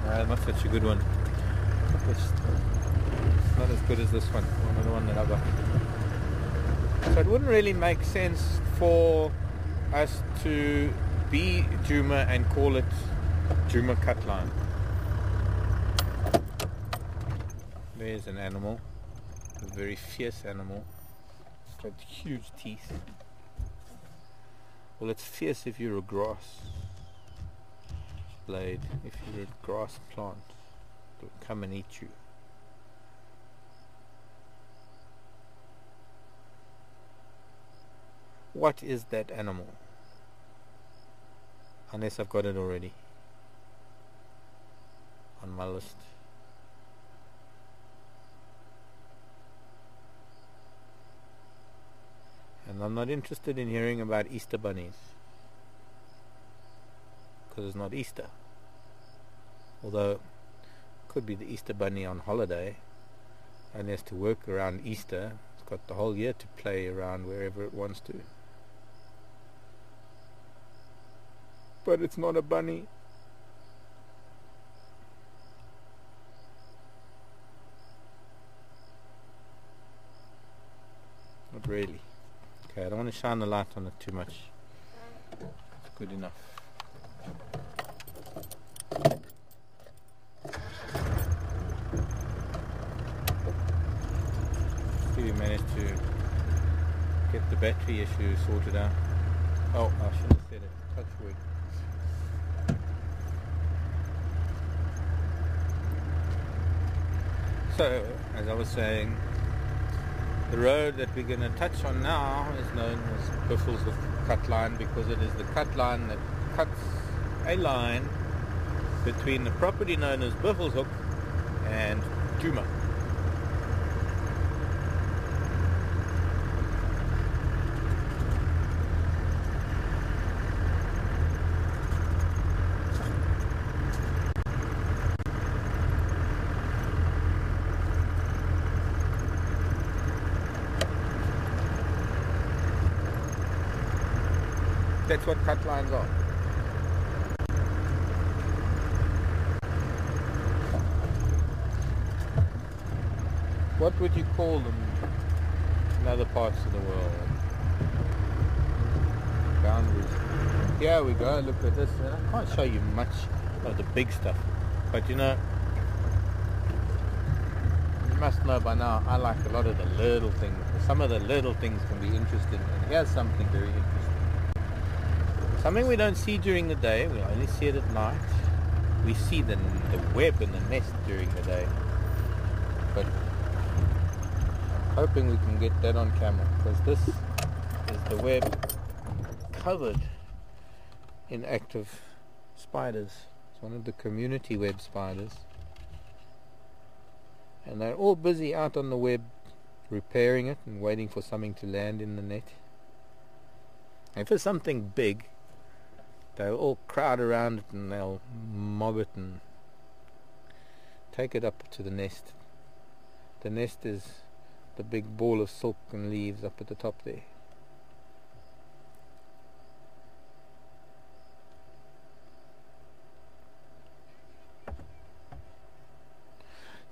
Speaker 2: No, not such a good one. It's not as good as this one, another one that I got. So it wouldn't really make sense for us to be Juma and call it Juma Cutline. There's an animal, a very fierce animal. It's got huge teeth. Well, it's fierce if you're a grass blade. If you're a grass plant, it'll come and eat you. What is that animal? Unless I've got it already on my list. And I'm not interested in hearing about Easter bunnies, because it's not Easter. Although it could be the Easter bunny on holiday and has to work around Easter. It's got the whole year to play around wherever it wants to. But it's not a bunny. Not really. Okay, I don't want to shine the light on it too much. It's good enough. See, we managed to get the battery issue sorted out. Oh, I should have said it. Touch wood. So, as I was saying, the road that we're going to touch on now is known as Buffelshoek cut line, because it is the cut line that cuts a line between the property known as Buffelshoek and Juma. That's what cut lines are. What would you call them in other parts of the world? Boundaries. Here we go, look at this. I can't show you much of the big stuff, but you know, you must know by now I like a lot of the little things. Some of the little things can be interesting, and here's something very interesting. Something we don't see during the day, we only see it at night. We see the web and the nest during the day. But I'm hoping we can get that on camera, because this is the web covered in active spiders. It's one of the community web spiders. And they're all busy out on the web repairing it and waiting for something to land in the net. If it's something big, they'll all crowd around it and they'll mob it and take it up to the nest. The nest is the big ball of silk and leaves up at the top there.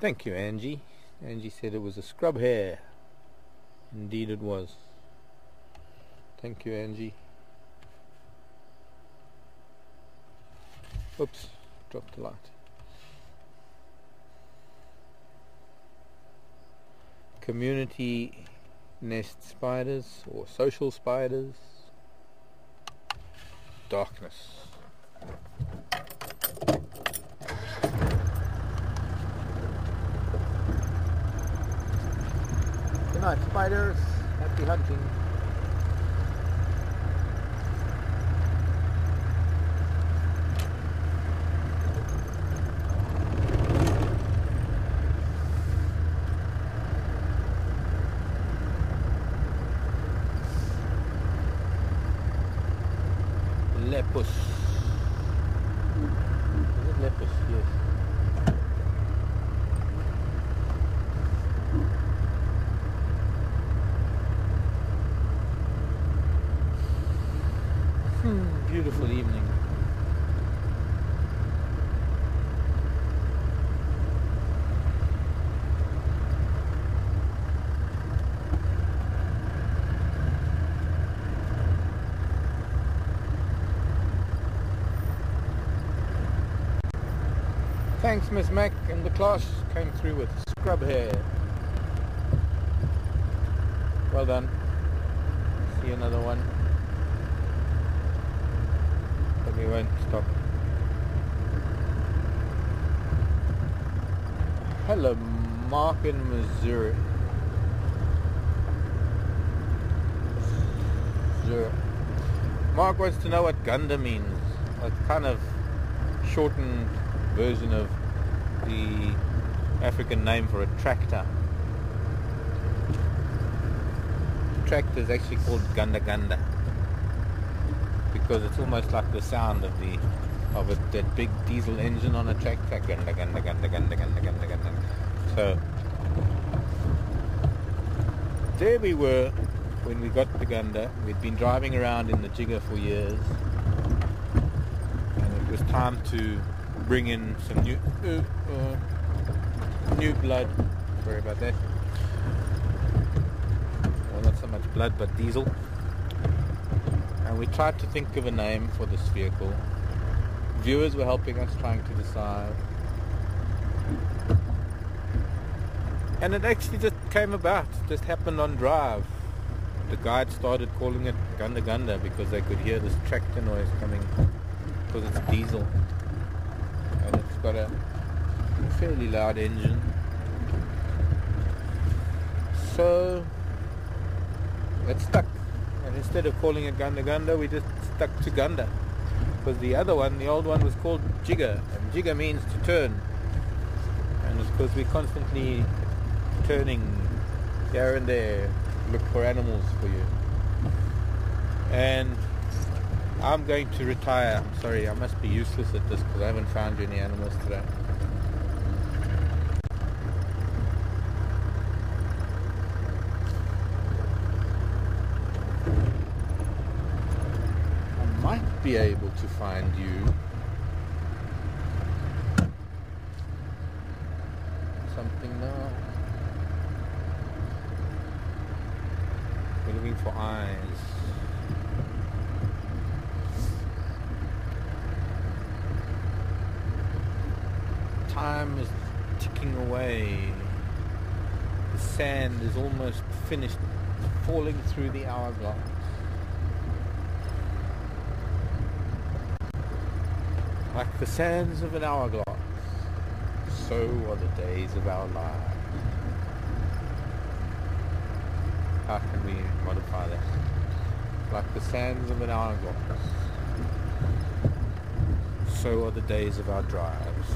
Speaker 2: Thank you, Angie. Angie said it was a scrub hare. Indeed it was. Thank you, Angie. Oops, dropped the light. Community nest spiders or social spiders. Darkness. Good night, spiders. Happy hunting. Lepus. Is it Lepus? Yes. Beautiful evening. Thanks, Miss Mac, and the class came through with scrub hair. Well done. See another one. But we won't stop. Hello, Mark in Missouri. Mark wants to know what Gunda means. It's kind of shortened version of the African name for a tractor. Tractor is actually called Gunda Gunda because it's almost like the sound of that big diesel engine on a tractor. Gunda Gunda Gunda Gunda Gunda Gunda Gunda. So there we were when we got to Gunda. We'd been driving around in the Jigger for years, and it was time to bring in some new blood. Sorry about that. Well, not so much blood, but diesel. And we tried to think of a name for this vehicle. Viewers were helping us trying to decide. And it actually just came about. It just happened on drive. The guide started calling it Gunda Gunda because they could hear this tractor noise coming because it's diesel. And it's got a fairly loud engine. So it stuck. And instead of calling it Gunda Gunda, we just stuck to Gunda. Because the other one, the old one, was called Jigger. And Jigger means to turn. And it's because we're constantly turning here and there, look for animals for you. And I'm going to retire. I'm sorry, I must be useless at this because I haven't found any animals today. I might be able to find you something now. We're looking for eyes. Time is ticking away. The sand is almost finished falling through the hourglass. Like the sands of an hourglass, so are the days of our lives. How can we modify that? Like the sands of an hourglass, so are the days of our drives.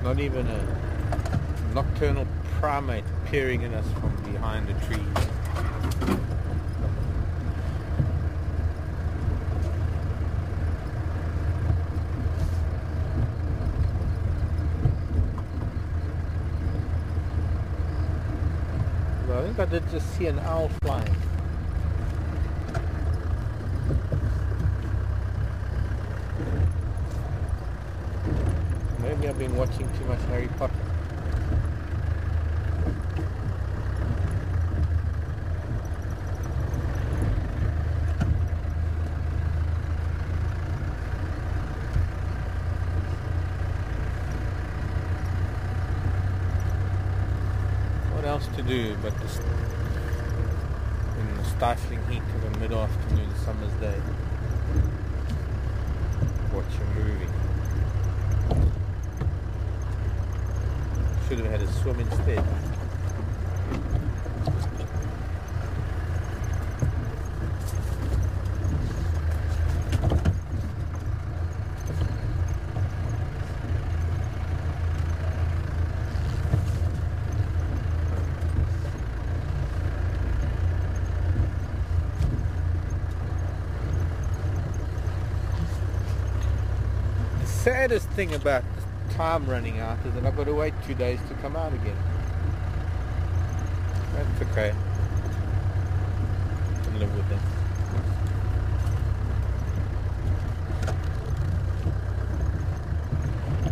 Speaker 2: Not even a nocturnal primate peering at us from behind a tree. Well, I think I did just see an owl flying. Maybe I've been watching too much Harry Potter. else to do but just in the stifling heat of a mid-afternoon summer's day, watch a movie. Should have had a swim instead. The saddest thing about time running out is that I've got to wait 2 days to come out again. That's okay. I can live with that.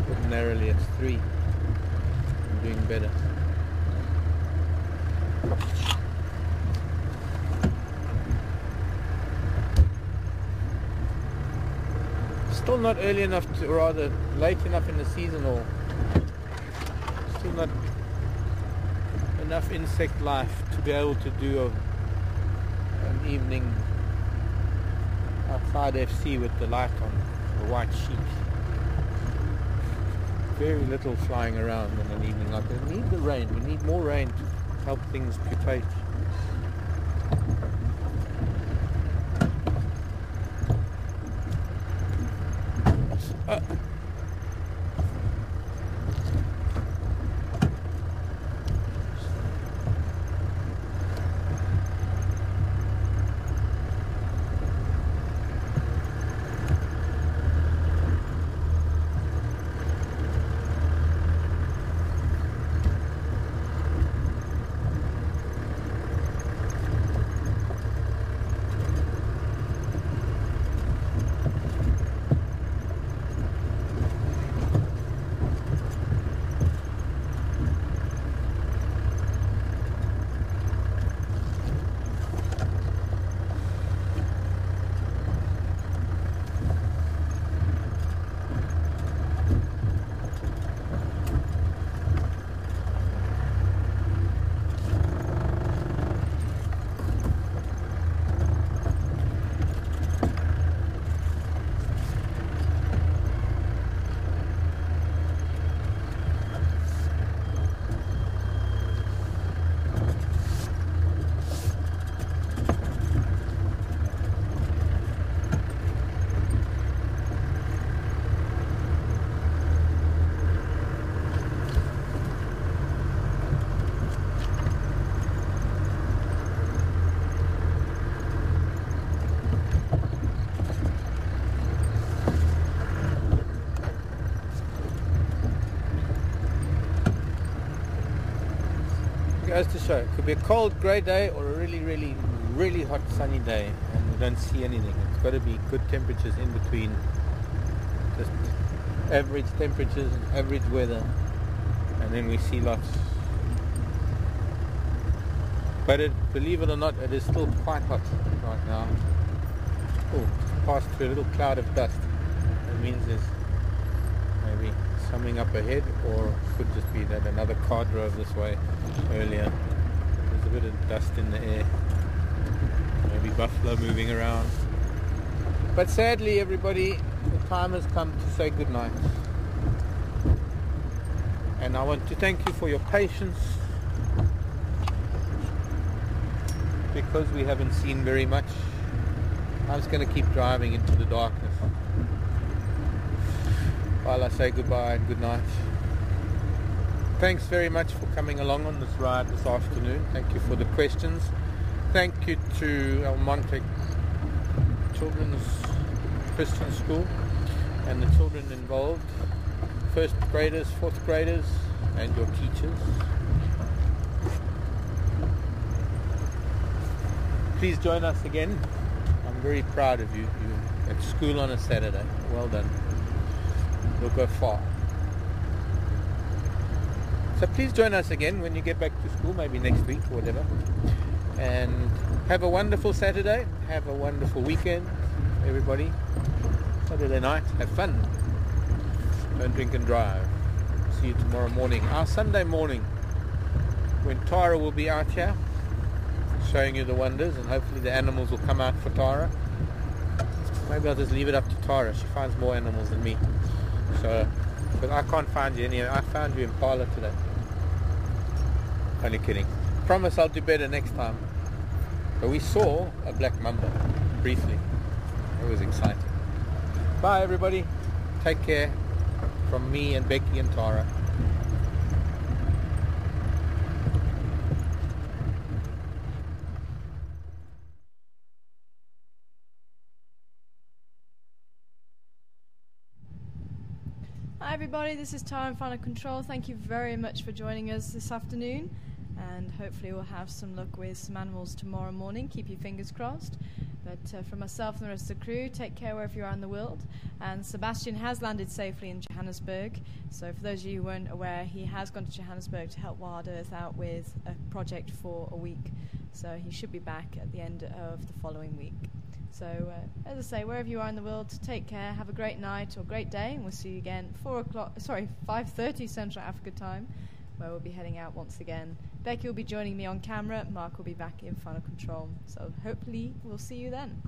Speaker 2: Ordinarily it's 3. I'm doing better. Still not early enough to, or rather late enough in the season, or still not enough insect life to be able to do an evening outside FC with the light on, the white sheet. Very little flying around in an evening like that. We need the rain, we need more rain to help things pupate. Goes to show, it could be a cold grey day or a really hot sunny day and you don't see anything. It's got to be good temperatures in between, just average temperatures and average weather, and then we see lots. But believe it or not, it is still quite hot right now. Oh, passed through a little cloud of dust. That means there's maybe something up ahead, or could just be that another car drove this way earlier. There's a bit of dust in the air, maybe buffalo moving around. But sadly, everybody, the time has come to say goodnight, and I want to thank you for your patience, because we haven't seen very much. I'm just going to keep driving into the darkness while I say goodbye and good night. Thanks very much for coming along on this ride this afternoon. Thank you for the questions. Thank you to El Monte Children's Christian School and the children involved, first graders, fourth graders, and your teachers. Please join us again. I'm very proud of you. You're at school on a Saturday. Well done. You'll go far. So please join us again when you get back to school, maybe next week or whatever. And have a wonderful Saturday. Have a wonderful weekend, everybody. Saturday night, have fun. Don't drink and drive. See you tomorrow morning. Our Sunday morning when Tara will be out here showing you the wonders, and hopefully the animals will come out for Tara. Maybe I'll just leave it up to Tara. She finds more animals than me. So, but I can't find you anywhere. I found you in Impala today. Only kidding. Promise I'll do better next time. But we saw a black mamba briefly. It was exciting. Bye everybody. Take care from me and Becky and Tara.
Speaker 3: Hi everybody, this is Tara in Final Control. Thank you very much for joining us this afternoon, and hopefully we'll have some luck with some animals tomorrow morning. Keep your fingers crossed. But for myself and the rest of the crew, take care wherever you are in the world. And Sebastian has landed safely in Johannesburg. So for those of you who weren't aware, he has gone to Johannesburg to help Wild Earth out with a project for a week. So he should be back at the end of the following week. So, as I say, wherever you are in the world, take care, have a great night or great day, and we'll see you again 5:30 Central Africa time, where we'll be heading out once again. Becky will be joining me on camera, Mark will be back in Final Control. So hopefully we'll see you then.